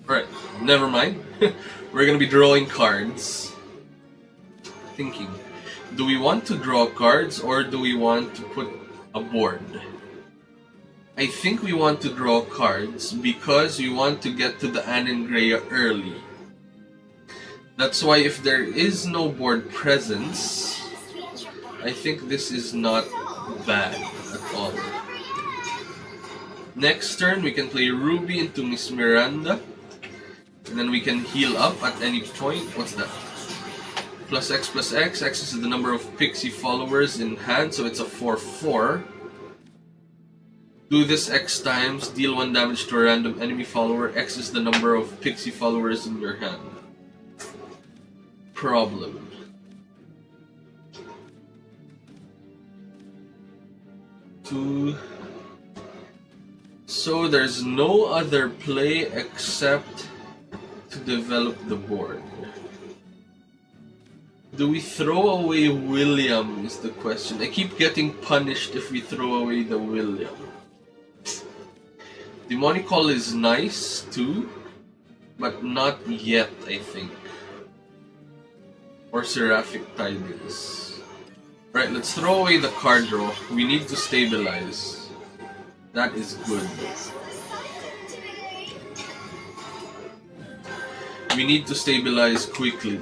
Alright, never mind. We're gonna be drawing cards. Thinking, do we want to draw cards or do we want to put a board? I think we want to draw cards because we want to get to the Anengrea early. That's why if there is no board presence, I think this is not bad at all. Next turn, we can play Ruby into Miss Miranda. And then we can heal up at any point. What's that? Plus X plus X. X is the number of pixie followers in hand, so it's a 4/4. Do this X times, deal 1 damage to a random enemy follower. X is the number of pixie followers in your hand. Problem. So there's no other play except to develop the board. Do we throw away William is the question. I keep getting punished if we throw away the William. Demonic Call is nice too, but not yet, I think. Or Seraphic Tidings. Right, let's throw away the card draw. We need to stabilize. That is good. We need to stabilize quickly.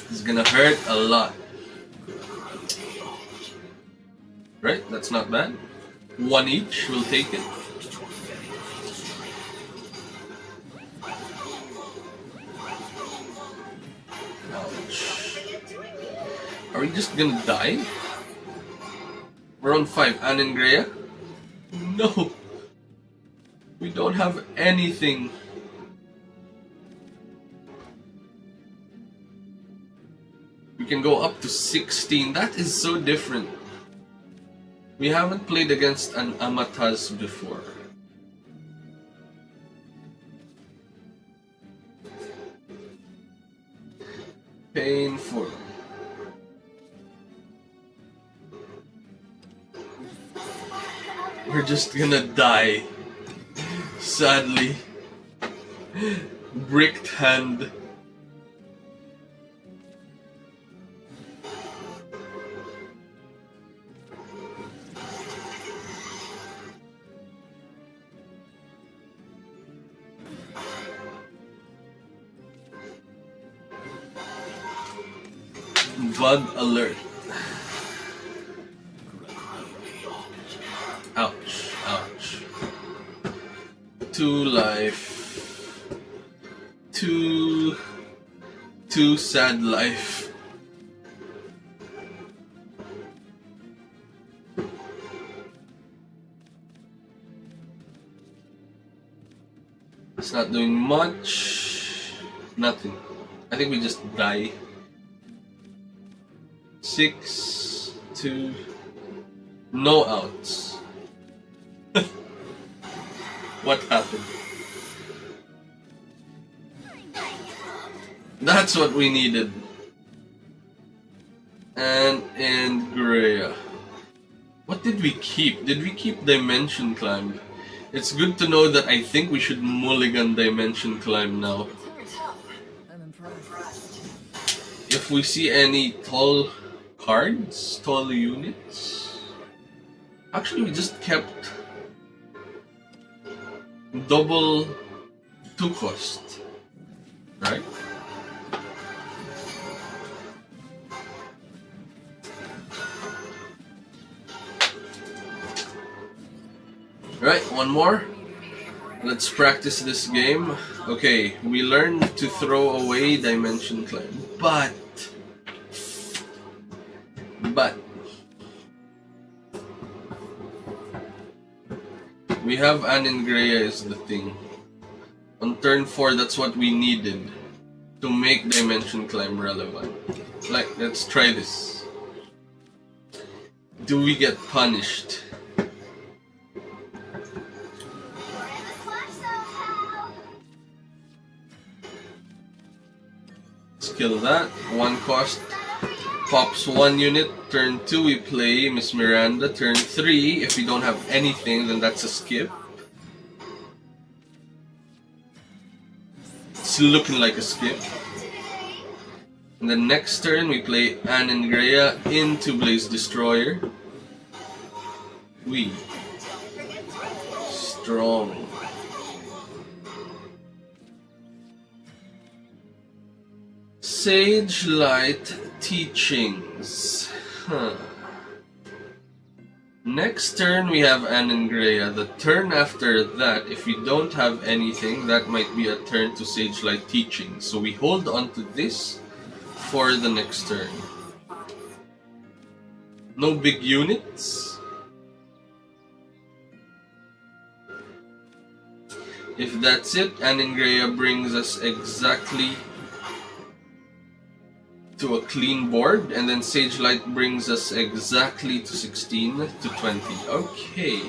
It's gonna hurt a lot. Right, that's not bad. 1 each, we'll take it. Ouch. Are we just gonna die? We're on 5. Anengrea? No! We don't have anything. We can go up to 16. That is so different. We haven't played against an Amataz before. Painful. We're just gonna die. Sadly. Bricked hand. Bug alert. Ouch, ouch. 2 life. 2 sad life. It's not doing much. Nothing. I think we just die. 6, 2, no outs. What happened? That's what we needed. And Greya. What did we keep? Did we keep Dimension Climb? It's good to know that I think we should mulligan Dimension Climb now. I'm impressed. If we see any tall cards, tall units. Actually, we just kept double 2 cost, right? Right, one more. Let's practice this game. Okay, we learned to throw away Dimension Climb, but we have Anengrea is the thing. On turn 4, that's what we needed to make Dimension Climb relevant. Like, let's try this. Do we get punished? Let's kill that. 1 cost. Pops 1 unit. Turn 2 we play Miss Miranda. Turn 3, if we don't have anything, then that's a skip. It's looking like a skip. And the next turn we play Anengrea into Blaze Destroyer. We strong. Sage Light Teachings. Next turn we have Anengrea. The turn after that, if we don't have anything, that might be a turn to Sage Light Teachings. So we hold on to this for the next turn. No big units. If that's it, Anengrea brings us exactly to a clean board, and then Sage Light brings us exactly to 16 to 20. Okay.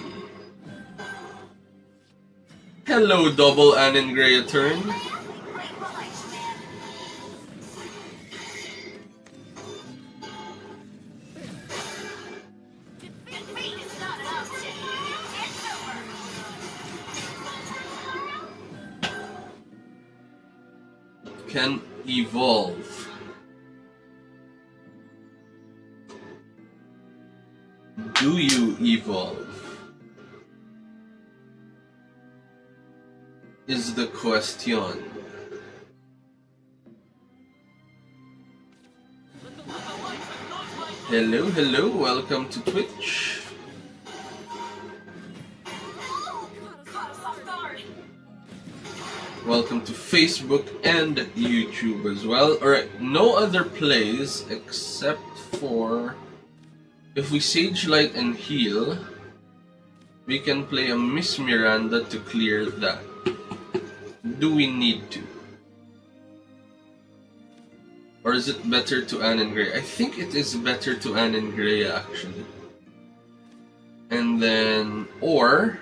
Hello, double Anengrea turn. Can evolve. Do you evolve? Is the question. Hello, hello, welcome to Twitch. Welcome to Facebook and YouTube as well. Alright, no other plays except for if we Sage Light and heal, we can play a Miss Miranda to clear that. Do we need to? Or is it better to Anengrea? I think it is better to Anengrea actually. And then, or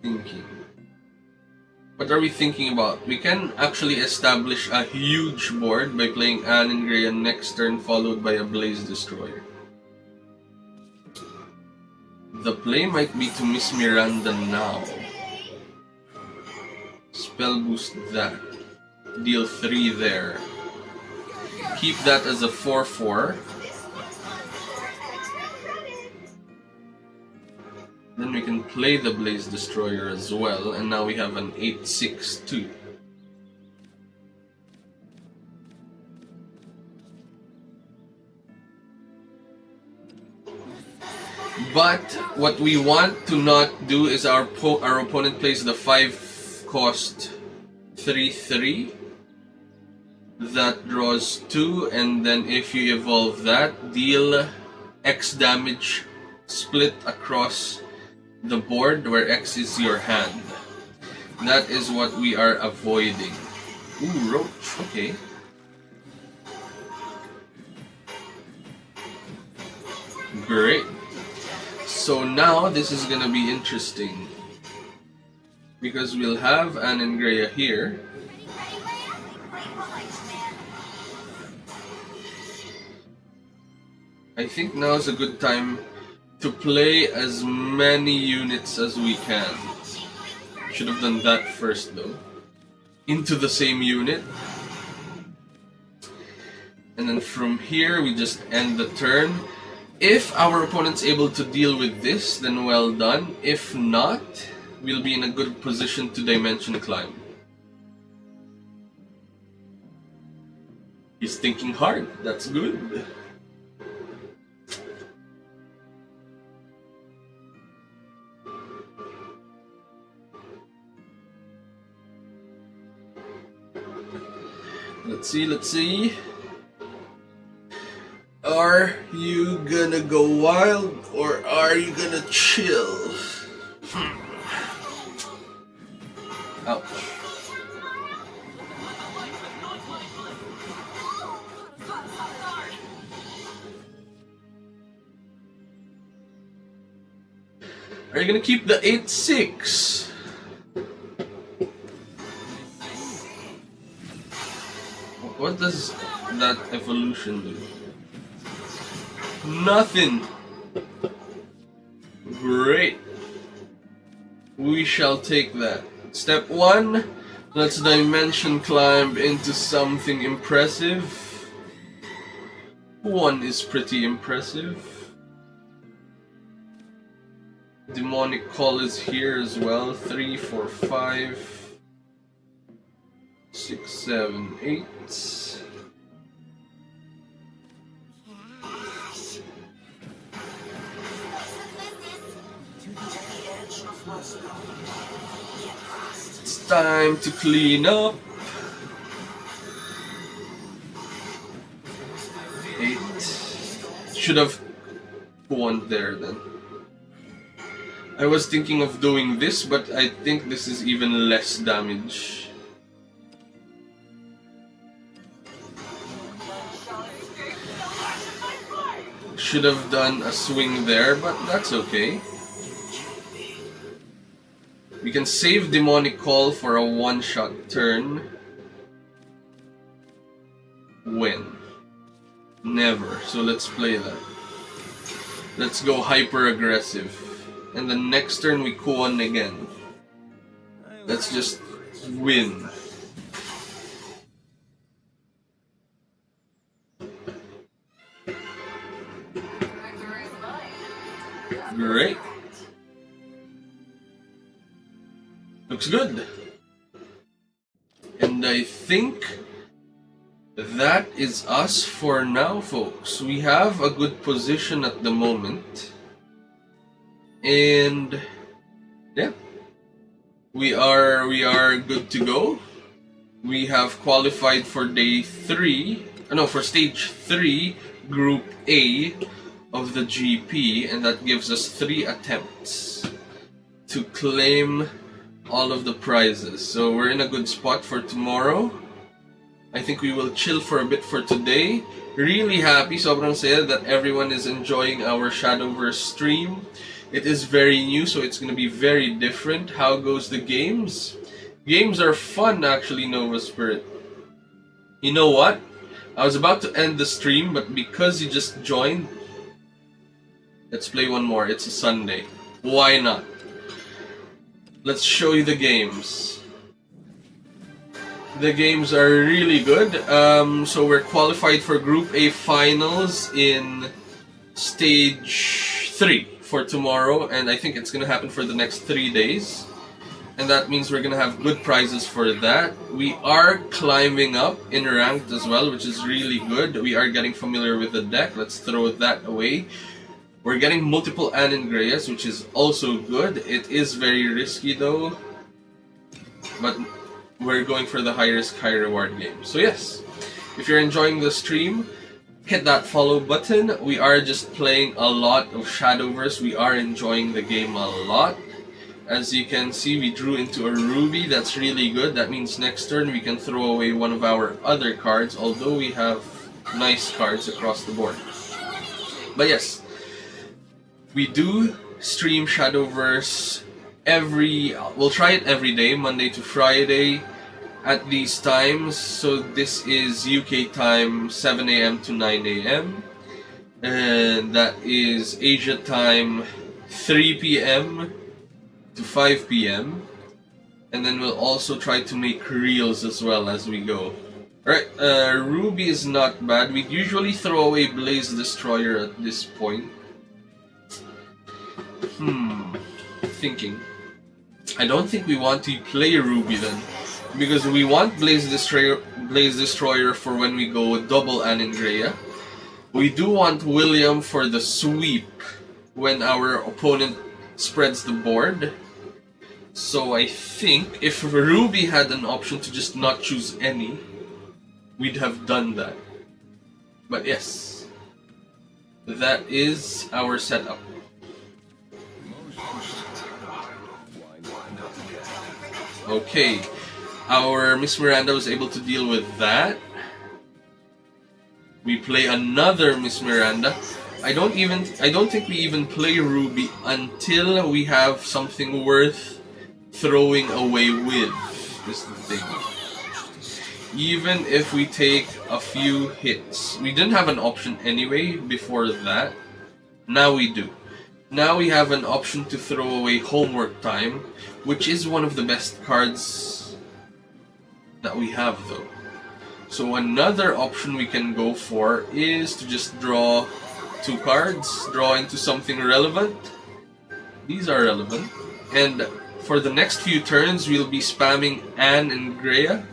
thinking. What are we thinking about? We can actually establish a huge board by playing Anengrea next turn followed by a Blaze Destroyer. The play might be to Miss Miranda now. Spell boost that. Deal 3 there. Keep that as a 4/4. Then we can play the Blaze Destroyer as well, and now we have an 8/6/2. But what we want to not do is our opponent plays the 5 cost 3/3. That draws 2, and then if you evolve that, deal X damage split across the board where X is your hand. That is what we are avoiding. Ooh, Roach, okay. Great. So now this is gonna be interesting. Because we'll have Anengrea here. I think now is a good time to play as many units as we can. Should have done that first though. Into the same unit. And then from here we just end the turn. If our opponent's able to deal with this, then well done. If not, we'll be in a good position to dimension climb. He's thinking hard. That's good. Let's see. Are you gonna go wild or are you gonna chill? Ouch. Are you gonna keep the 8-6? What does that evolution do? Nothing. Great. We shall take that. Step 1. Let's dimension climb into something impressive. 1 is pretty impressive. Demonic Call is here as well. 3, 4, 5, 6, 7, 8. It's time to clean up. 8. Should have won there then. I was thinking of doing this, but I think this is even less damage. Should have done a swing there, but that's okay. We can save Demonic Call for a one-shot turn. When? Never. So let's play that. Let's go hyper-aggressive. And the next turn we Kuon again. Let's just win. Great. Looks good. And I think that is us for now, folks. We have a good position at the moment. And yeah, we are good to go. We have qualified for for stage 3, Group A of the GP, and that gives us 3 attempts to claim all of the prizes. So we're in a good spot for tomorrow. I think we will chill for a bit for today. Really happy, sobrang saya that everyone is enjoying our Shadowverse stream. It is very new, so it's going to be very different. How goes the games? Games are fun, actually, Nova Spirit. You know what? I was about to end the stream, but because you just joined, let's play one more. It's a Sunday. Why not? Let's show you the games. The games are really good. So we're qualified for Group A finals in stage 3 for tomorrow, and I think it's gonna happen for the next 3 days. And that means we're gonna have good prizes for that. We are climbing up in ranked as well, which is really good. We are getting familiar with the deck. Let's throw that away. We're getting multiple Anin Greyas, which is also good. It is very risky though, but we're going for the high risk, high reward game. So yes, if you're enjoying the stream, hit that follow button. We are just playing a lot of Shadowverse. We are enjoying the game a lot. As you can see, we drew into a Ruby. That's really good. That means next turn we can throw away one of our other cards, although we have nice cards across the board. But yes, we do stream Shadowverse we'll try it every day, Monday to Friday at these times. So this is UK time 7 AM to 9 AM, and that is Asia time 3 PM to 5 PM, and then we'll also try to make reels as well as we go. Right, Ruby is not bad. We usually throw away Blaze Destroyer at this point. Thinking. I don't think we want to play Ruby then. Because we want Blaze Destroyer for when we go double Anandrea. We do want William for the sweep when our opponent spreads the board. So I think if Ruby had an option to just not choose any, we'd have done that. But yes, that is our setup. Okay, our Miss Miranda was able to deal with that. We play another Miss Miranda. I don't think we even play Ruby until we have something worth throwing away with, is the thing. Even if we take a few hits. We didn't have an option anyway before that. Now we do. Now we have an option to throw away Homework Time, which is one of the best cards that we have though. So another option we can go for is to just draw 2 cards, draw into something relevant. These are relevant. And for the next few turns, we'll be spamming Anne and Greya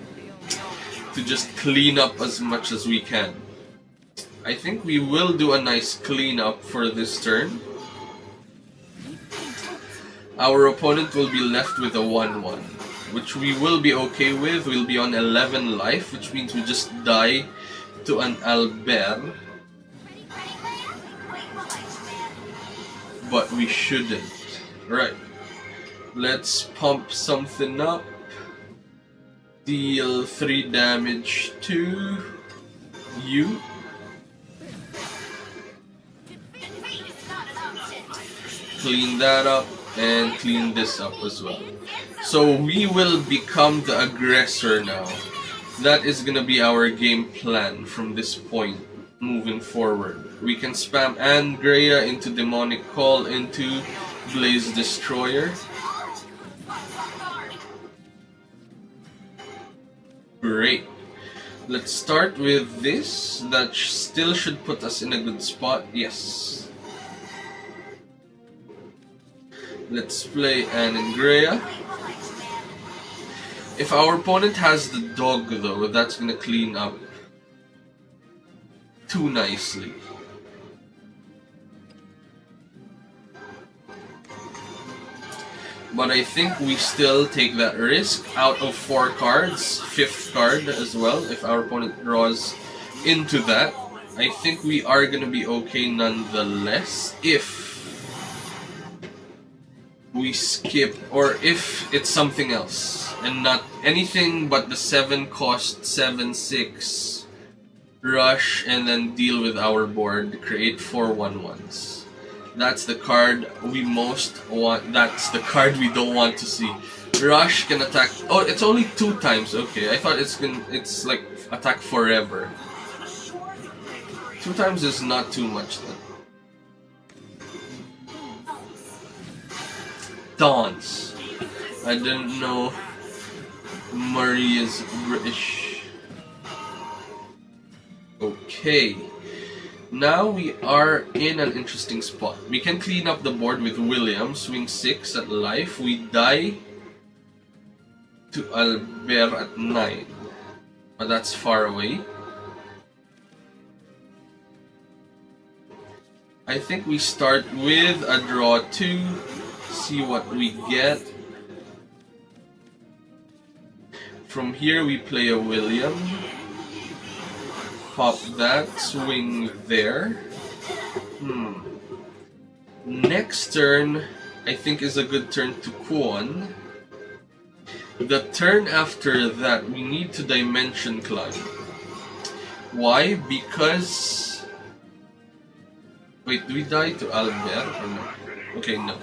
to just clean up as much as we can. I think we will do a nice cleanup for this turn. Our opponent will be left with a 1-1, which we will be okay with. We'll be on 11 life, which means we just die to an Albert. But we shouldn't. Right. Let's pump something up. Deal 3 damage to you. Clean that up and clean this up as well. So we will become the aggressor now. That is gonna be our game plan from this point moving forward. We can spam Andrea into Demonic Call into Blaze Destroyer. Great. Let's start with this. That still should put us in a good spot. Yes. Let's play Anne and Greya. If our opponent has the dog though, that's gonna clean up too nicely. But I think we still take that risk. Out of 4 cards, 5th card as well, if our opponent draws into that. I think we are gonna be okay nonetheless if we skip, or if it's something else and not anything but the 7 cost 7/6 rush and then deal with our board, create 4 1/1s. That's the card we most want. That's the card we don't want to see. Rush can attack. Oh, it's only 2 times. Okay, I thought it's like attack forever. 2 times is not too much then. Dance. I didn't know Marie is British. Okay. Now we are in an interesting spot. We can clean up the board with William, swing 6 at life. We die to Albert at 9. But that's far away. I think we start with a draw 2. See what we get. From here we play a William. Pop that, swing there. Next turn, I think is a good turn to Kwon. The turn after that, we need to Dimension Climb. Why? Because... Wait, do we die to Albert or no? Okay, no.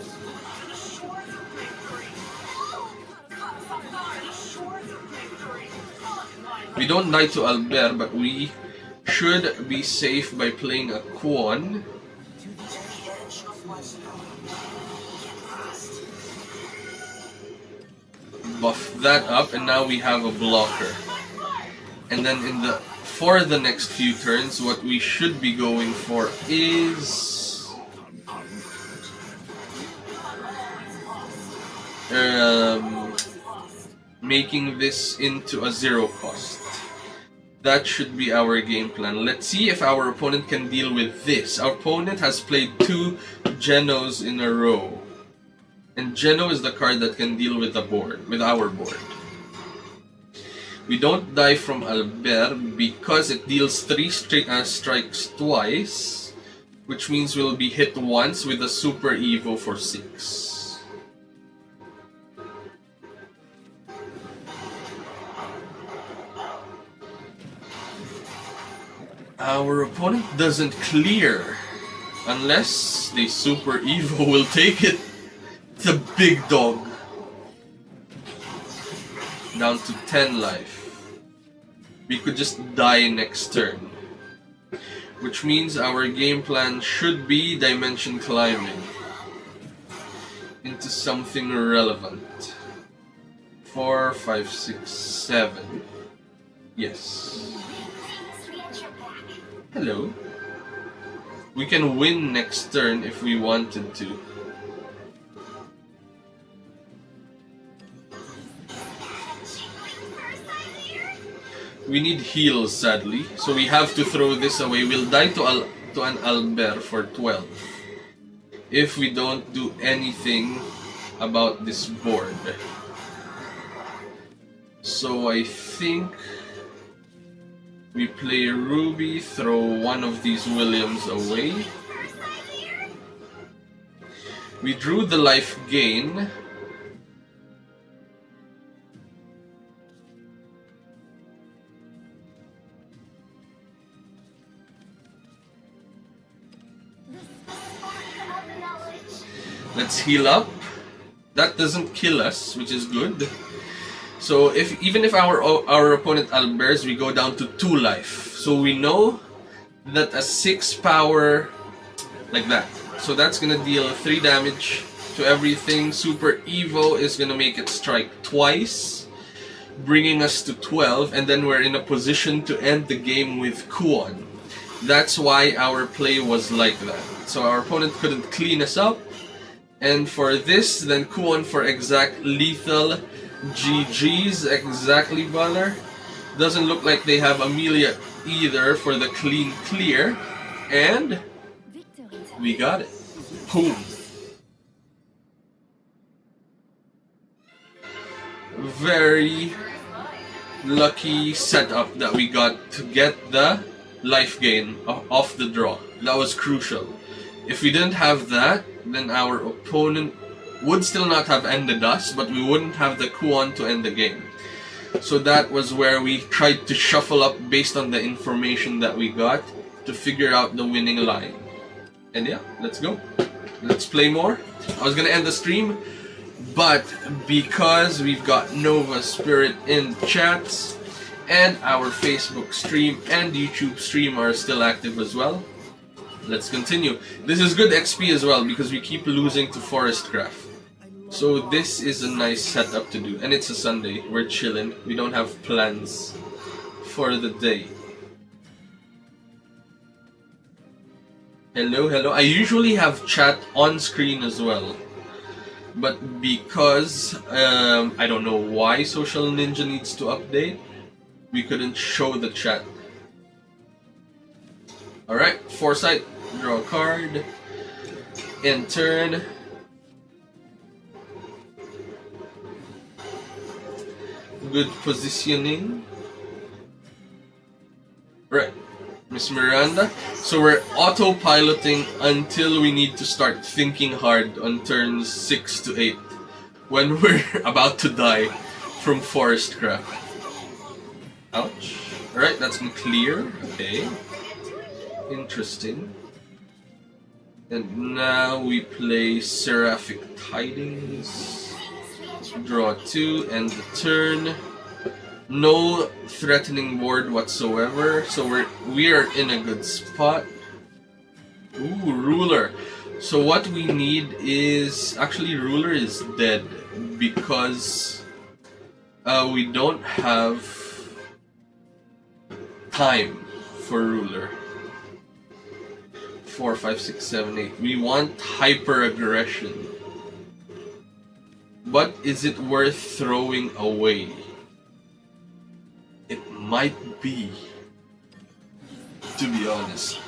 We don't die to Albert, but we should be safe by playing a Kwon. Buff that up, and now we have a blocker. And then for the next few turns, what we should be going for is making this into a 0 cost. That should be our game plan. Let's see if our opponent can deal with this. Our opponent has played 2 Genos in a row. And Geno is the card that can deal with the board, with our board. We don't die from Albert because it deals 3 strikes twice, which means we'll be hit once with a Super Evo for 6. Our opponent doesn't clear unless they Super Evo will take it. The big dog. Down to 10 life. We could just die next turn. Which means our game plan should be dimension climbing into something relevant. 4, 5, 6, 7. Yes. Hello. We can win next turn if we wanted to. We need heals, sadly, so we have to throw this away. We'll die to an Albert for 12 if we don't do anything about this board. So I think we play Ruby, throw one of these Williams away. We drew the life gain. Let's heal up. That doesn't kill us, which is good. So even if our opponent Albers, we go down to 2 life. So we know that a 6 power, like that. So that's gonna deal 3 damage to everything. Super Evo is gonna make it strike twice, bringing us to 12, and then we're in a position to end the game with Kuon. That's why our play was like that. So our opponent couldn't clean us up. And for this, then Kuon for exact lethal. GG's, exactly, Baller. Doesn't look like they have Amelia either for the clean clear. And we got it. Boom. Very lucky setup that we got to get the life gain off the draw. That was crucial. If we didn't have that, then our opponent would still not have ended us, but we wouldn't have the Kuon to end the game. So that was where we tried to shuffle up based on the information that we got to figure out the winning line. And yeah, let's go. Let's play more. I was gonna end the stream, but because we've got Nova Spirit in chats, and our Facebook stream and YouTube stream are still active as well, let's continue. This is good XP as well because we keep losing to Forestcraft. So this is a nice setup to do. And it's a Sunday. We're chilling. We don't have plans for the day. Hello, hello. I usually have chat on screen as well. But because I don't know why Social Ninja needs to update, we couldn't show the chat. Alright, Foresight. Draw a card. End turn. Good positioning. Right, Miss Miranda. So we're autopiloting until we need to start thinking hard on turns 6 to 8 when we're about to die from Forestcraft. Ouch. Alright, that's clear. Okay. Interesting. And now we play Seraphic Tidings. Draw 2, end the turn. No threatening board whatsoever, so we are in a good spot. Ooh, Ruler. So what we need is actually Ruler is dead because we don't have time for ruler. 4, 5, 6, 7, 8. We want hyper aggression. But is it worth throwing away? It might be, to be honest.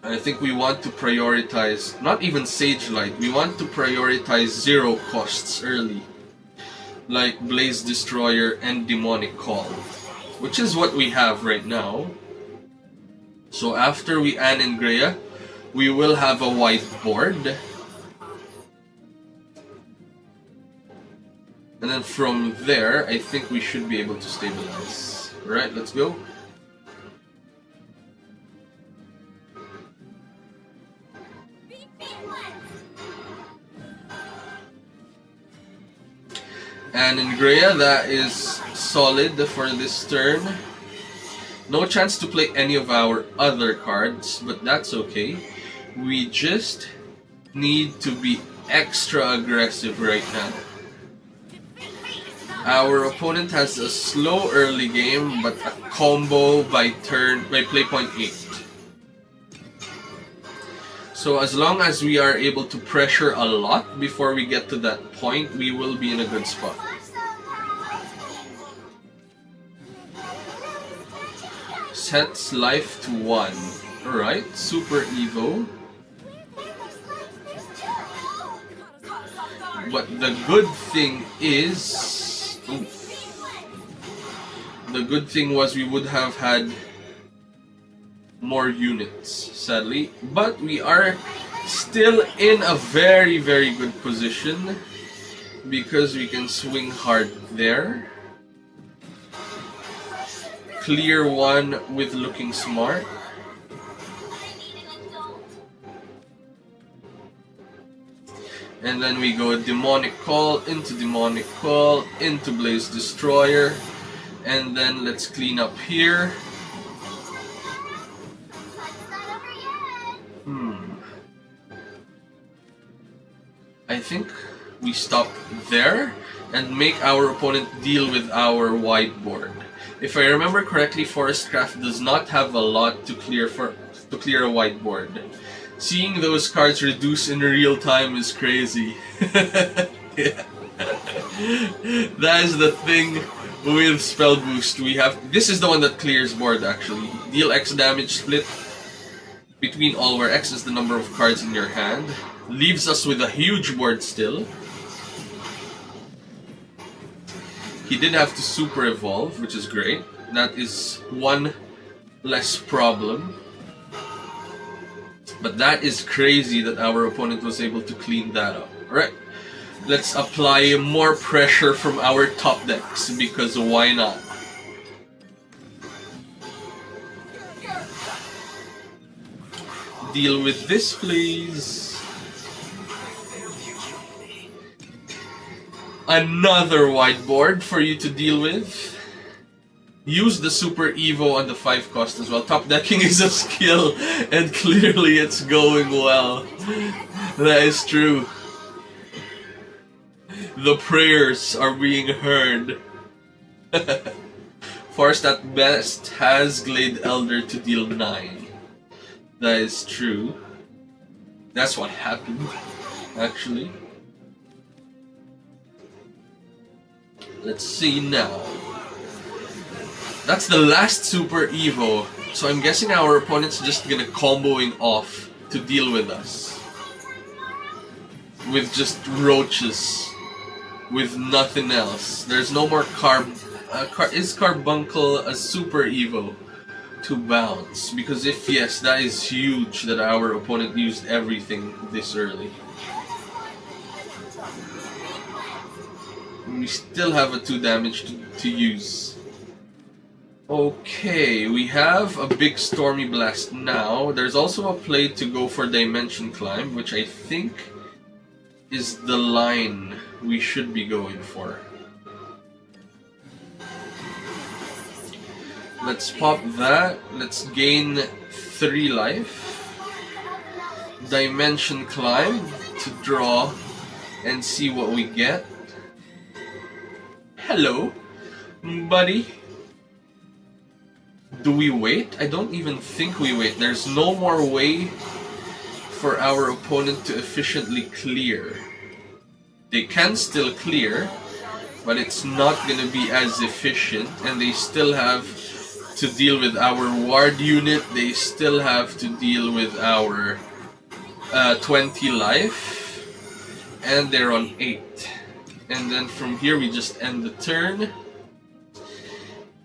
I think we want to prioritize, not even Sage Light, we want to prioritize 0 costs early. Like Blaze Destroyer and Demonic Call, which is what we have right now. So after we Anne and Greya, we will have a white board. And then from there, I think we should be able to stabilize. Alright, let's go. And in Greya, that is solid for this turn. No chance to play any of our other cards, but that's okay. We just need to be extra aggressive right now. Our opponent has a slow early game, but a combo by play point 8. So as long as we are able to pressure a lot before we get to that point, we will be in a good spot. Sets life to 1. Alright, Super Evo. But the good thing is... the good thing was we would have had more units, sadly. But we are still in a very, very good position because we can swing hard there. Clear 1 with looking smart. And then we go Demonic Call, into Demonic Call, into Blaze Destroyer. And then let's clean up here. I think we stop there and make our opponent deal with our whiteboard. If I remember correctly, Forestcraft does not have a lot to clear a whiteboard. Seeing those cards reduce in real time is crazy. Yeah. That is the thing with Spell Boost. We have this is the one that clears board actually. Deal X damage split between all, where X is the number of cards in your hand. Leaves us with a huge board still. He did have to super evolve, which is great. That is one less problem. But that is crazy that our opponent was able to clean that up. Alright, let's apply more pressure from our top decks, because why not? Deal with this, please. Another whiteboard for you to deal with. Use the Super Evo on the 5 cost as well. Top decking is a skill, and clearly it's going well. That is true. The prayers are being heard. Forest at best has Glade Elder to deal 9. That is true. That's what happened, actually. Let's see now. That's the last Super Evo, so I'm guessing our opponent's just gonna comboing off to deal with us. With just roaches. With nothing else. There's no more is Carbuncle a Super Evo to bounce? Because if yes, that is huge that our opponent used everything this early. We still have a 2 damage to use. Okay, we have a big Stormy Blast now. There's also a play to go for Dimension Climb, which I think is the line we should be going for. Let's pop that. Let's gain 3 life. Dimension Climb to draw and see what we get. Hello, buddy. Do we wait? I don't even think we wait. There's no more way for our opponent to efficiently clear. They can still clear, but it's not gonna be as efficient, and they still have to deal with our ward unit. They still have to deal with our 20 life, and they're on 8. And then from here we just end the turn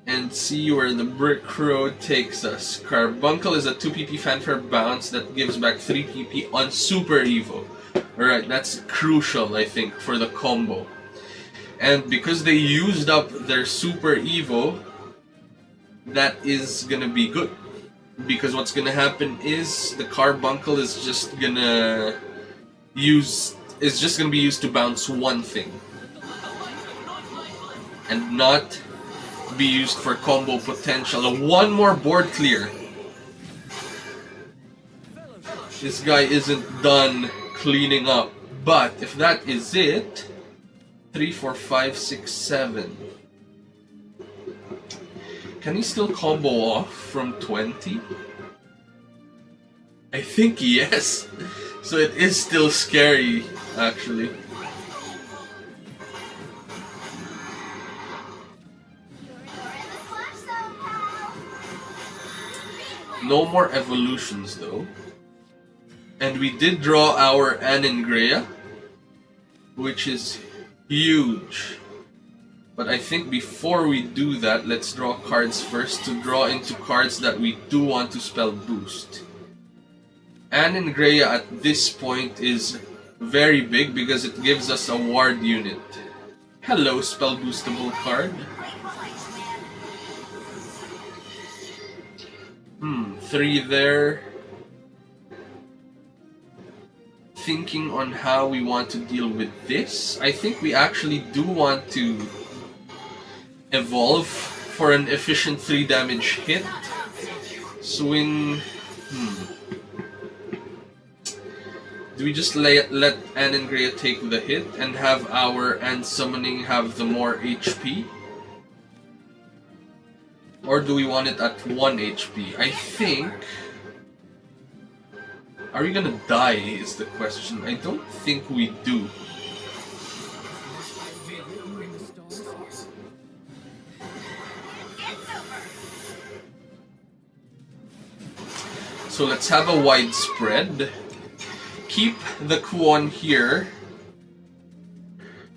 and see where the brick road takes us. Carbuncle is a 2 PP fanfare bounce that gives back 3 PP on Super Evo. Alright, that's crucial, I think, for the combo. And because they used up their Super Evo, that is gonna be good. Because what's gonna happen is the Carbuncle is just gonna be used to bounce one thing. And not be used for combo potential. One more board clear. This guy isn't done cleaning up. But if that is it, 3, 4, 5, 6, 7. Can he still combo off from 20? I think yes. So it is still scary, actually. No more evolutions though. And we did draw our Anengrea, which is huge. But I think before we do that, let's draw cards first to draw into cards that we do want to spell boost. Anengrea at this point is very big because it gives us a ward unit. Hello, spell boostable card. 3 there. Thinking on how we want to deal with this. I think we actually do want to evolve for an efficient 3 damage hit. Swing. Do we just let Anengrea take the hit and have our End Summoning have the more HP? Or do we want it at 1 HP? I think... Are we gonna die is the question. I don't think we do. So let's have a widespread. Keep the Kuon here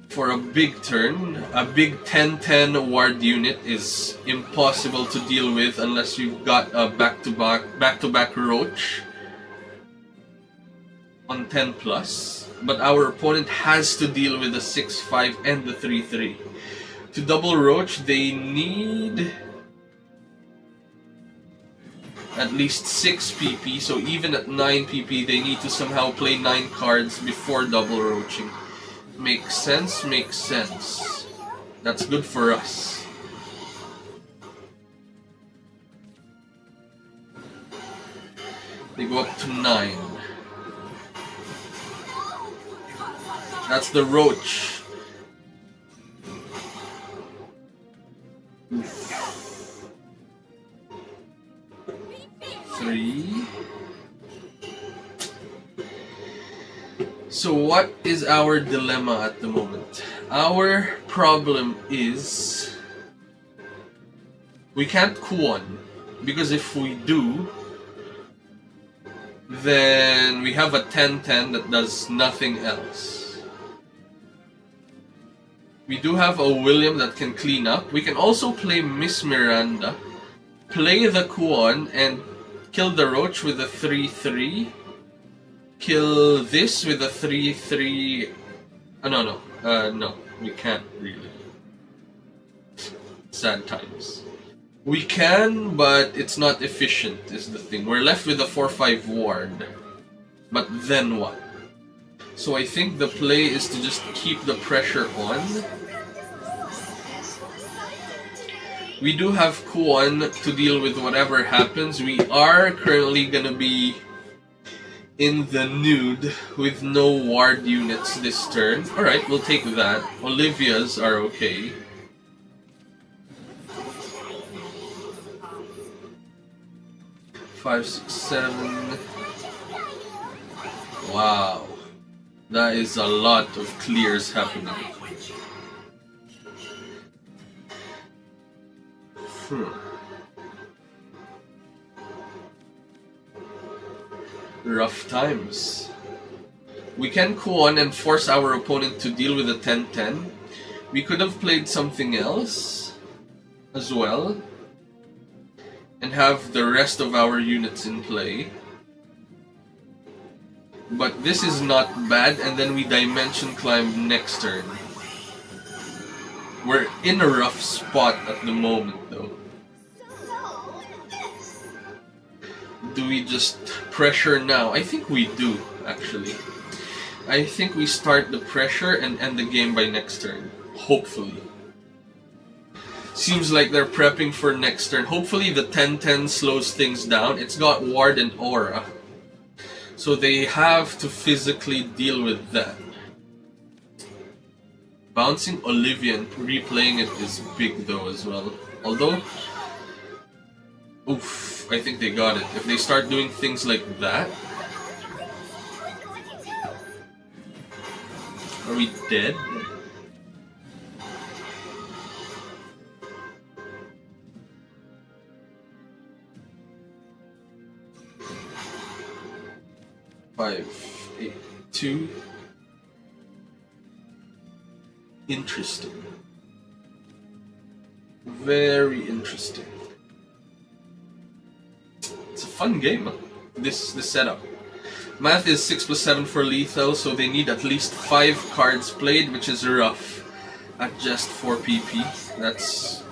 for a big turn. A big 10-10 ward unit is impossible to deal with unless you've got a back-to-back Roach on 10+. But our opponent has to deal with the 6-5 and the 3-3. To double Roach, they need at least 6 PP, so even at 9 PP, they need to somehow play 9 cards before double roaching. Makes sense, makes sense. That's good for us. They go up to 9. That's the Roach. Oof. 3. So what is our dilemma at the moment? Our problem is we can't Kuon, because if we do, then we have a 10-10 that does nothing else. We do have a William that can clean up. We can also play Miss Miranda, play the Kuon, and kill the Roach with a 3-3. Kill this with a 3-3. No, we can't really. Sad times. We can, but it's not efficient, is the thing. We're left with a 4-5 ward. But then what? So I think the play is to just keep the pressure on. We do have Kuon to deal with whatever happens. We are currently gonna be in the nude with no ward units this turn. Alright, we'll take that. Olivia's are okay. 5, 6, 7. Wow. That is a lot of clears happening. Rough times. We can co-on and force our opponent to deal with a 10-10. We could have played something else as well and have the rest of our units in play. But this is not bad, and then we dimension climb next turn. We're in a rough spot at the moment though. Do we just pressure now? I think we do, actually. I think we start the pressure and end the game by next turn. Hopefully. Seems like they're prepping for next turn. Hopefully the 10-10 slows things down. It's got Ward and Aura. So they have to physically deal with that. Bouncing Olivia and replaying it is big though as well. Although, oof, I think they got it. If they start doing things like that... Are we dead? Five, 8, 2. Interesting. Very interesting. It's a fun game, this setup. Math is 6 plus 7 for lethal, so they need at least 5 cards played, which is rough at just 4 PP. That's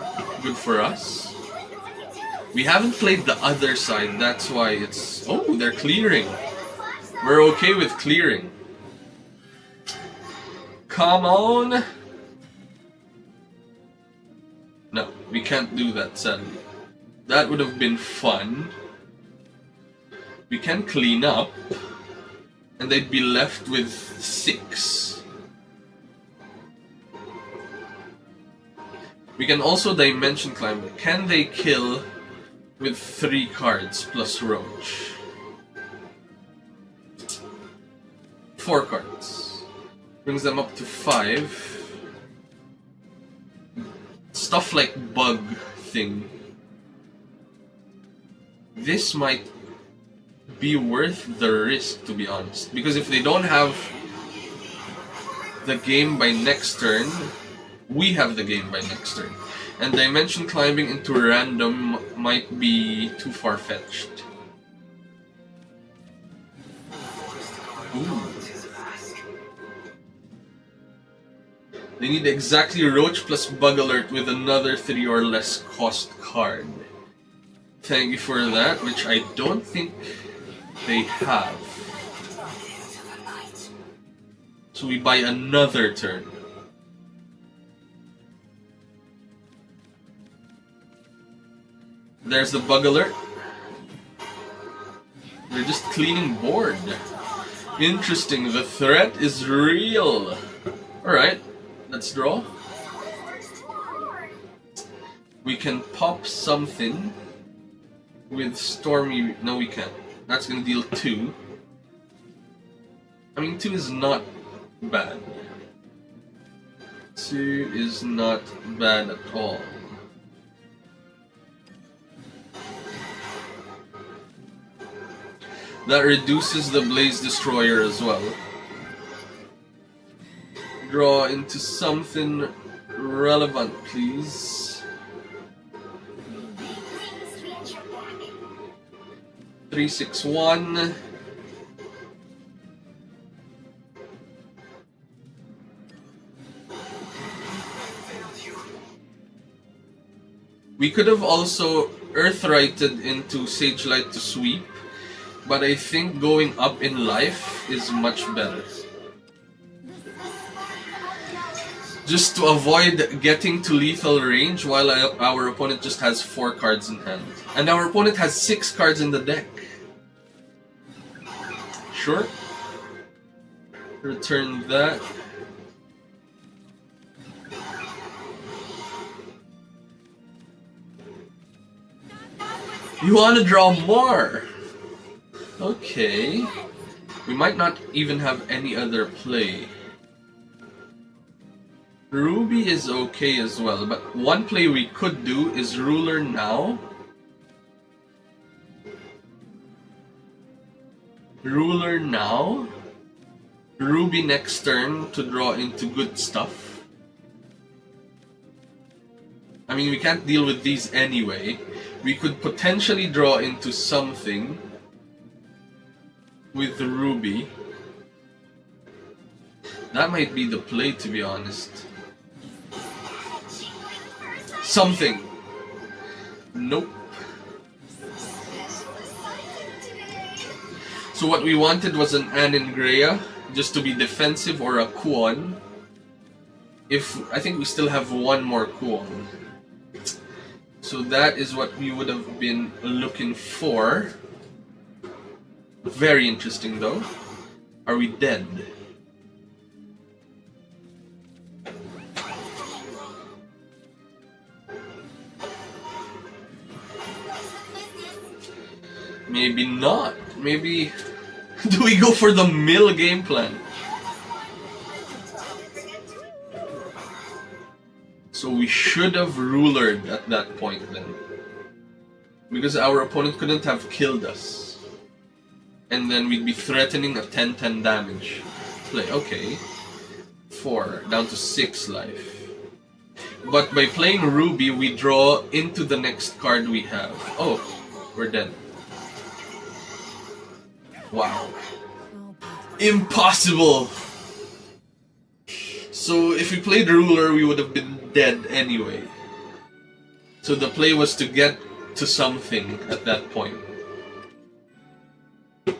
good for us. We haven't played the other side, that's why it's... Oh, they're clearing. We're okay with clearing. Come on! No, we can't do that, sadly. That would have been fun. We can clean up, and they'd be left with 6. We can also dimension climb. Can they kill with 3 cards plus Roach? 4 cards. Brings them up to 5. Stuff like bug thing. This might be worth the risk, to be honest. Because if they don't have the game by next turn, we have the game by next turn. And dimension climbing into random might be too far-fetched. Ooh. They need exactly Roach plus Bug Alert with another 3 or less cost card. Thank you for that, which I don't think they have. So we buy another turn. There's the Bug Alert. They're just cleaning board. Interesting, the threat is real. Alright, let's draw. We can pop something with Stormy. No, we can't. That's gonna deal 2. I mean, 2 is not bad. 2 is not bad at all. That reduces the Blaze Destroyer as well. Draw into something relevant, please. 3, 6, 1. We could have also Earthrighted into Sagelight to sweep, but I think going up in life is much better. Just to avoid getting to lethal range while our opponent just has 4 cards in hand. And our opponent has 6 cards in the deck. Sure. Return that. You want to draw more? Okay. We might not even have any other play. Ruby is okay as well, but one play we could do is Ruler now. Ruler now. Ruby next turn to draw into good stuff. I mean, we can't deal with these anyway. We could potentially draw into something with the Ruby. That might be the play, to be honest. Something. Nope. So what we wanted was an Anangrea, just to be defensive, or a Kuon. I think we still have one more Kuon. So that is what we would have been looking for. Very interesting though. Are we dead? Maybe not. Maybe... Do we go for the mill game plan? So we should have rulered at that point then. Because our opponent couldn't have killed us. And then we'd be threatening a 10-10 damage play. Okay. 4, down to 6 life. But by playing Ruby, we draw into the next card we have. Oh, we're dead. Wow. Impossible! So if we played Ruler, we would have been dead anyway. So the play was to get to something at that point.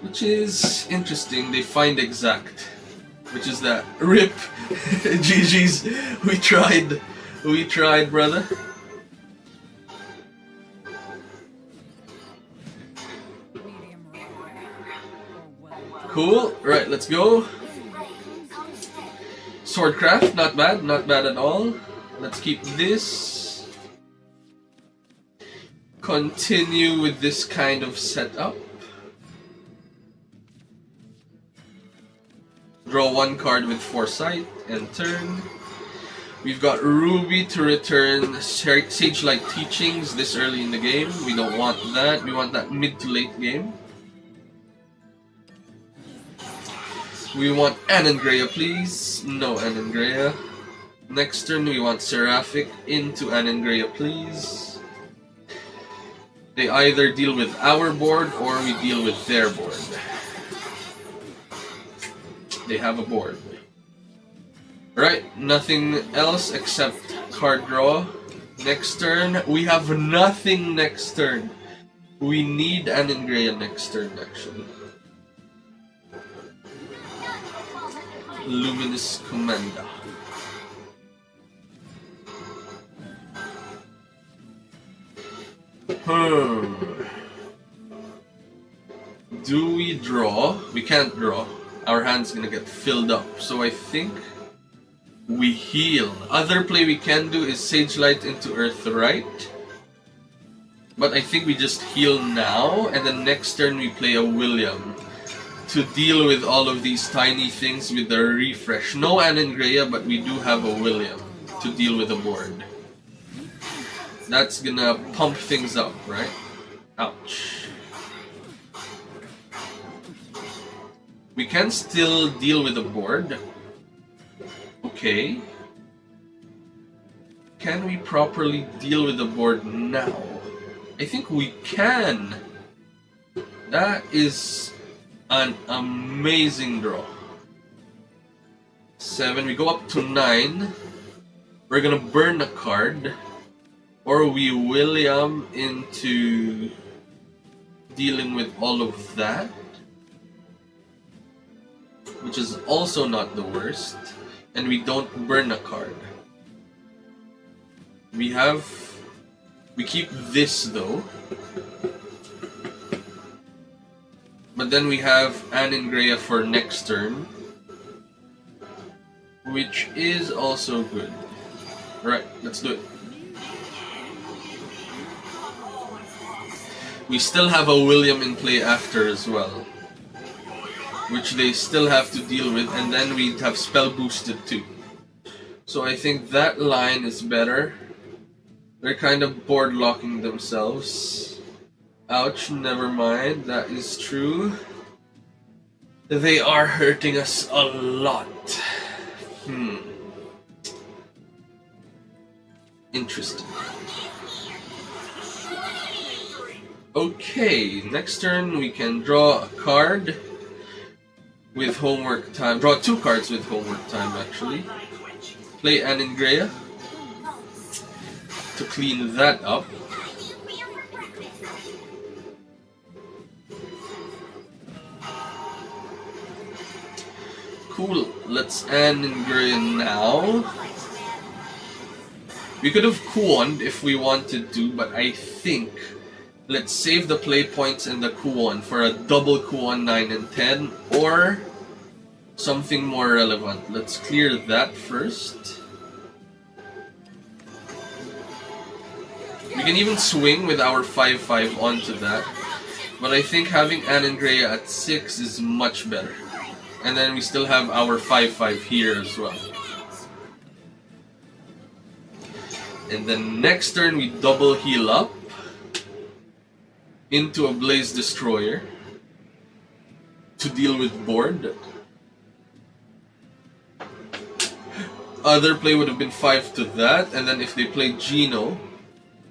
Which is interesting. They find exact. Which is that. RIP! GG's. We tried. We tried, brother. Cool. Right, let's go. Swordcraft, not bad. Not bad at all. Let's keep this. Continue with this kind of setup. Draw one card with Foresight and turn. We've got Ruby to return Sage-like Teachings this early in the game. We don't want that. We want that mid to late game. We want Anangrea, please. No Anangrea. Next turn, we want Seraphic into Anangrea, please. They either deal with our board or we deal with their board. They have a board. Right, nothing else except card draw. Next turn, we have nothing next turn. We need Anangrea next turn, actually. Luminous Commander. Do we draw? We can't draw. Our hand's gonna get filled up. So I think we heal. Other play we can do is Sage Light into Earthright. But I think we just heal now, and then next turn we play a William to deal with all of these tiny things with the refresh. No Anangrea, but we do have a William to deal with the board. That's gonna pump things up, right? Ouch. We can still deal with the board. Okay. Can we properly deal with the board now? I think we can. That is an amazing draw. 7, we go up to 9. We're gonna burn a card. Or we William into dealing with all of that. Which is also not the worst. And we don't burn a card. We keep this though. But then we have Anangrea for next turn. Which is also good. Alright, let's do it. We still have a William in play after as well, which they still have to deal with, and then we have spell boosted too. So I think that line is better. They're kind of board locking themselves. Ouch, never mind, that is true. They are hurting us a lot. Interesting. Okay, next turn we can draw a card with homework time. Draw 2 cards with homework time, actually. Play Aningrea to clean that up. Cool, let's Aningrea now. We could have Kuoned if we wanted to, but I think let's save the play points and the Kuon for a double Kuon 9 and 10 or something more relevant. Let's clear that first. We can even swing with our 5-5 onto that, but I think having Aningrea at 6 is much better. And then we still have our 5-5 here as well. And then next turn we double heal up into a Blaze Destroyer to deal with board. Other play would have been 5 to that, and then if they play Geno,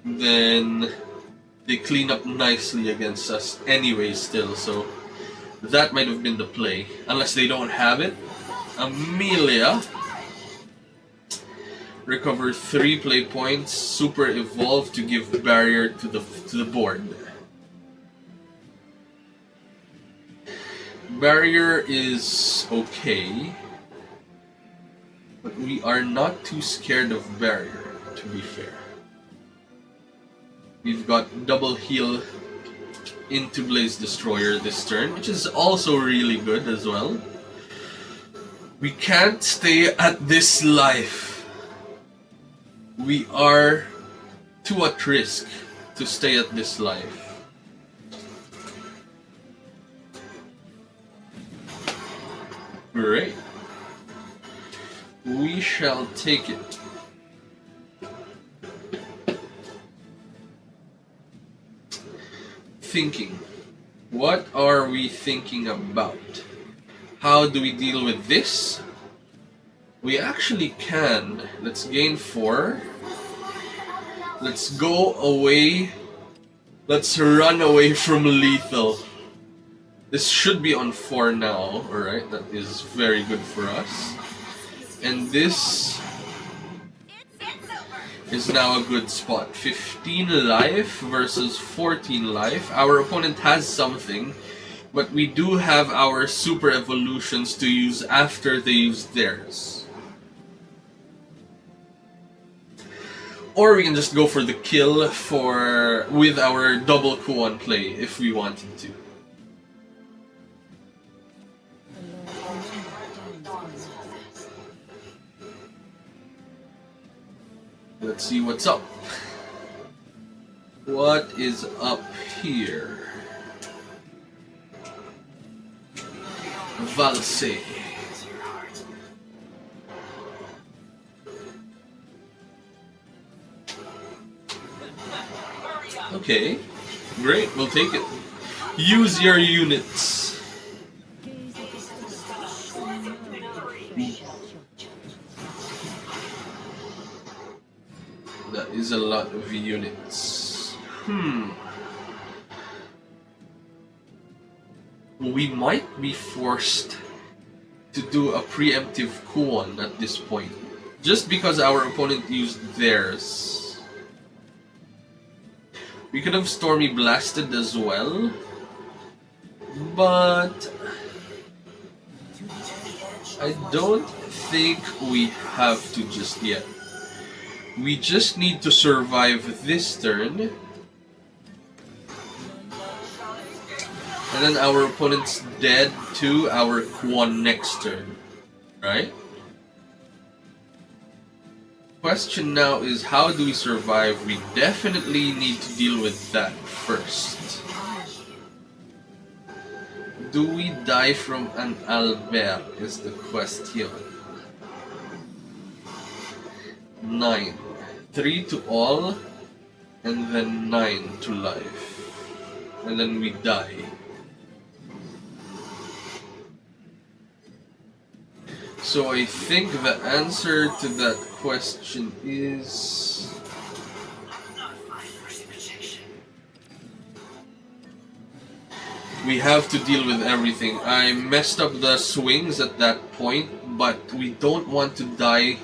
then they clean up nicely against us anyway still, so that might have been the play, unless they don't have it. Amelia, recover 3 play points, super evolve to give barrier to the board. Barrier is okay, but we are not too scared of barrier, to be fair. We've got double heal into Blaze Destroyer this turn, which is also really good as well. We can't stay at this life. We are too at risk to stay at this life. Great. We shall take it. Thinking. What are we thinking about? How do we deal with this? We actually can. Let's gain 4. Let's go away. Let's run away from lethal. This should be on 4 now. Alright, that is very good for us. And this is now a good spot. 15 life versus 14 life. Our opponent has something, but we do have our super evolutions to use after they use theirs. Or we can just go for the kill with our double Kuon play if we wanted to. Let's see what's up. What is up here? Valse. Okay, great, we'll take it. Use your units. That is a lot of units. We might be forced to do a preemptive Kuon at this point, just because our opponent used theirs. We could have Stormy Blasted as well, but I don't think we have to just yet. We just need to survive this turn, and then our opponent's dead to our Kuon next turn, right? Question now is, how do we survive? We definitely need to deal with that first. Do we die from an Albert is the question. 9. 3 to all, and then 9 to life. And then we die. So I think the answer to that question is... we have to deal with everything. I messed up the swings at that point, but we don't want to die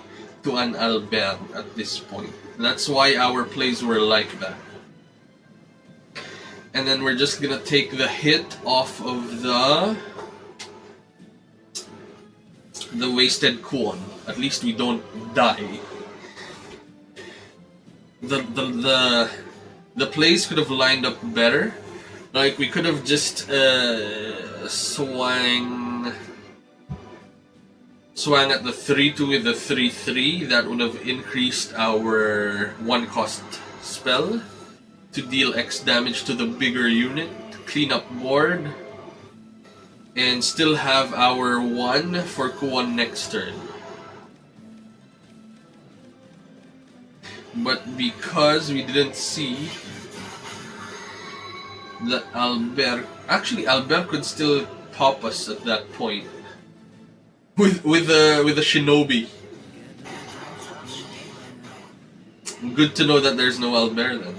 to an Albert at this point. That's why our plays were like that. And then we're just gonna take the hit off of the wasted Kuon. At least we don't die. The plays could have lined up better. Like, we could have just swang at the 3-2 with the 3-3. That would have increased our 1-cost spell to deal X damage to the bigger unit, clean up board, and still have our 1 for Kuon next turn. But because we didn't see that Albert... Actually, Albert could still pop us at that point. With a Shinobi. Good to know that there's no Albert then.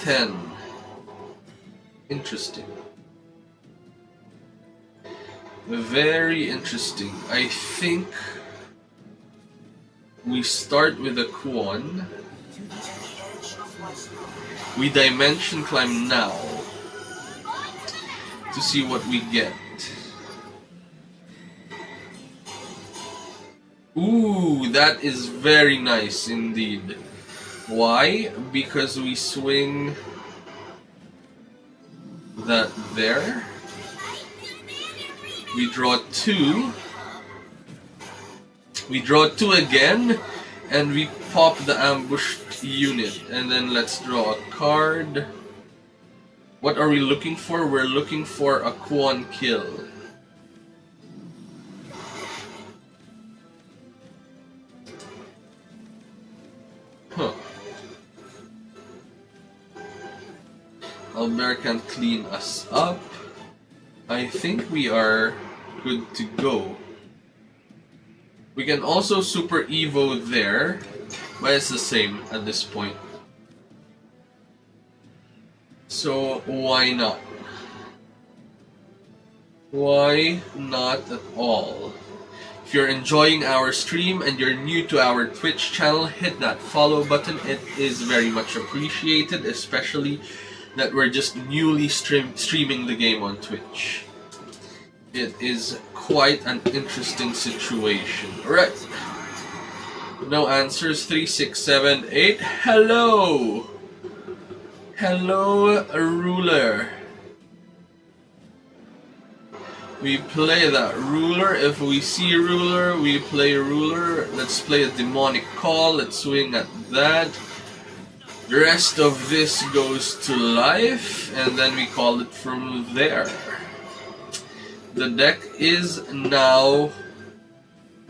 Ten. Interesting. Very interesting. I think we start with a Kuon. We dimension climb now to see what we get. Ooh, that is very nice indeed. Why? Because we swing that there. We draw 2. We draw 2 again, and we pop the ambushed unit. And then let's draw a card. What are we looking for? We're looking for a Kuon kill. Huh. Albert can clean us up. I think we are good to go. We can also Super Evo there, but it's the same at this point. So why not? Why not at all? If you're enjoying our stream and you're new to our Twitch channel, hit that follow button. It is very much appreciated, especially that we're just newly streaming the game on Twitch. It is quite an interesting situation. Alright. No answers. 3, 6, 7, 8. Hello! Hello, ruler. We play that ruler. If we see ruler, we play ruler. Let's play a demonic call. Let's swing at that. The rest of this goes to life, and then we call it from there. The deck is now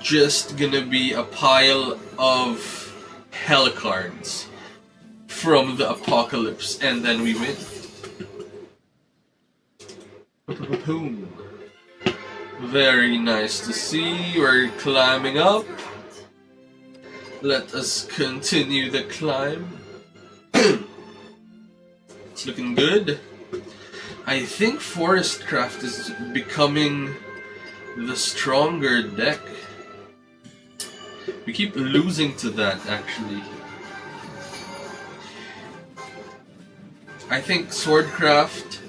just gonna be a pile of hell cards from the apocalypse, and then we win. Boom. Very nice to see. We're climbing up. Let us continue the climb. It's looking good. I think Forestcraft is becoming the stronger deck. We keep losing to that, actually. I think Swordcraft,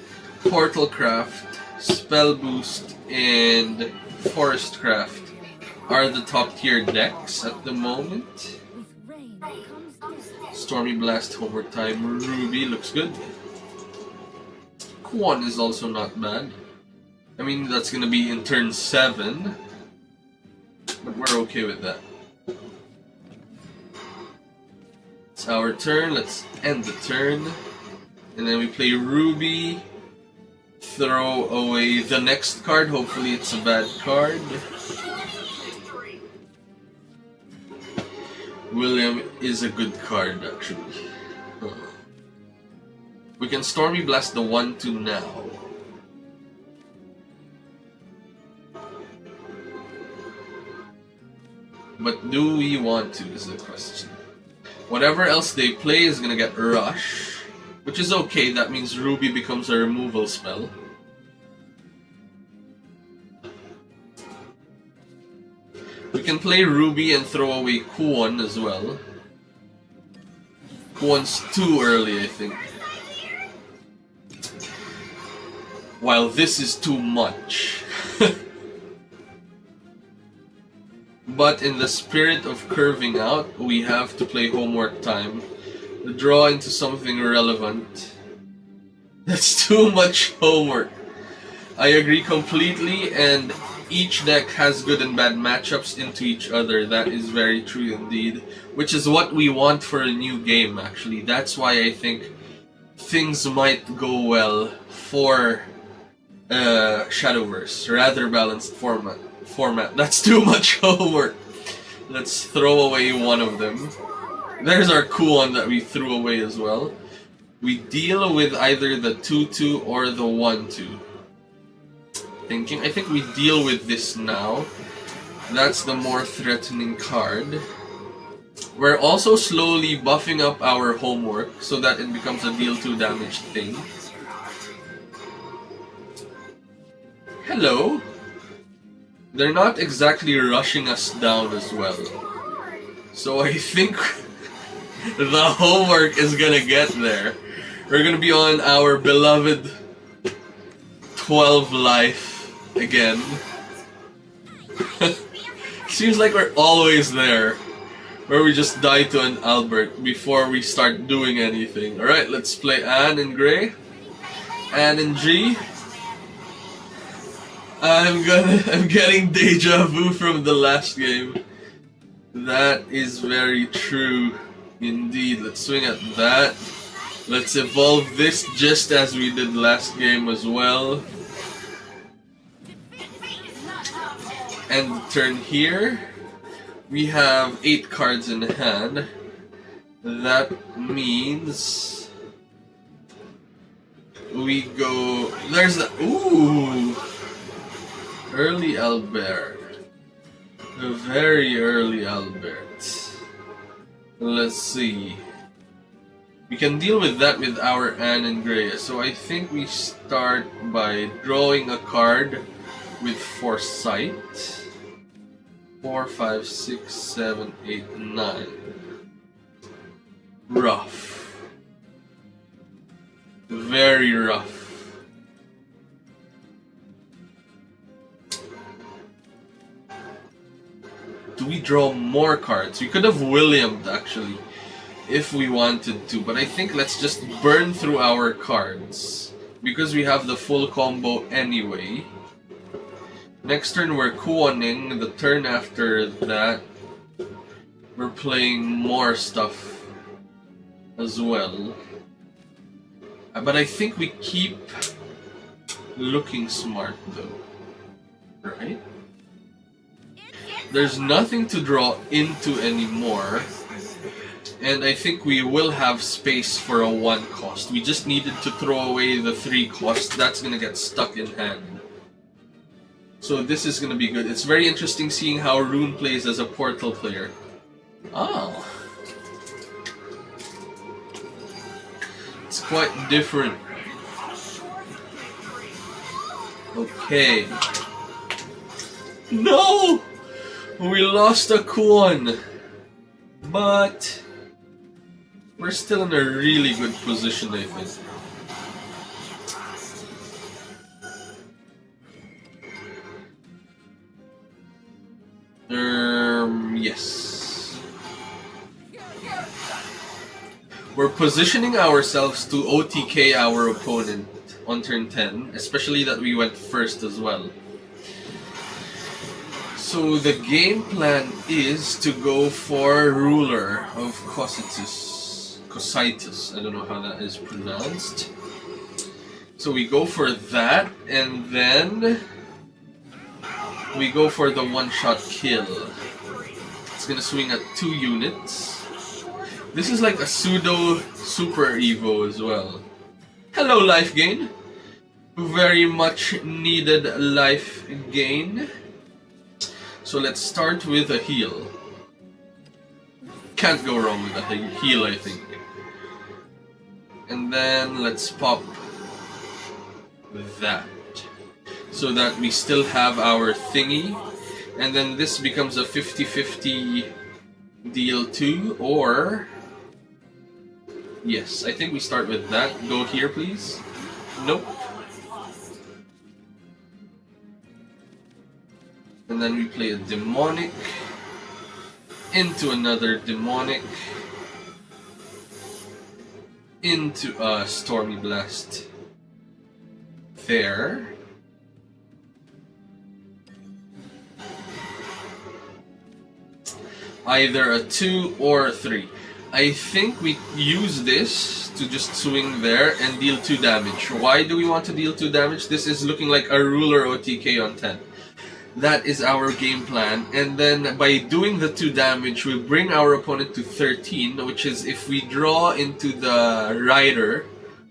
Portalcraft, Spell Boost, and Forestcraft are the top tier decks at the moment. Stormy Blast, Homework Time, Ruby looks good. Kuon is also not bad. I mean, that's gonna be in turn 7, but we're okay with that. It's our turn, let's end the turn. And then we play Ruby. Throw away the next card. Hopefully it's a bad card. William is a good card, actually. We can Stormy Blast the 1-2 now. But do we want to, is the question. Whatever else they play is gonna get Rush, which is okay, that means Ruby becomes a removal spell. We can play Ruby and throw away Kuon as well. Kuon's too early, I think. While this is too much. But in the spirit of curving out, we have to play Homework Time. Draw into something relevant. That's too much homework. I agree completely, and each deck has good and bad matchups into each other. That is very true indeed. Which is what we want for a new game, actually. That's why I think things might go well for Shadowverse. Rather balanced format. That's too much homework. Let's throw away one of them. There's our Kuon that we threw away as well. We deal with either the 2-2 or the 1-2. I think we deal with this now. That's the more threatening card. We're also slowly buffing up our homework so that it becomes a deal 2 damage thing. Hello? They're not exactly rushing us down as well. So I think the homework is gonna get there. We're gonna be on our beloved 12 life again. Seems like we're always there. Where we just die to an Albert before we start doing anything. Alright, let's play Anne in gray. Anne in G. I'm getting deja vu from the last game. That is very true indeed. Let's swing at that. Let's evolve this just as we did last game as well. And turn here. We have 8 cards in hand. That means we go. There's the ooh. Early Albert. A very early Albert. Let's see. We can deal with that with our Anne and Gray. So I think we start by drawing a card with Foresight. 4, 5, 6, 7, 8, 9. Rough. Very rough. Do we draw more cards? We could have Williamed actually, if we wanted to, but I think let's just burn through our cards because we have the full combo anyway. Next turn we're Kuoning. The turn after that we're playing more stuff as well. But I think we keep looking smart though, right? There's nothing to draw into anymore, and I think we will have space for a 1 cost. We just needed to throw away the 3 cost. That's gonna get stuck in hand. So this is gonna be good. It's very interesting seeing how Rune plays as a portal player. Oh. It's quite different. Okay. No! We lost a Kuon, but we're still in a really good position, I think. Yes. We're positioning ourselves to OTK our opponent on turn 10, especially that we went first as well. So the game plan is to go for Ruler of Cocytus. Cositus. I don't know how that is pronounced. So we go for that, and then we go for the one-shot kill. It's gonna swing at 2 units. This is like a pseudo Super Evo as well. Hello, life gain. Very much needed life gain. So let's start with a heal. Can't go wrong with a heal, I think. And then let's pop that, so that we still have our thingy. And then this becomes a 50-50 deal too, or... Yes, I think we start with that. Go here, please. Nope. And then we play a demonic into another demonic into a Stormy Blast there. Either a 2 or a 3. I think we use this to just swing there and deal 2 damage. Why do we want to deal 2 damage? This is looking like a ruler OTK on 10. That is our game plan, and then by doing the 2 damage, we bring our opponent to 13, which is if we draw into the Rider,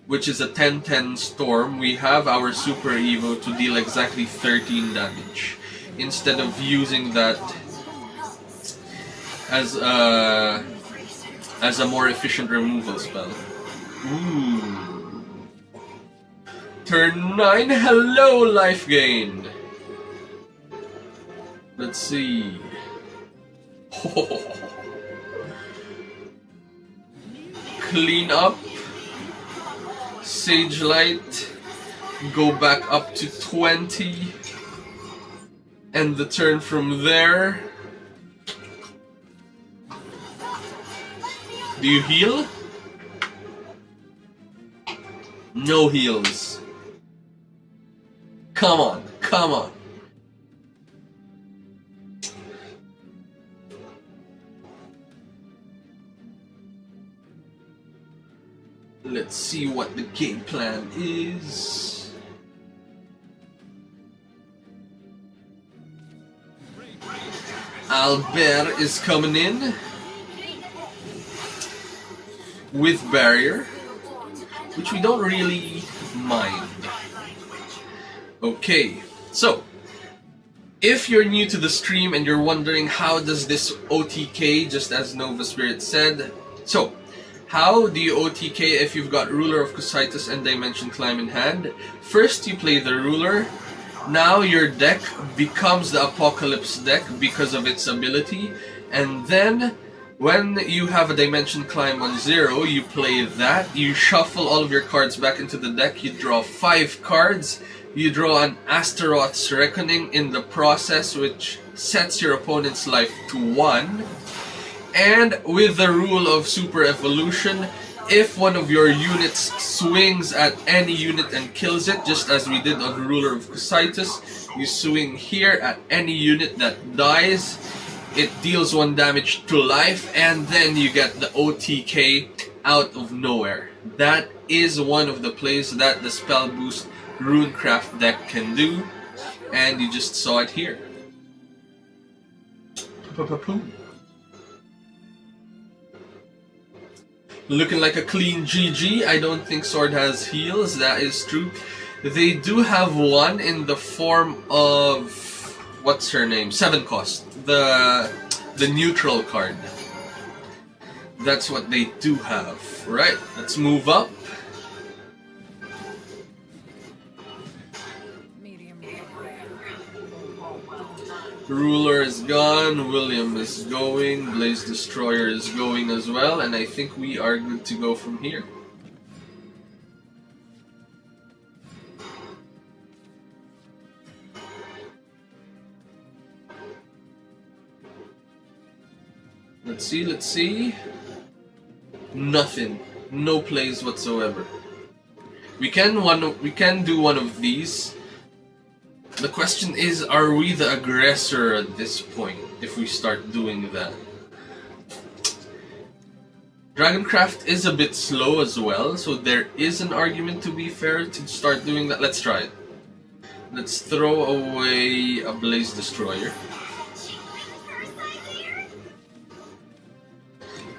which is a 10-10 storm, we have our Super Evo to deal exactly 13 damage, instead of using that as a more efficient removal spell. Ooh. Turn 9, hello life gain! Let's see. Clean up. Sage Light. Go back up to 20. End the turn from there. Do you heal? No heals. Come on, come on. Let's see what the game plan is. Albert is coming in with barrier, which we don't really mind. Okay, so if you're new to the stream and you're wondering how does this OTK, just as Nova Spirit said, so how do you OTK if you've got Ruler of Cositus and Dimension Climb in hand? First you play the Ruler. Now your deck becomes the Apocalypse deck because of its ability. And then when you have a Dimension Climb on 0, you play that. You shuffle all of your cards back into the deck. You draw 5 cards. You draw an Astaroth's Reckoning in the process, which sets your opponent's life to 1. And with the rule of Super Evolution, if one of your units swings at any unit and kills it, just as we did on Ruler of Cositus, you swing here at any unit that dies, it deals 1 damage to life, and then you get the OTK out of nowhere. That is one of the plays that the Spell Boost Runecraft deck can do, and you just saw it here. Looking like a clean GG. I don't think Sword has heals, that is true. They do have one in the form of... what's her name? 7 cost. The neutral card. That's what they do have. Right, let's move up. Ruler is gone, William is going, Blaze Destroyer is going as well, and I think we are good to go from here. Let's see, let's see. Nothing. No plays whatsoever. We can do one of these. The question is, are we the aggressor at this point if we start doing that? Dragoncraft is a bit slow as well, so there is an argument to be fair to start doing that. Let's try it. Let's throw away a Blaze Destroyer.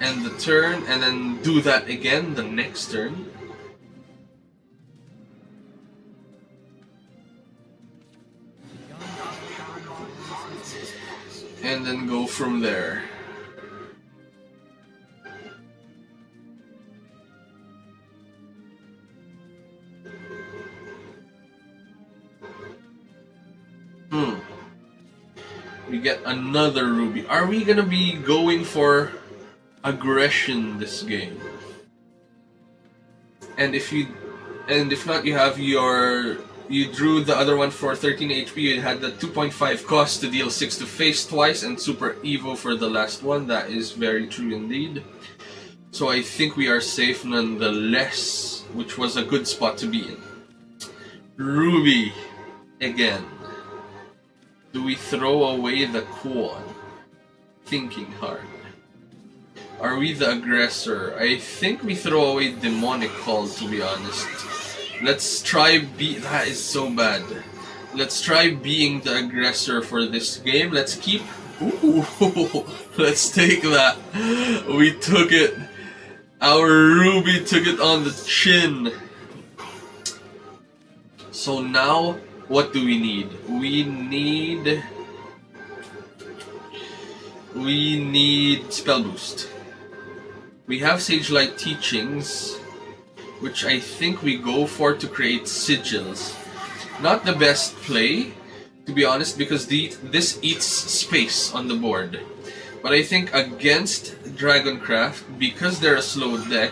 End the turn, and then do that again the next turn. And then go from there. We get another ruby. Are we gonna be going for aggression this game? And if not, you drew the other one for 13 HP. You had the 2.5 cost to deal 6 to face twice, and Super Evo for the last one. That is very true indeed. So I think we are safe nonetheless, which was a good spot to be in. Ruby again. Do we throw away the quad? Thinking hard. Are we the aggressor? I think we throw away Demonic Call, to be honest. Let's try that is so bad. Let's try being the aggressor for this game. Let's keep... Ooh, let's take that. We took it. Our Ruby took it on the chin. So now... what do we need? We need Spell Boost. We have Sage Light Teachings, which I think we go for to create sigils. Not the best play, to be honest, because this eats space on the board. But I think against Dragoncraft, because they're a slow deck,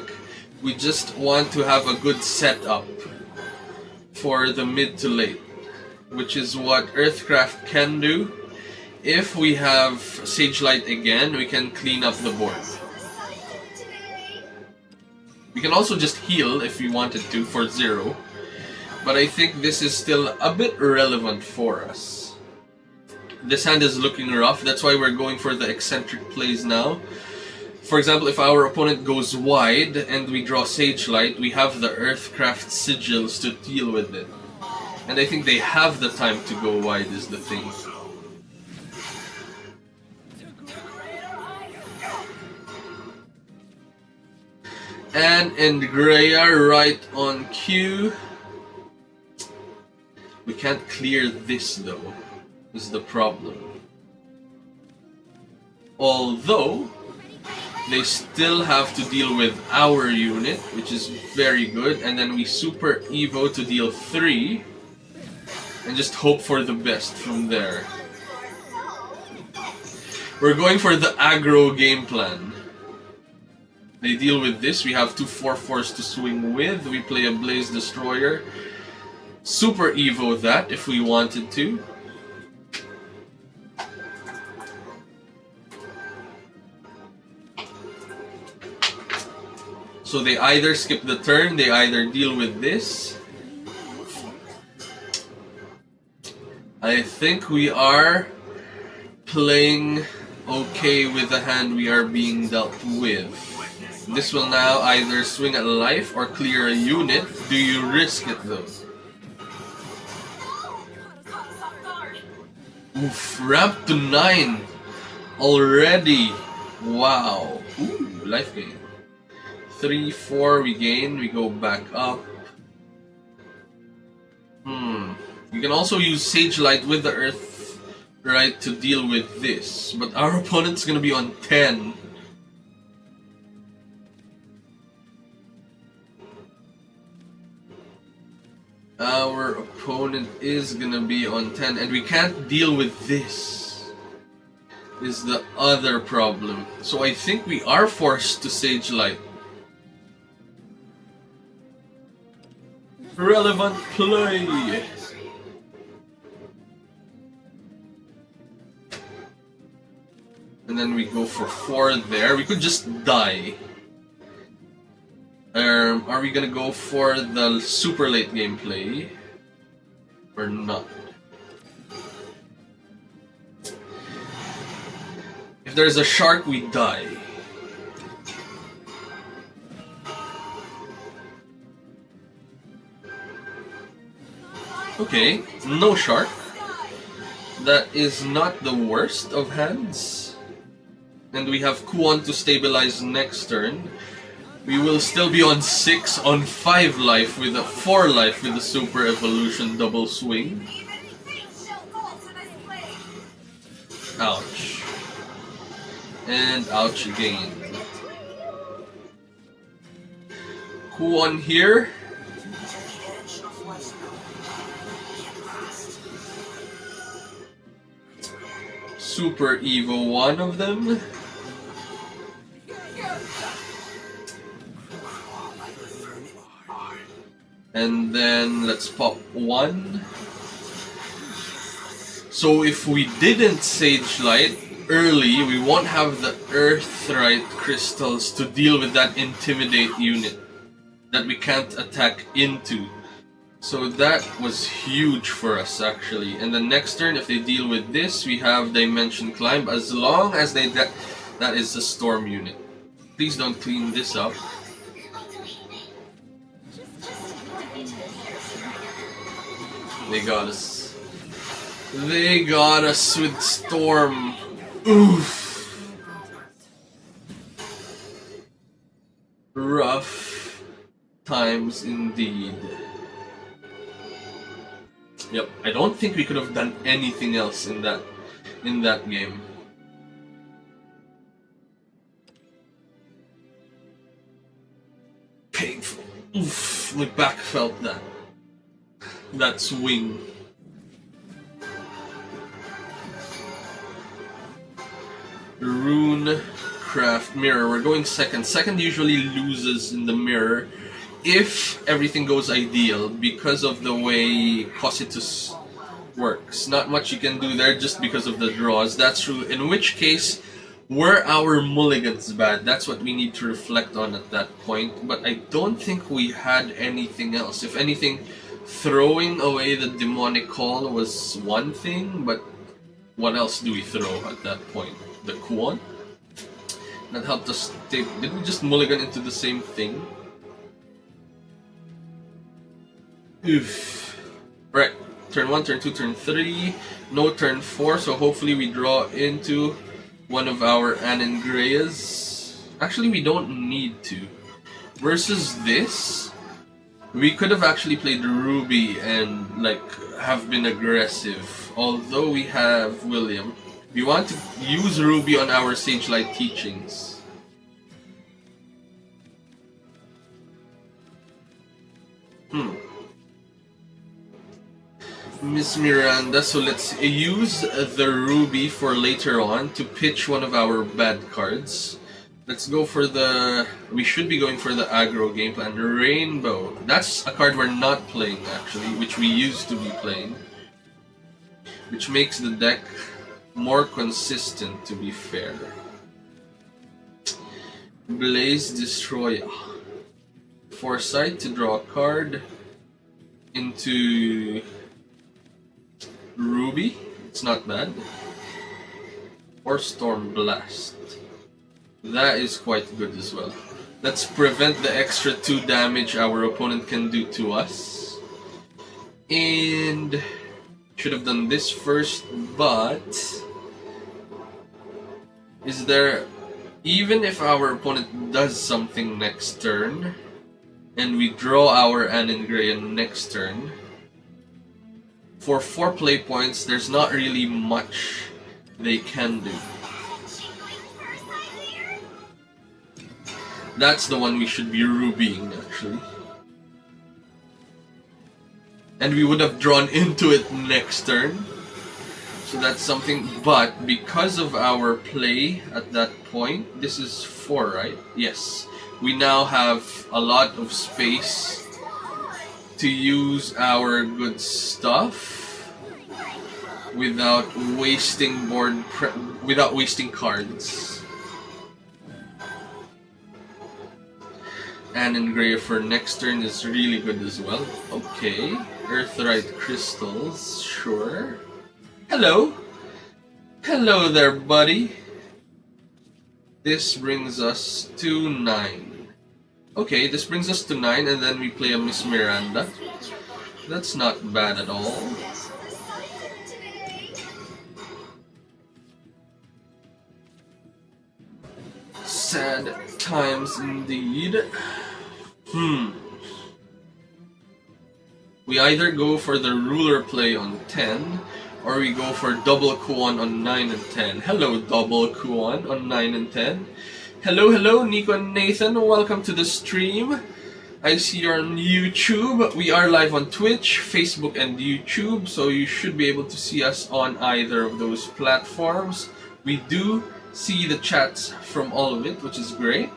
we just want to have a good setup for the mid to late, which is what Earthcraft can do. If we have Sage Light again, we can clean up the board. We can also just heal if we wanted to for 0, but I think this is still a bit relevant for us. This hand is looking rough, that's why we're going for the eccentric plays now. For example, if our opponent goes wide and we draw Sage Light, we have the Earthcraft sigils to deal with it. And I think they have the time to go wide is the thing. And Engreya right on cue. We can't clear this though, is the problem. Although, they still have to deal with our unit, which is very good. And then we Super Evo to deal 3. And just hope for the best from there. We're going for the aggro game plan. They deal with this. We have 2 4/4s to swing with. We play a Blaze Destroyer. Super Evo that if we wanted to. So they either skip the turn, they either deal with this. I think we are playing okay with the hand we are being dealt with. This will now either swing at life or clear a unit. Do you risk it though? Oof, ramp to 9 already. Wow. Ooh, life gain. 3, 4 we gain, we go back up. You can also use Sage Light with the Earth right to deal with this, but our opponent's gonna be on 10. Our opponent is gonna be on 10, and we can't deal with this. Is the other problem. So I think we are forced to Sage Light. Relevant play. And then we go for 4 there. We could just die. Are we gonna go for the super late game play? Or not? If there's a shark, we die. Okay, no shark. That is not the worst of hands. And we have Kuon to stabilize next turn. We will still be on 6 on 5 life with a 4 life with the Super Evolution double swing. Ouch. And ouch again. Kuon here. Super Evo one of them. And then let's pop 1. So if we didn't Sage Light early, we won't have the Earthright crystals to deal with that Intimidate unit that we can't attack into. So that was huge for us actually. And the next turn, if they deal with this, we have Dimension Climb as long as they that is a Storm unit. Please don't clean this up. They got us. They got us with Storm. Oof. Rough times indeed. Yep, I don't think we could have done anything else in that game. Painful. Oof, my back felt that. That swing. Rune Craft Mirror. We're going second. Second usually loses in the mirror if everything goes ideal because of the way Cositus works. Not much you can do there just because of the draws. That's true. In which case, were our mulligans bad? That's what we need to reflect on at that point. But I don't think we had anything else. If anything, throwing away the Demonic Call was one thing, but what else do we throw at that point? The Kuon? That helped us take... Did we just mulligan into the same thing? Oof. Right. Turn 1, turn 2, turn 3. No turn 4, so hopefully we draw into one of our Anangreas. Actually, we don't need to. Versus this, we could have actually played Ruby and like have been aggressive. Although we have William, we want to use Ruby on our Sage Light teachings. Miss Miranda, so let's use the Ruby for later on to pitch one of our bad cards. Let's go for the... We should be going for the aggro game plan. Rainbow. That's a card we're not playing actually, which we used to be playing. Which makes the deck more consistent, to be fair. Blaze Destroyer. Foresight to draw a card into Ruby. It's not bad. Or Storm Blast. That is quite good as well. Let's prevent the extra 2 damage our opponent can do to us. And should have done this first, but is there, even if our opponent does something next turn and we draw our Anangrean next turn, for 4 play points there's not really much they can do. That's the one we should be rubying actually. And we would have drawn into it next turn. So that's something, but because of our play at that point, this is 4, right? Yes. We now have a lot of space to use our good stuff without wasting without wasting cards. And Engrave for next turn is really good as well. Okay. Earthright crystals, sure. Hello! Hello there, buddy! This brings us to 9. Okay, this brings us to 9, and then we play a Miss Miranda. That's not bad at all. Sad times indeed. We either go for the ruler play on 10, or we go for double Kuon on 9 and 10. Hello, double Kuon on 9 and 10. Hello, Nico and Nathan. Welcome to the stream. I see you're on YouTube. We are live on Twitch, Facebook, and YouTube, so you should be able to see us on either of those platforms. We do see the chats from all of it, which is great.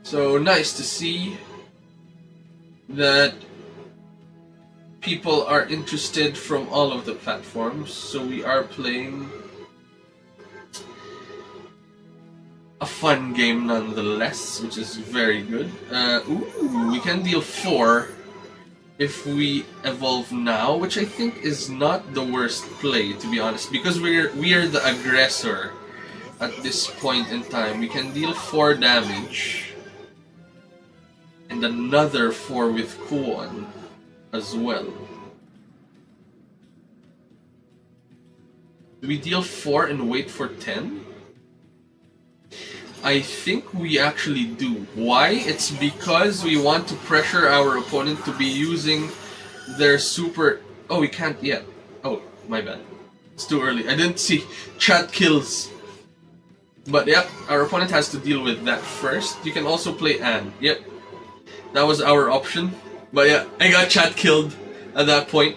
So nice to see that people are interested from all of the platforms. So we are playing a fun game nonetheless, which is very good. We can deal 4 if we evolve now, which I think is not the worst play, to be honest, because we are the aggressor at this point in time. We can deal 4 damage and another 4 with Kuon as well. Do we deal 4 and wait for 10? I think we actually do. Why? It's because we want to pressure our opponent to be using their super... Oh, we can't yet. Oh, my bad. It's too early. I didn't see chat kills. But yep, our opponent has to deal with that first. You can also play Anne. Yep. That was our option. But yeah, I got chat killed at that point.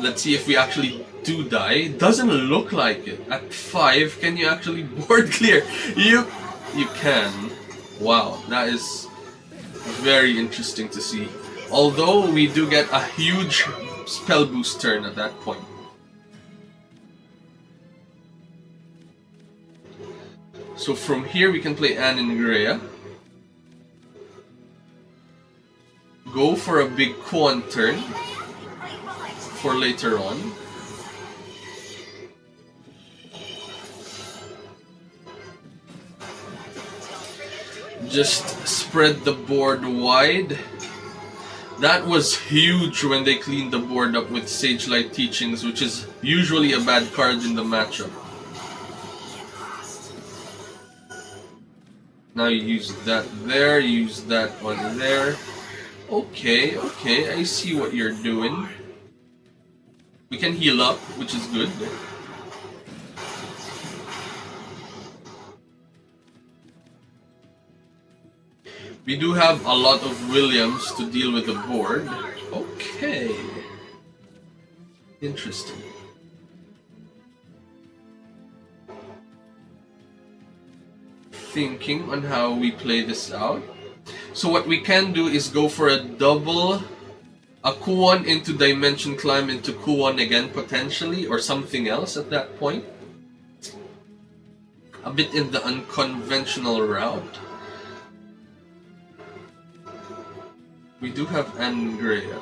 Let's see if we actually do die. Doesn't look like it. At 5, can you actually board clear? You can. Wow, that is very interesting to see. Although we do get a huge spell boost turn at that point. So from here we can play Anne and Greya. Go for a big Kuon turn for later on. Just spread the board wide. That was huge when they cleaned the board up with Sage Light Teachings, which is usually a bad card in the matchup. Now you use that there, use that one there. Okay, I see what you're doing. We can heal up, which is good. We do have a lot of Williams to deal with the board. Okay. Interesting. Thinking on how we play this out. So what we can do is go for a double, a Kuon into Dimension Climb into Kuon again potentially, or something else at that point. A bit in the unconventional route. We do have Anne and Greya.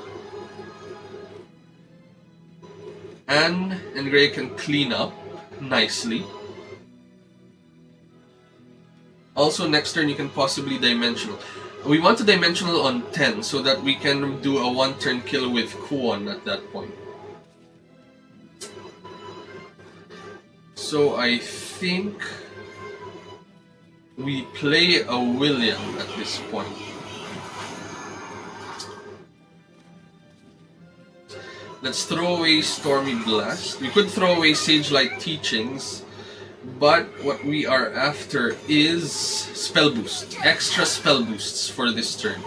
Anne and Greya can clean up nicely. Also, next turn you can possibly Dimensional. We want to Dimensional on 10 so that we can do a 1-turn kill with Kuon at that point. So I think we play a William at this point. Let's throw away Stormy Blast. We could throw away Sage Light Teachings, but what we are after is spell boost, extra spell boosts for this turn.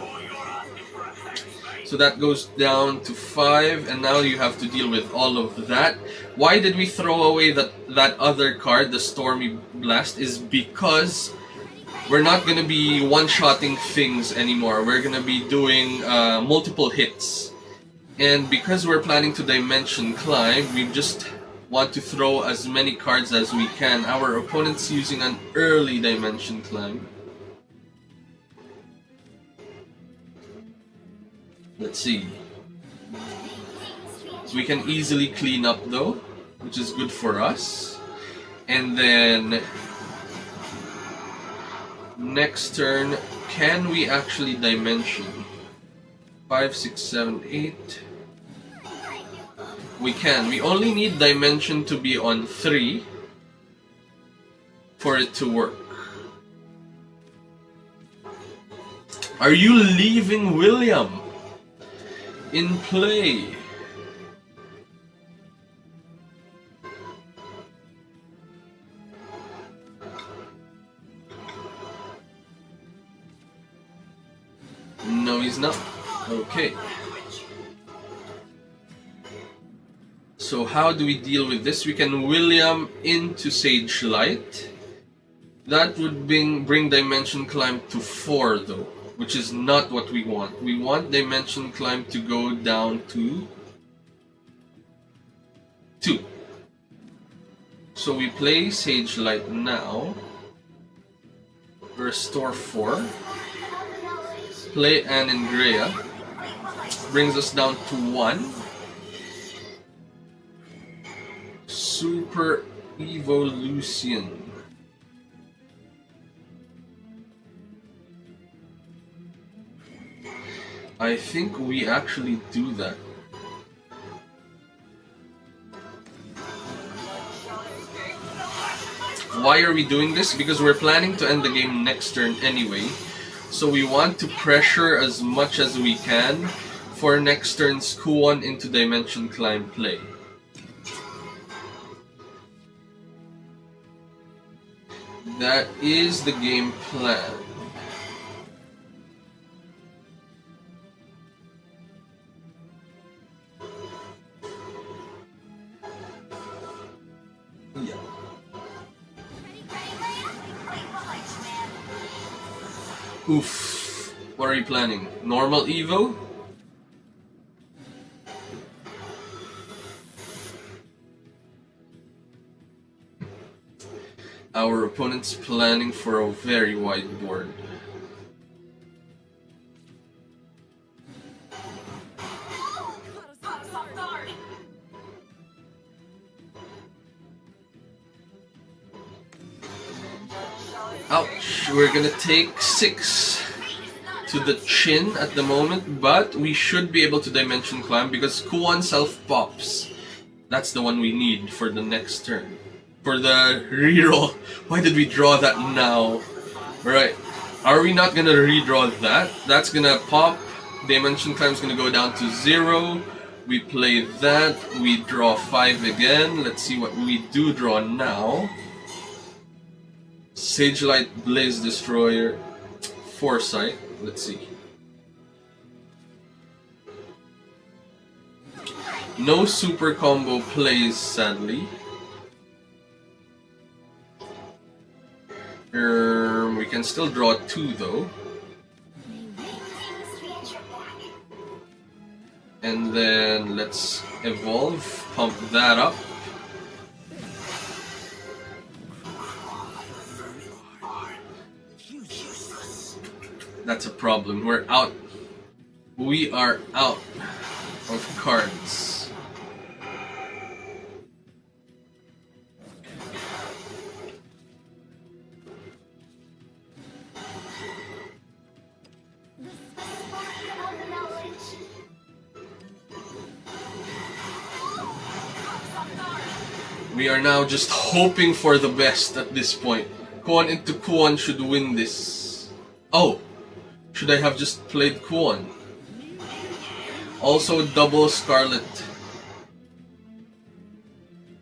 So that goes down to 5, and now you have to deal with all of that. Why did we throw away that other card, the Stormy Blast, is because we're not going to be one-shotting things anymore. We're going to be doing multiple hits. And because we're planning to Dimension Climb, we just want to throw as many cards as we can. Our opponent's using an early Dimension Climb. Let's see. So we can easily clean up though, which is good for us. And then Next turn, can we actually dimension? 5, 6, 7, 8. We can. We only need dimension to be on 3 for it to work. Are you leaving William in play? No, he's not. Okay. So how do we deal with this? We can William into Sage Light. That would bring Dimension Climb to 4 though, which is not what we want. We want Dimension Climb to go down to 2. So we play Sage Light now. Restore 4. Play Anne and Greya. Brings us down to 1. Super Evolution. I think we actually do that. Why are we doing this? Because we're planning to end the game next turn anyway. So we want to pressure as much as we can for next turn's Kuon into Dimension Climb play. That is the game plan. Yeah. Oof. What are you planning? Normal Evo? Our opponent's planning for a very wide board. Ouch, we're gonna take 6 to the chin at the moment, but we should be able to Dimension Climb because Kuon self pops. That's the one we need for the next turn. For the reroll. Why did we draw that now? Right. Are we not gonna redraw that? That's gonna pop. Dimension Climb's gonna go down to 0. We play that. We draw 5 again. Let's see what we do draw now. Sagelight, Blaze Destroyer, Foresight. Let's see. No super combo plays, sadly. We can still draw 2 though. And then let's evolve, pump that up. That's a problem. We're out. We are out of cards. We are now just hoping for the best at this point. Kuon into Kuon should win this. Oh! Should I have just played Kuon? Also double Scarlet.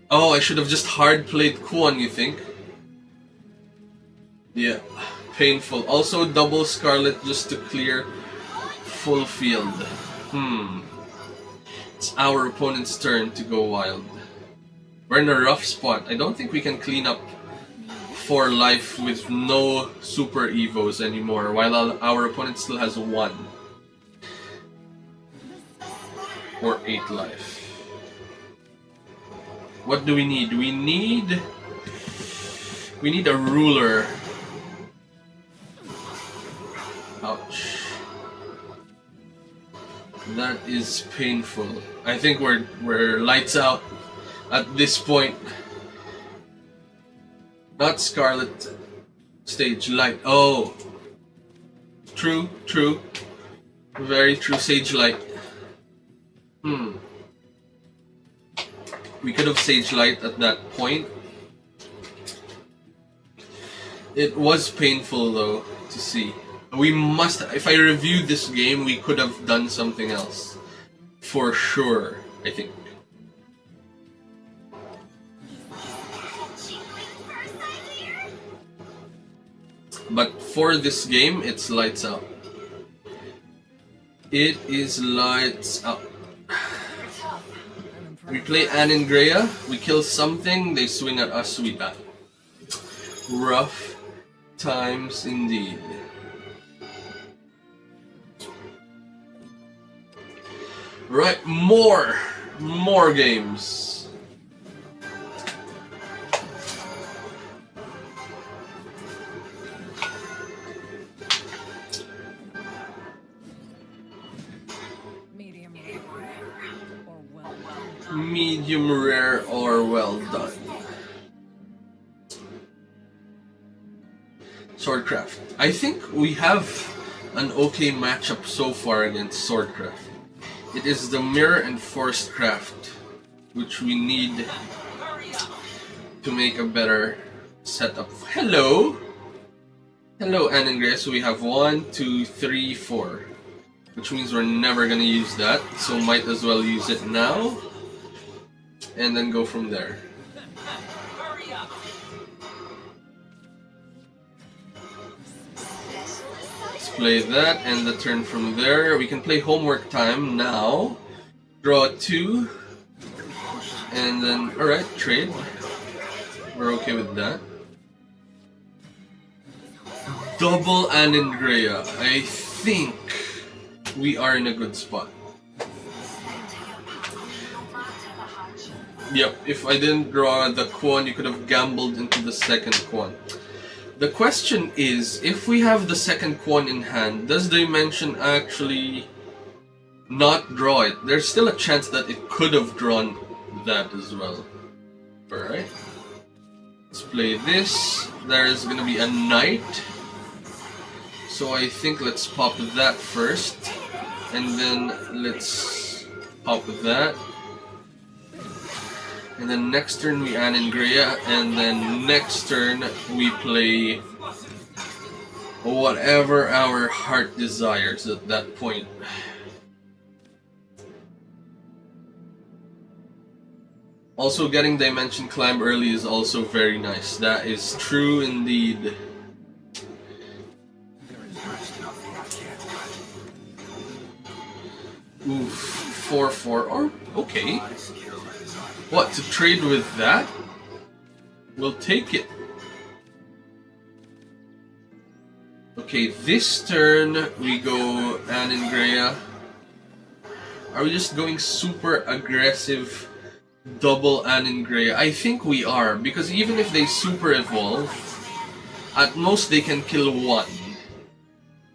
Oh, I should have just hard played Kuon, you think? Yeah, painful. Also double Scarlet just to clear full field. It's our opponent's turn to go wild. We're in a rough spot. I don't think we can clean up 4 life with no super evos anymore, while our opponent still has 1. Or 8 life. What do we need? We need a ruler. Ouch. That is painful. I think we're lights out at this point. Not Scarlet. Stage light. Oh. True, true. Very true. Sage light. We could have Sage light at that point. It was painful though to see. We must, if I reviewed this game, we could have done something else. For sure, I think. But for this game, it's lights out. It is lights out. We play Anne and Greya, we kill something, they swing at us, we die. Rough times indeed. Right, more games. Medium rare or well done. Swordcraft. I think we have an okay matchup so far against Swordcraft. It is the Mirror and Forest Craft, which we need to make a better setup. Hello! Hello, Anne and Greya. So we have 1, 2, 3, 4. Which means we're never gonna use that, so might as well use it now. And then go from there. Let's play that and the turn from there. We can play Homework Time now. Draw 2. And then, alright, trade. We're okay with that. Double Anne and Greya. I think we are in a good spot. Yep, if I didn't draw the Quan, you could have gambled into the second Quan. The question is, if we have the second Quan in hand, does Dimension actually not draw it? There's still a chance that it could have drawn that as well. Alright. Let's play this. There is going to be a Knight. So I think let's pop that first. And then let's pop that. And then next turn we Anne and Greya, and then next turn we play whatever our heart desires at that point. Also, getting Dimension Climb early is also very nice. That is true indeed. Oof, 4-4, or okay. What, to trade with that? We'll take it. Okay, this turn we go Anne and Greya. Are we just going super aggressive double Anne and Greya? I think we are, because even if they super evolve, at most they can kill one.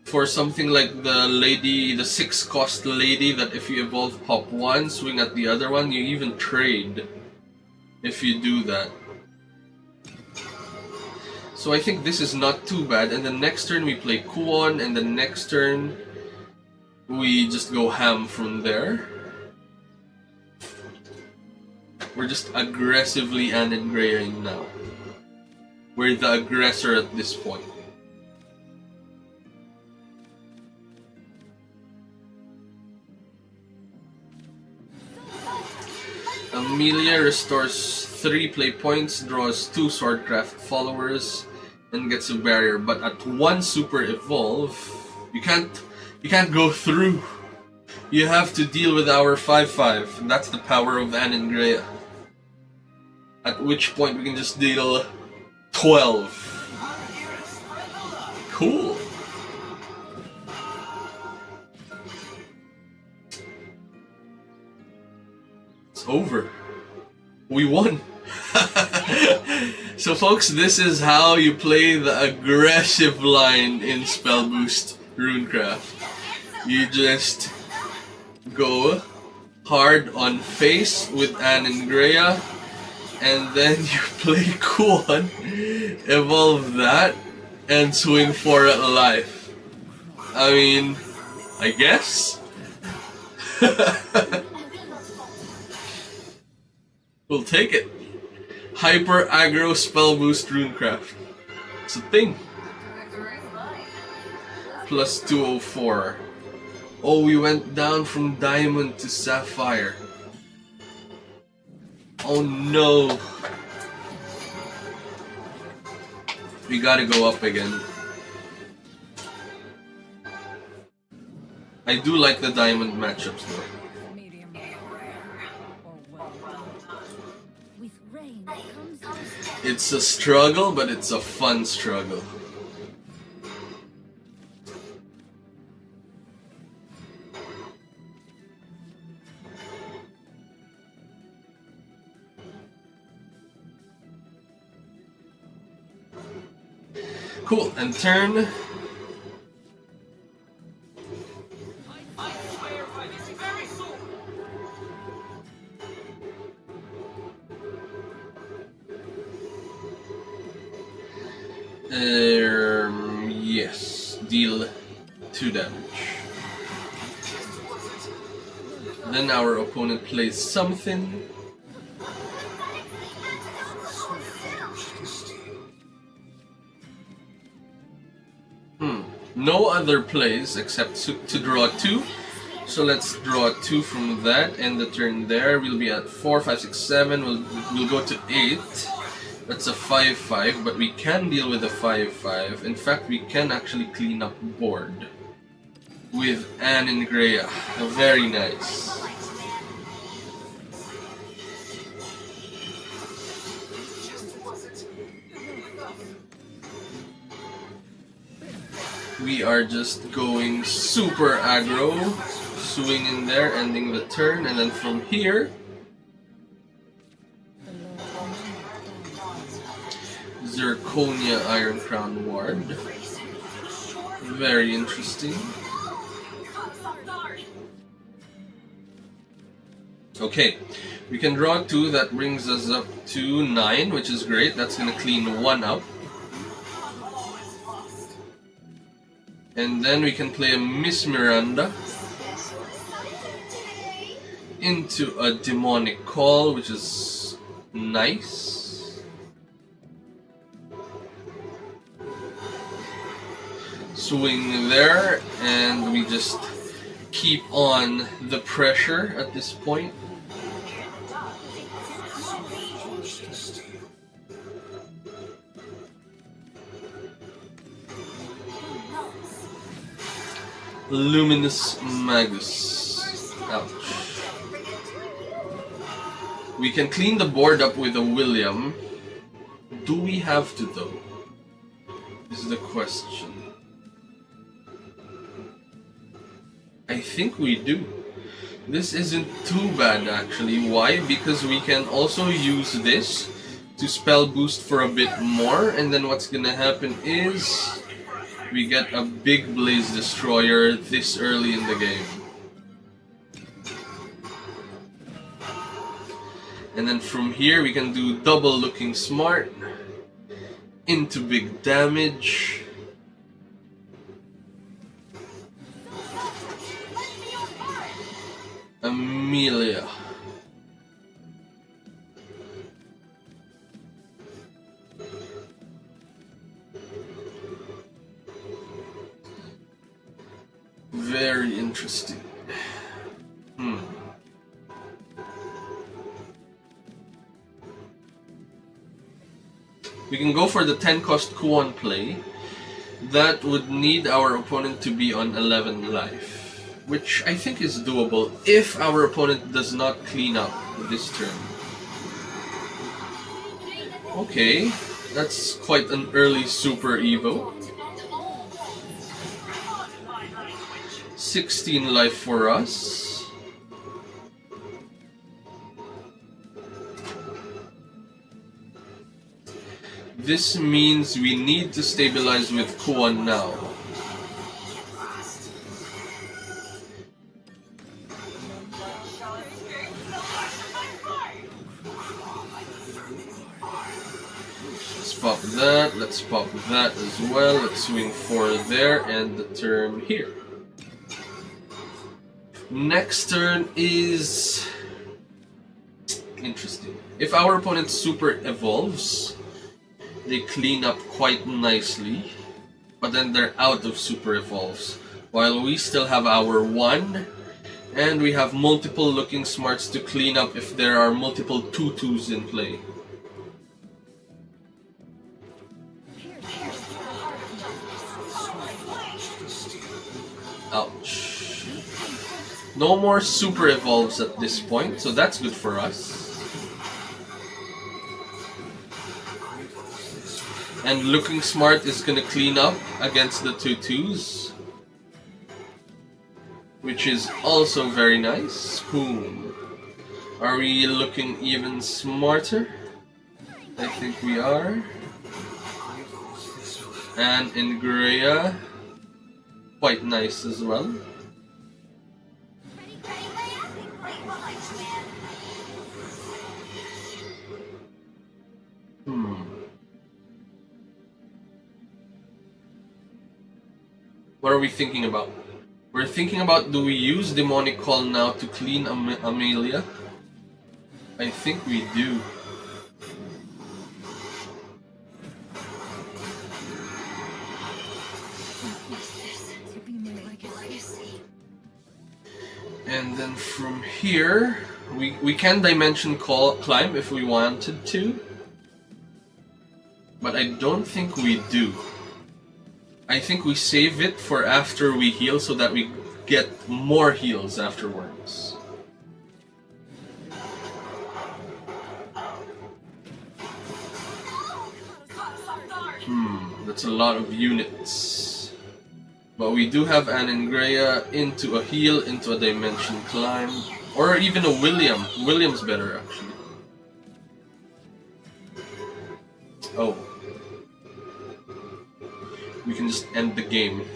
For something like the lady, the 6-cost lady, that if you evolve pop 1, swing at the other one, you even trade if you do that. So I think this is not too bad, and the next turn we play Kuon, and the next turn we just go ham from there. We're just aggressively Anne and Greya now. We're the aggressor at this point. Amelia restores 3 play points, draws 2 Swordcraft followers, and gets a barrier. But at 1 super evolve, you can't go through. You have to deal with our 5/5. That's the power of Anne and Greya. At which point we can just deal 12. Cool. Over. We won. So folks, this is how you play the aggressive line in Spell Boost Runecraft. You just go hard on face with Anne and Greya, and then you play Kuon, evolve that, and swing for life. I mean, I guess? We'll take it. Hyper aggro spell boost runecraft. It's a thing. Plus 204. Oh, we went down from diamond to sapphire. Oh no. We gotta go up again. I do like the diamond matchups though. Medium or well done. With rain comes It's a struggle, but it's a fun struggle. Cool, and turn. Yes, deal 2 damage. Then our opponent plays something. No other plays except to draw 2. So let's draw 2 from that, and the turn there. We'll be at 4, 5, 6, 7. We'll go to 8. That's a 5-5, but we can deal with a 5-5. In fact, we can actually clean up board with Anne and Greya. Very nice. We are just going super aggro, swing in there, ending the turn, and then from here, Zirconia Iron Crown Ward. Very interesting. Okay, we can draw 2, that brings us up to 9, which is great. That's gonna clean 1 up. And then we can play a Miss Miranda into a Demonic Call, which is nice. Swing there, and we just keep on the pressure at this point. Luminous Magus. Ouch. We can clean the board up with a William. Do we have to though? Is the question. I think we do. This isn't too bad actually. Why? Because we can also use this to spell boost for a bit more, and then what's gonna happen is we get a big Blaze Destroyer this early in the game. And then from here we can do double Looking Smart into big damage. Amelia. Very interesting. We can go for the 10 cost Kuon play. That would need our opponent to be on 11 life, which I think is doable if our opponent does not clean up this turn. Okay, that's quite an early Super Evo. 16 life for us. This means we need to stabilize with Kuon now. pop that. Let's pop that as well. Let's swing 4 there and the turn here. Next turn is interesting. If our opponent super evolves, they clean up quite nicely, but then they're out of super evolves, while we still have our 1, and we have multiple looking smarts to clean up if there are multiple 2/2s in play. Ouch. No more super evolves at this point, so that's good for us. And looking smart is gonna clean up against the 2/2s, which is also very nice. Boom. Are we looking even smarter? I think we are. And Ingrea, quite nice as well. What are we thinking about? We're thinking about, do we use Demonic Call now to clean Amelia? I think we do. And then from here, we can Dimension Climb if we wanted to. But I don't think we do. I think we save it for after we heal so that we get more heals afterwards. That's a lot of units. But we do have an Ingrea into a heal, into a Dimension Climb, or even a William. William's better actually. Oh. We can just end the game.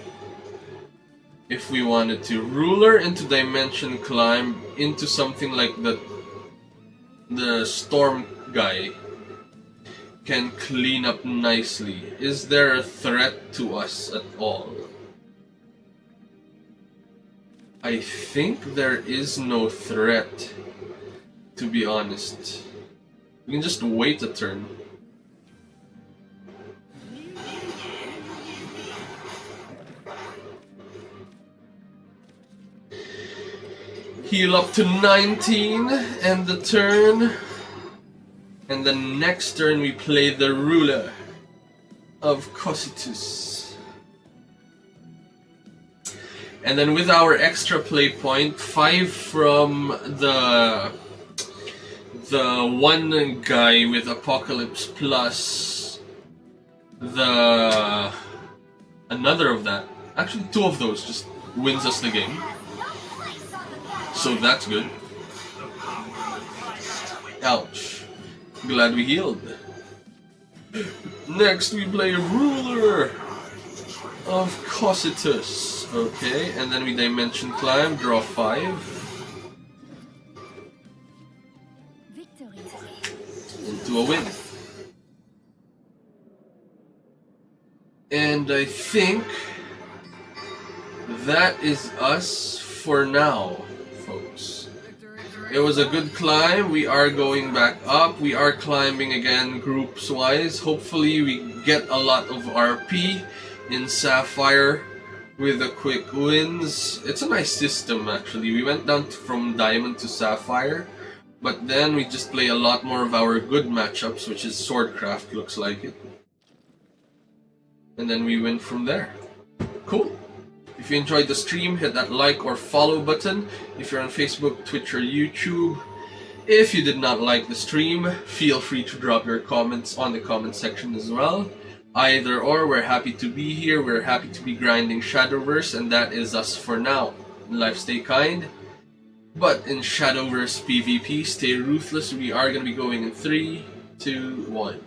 If we wanted to. Ruler into Dimension Climb into something like the Storm guy can clean up nicely. Is there a threat to us at all? I think there is no threat, to be honest. We can just wait a turn. Heal up to 19, and the turn. And the next turn we play the Ruler of Cocytus. And then with our extra play point, 5 from the one guy with Apocalypse plus the another of that. Actually 2 of those just wins us the game. So that's good. Ouch. Glad we healed. Next we play Ruler of Cocytus. Okay, and then we Dimension Climb, draw 5. Into a win. And I think that is us for now, folks. It was a good climb. We are going back up. We are climbing again groups wise. Hopefully we get a lot of RP in Sapphire with the quick wins. It's a nice system actually. We went down from Diamond to Sapphire, but then we just play a lot more of our good matchups, which is Swordcraft, looks like it. And then we win from there. Cool. If you enjoyed the stream, hit that like or follow button if you're on Facebook, Twitch, or YouTube. If you did not like the stream, feel free to drop your comments on the comment section as well. Either or, we're happy to be here, we're happy to be grinding Shadowverse, and that is us for now. In life, stay kind. But in Shadowverse PvP, stay ruthless. We are going to be going in 3, 2, 1.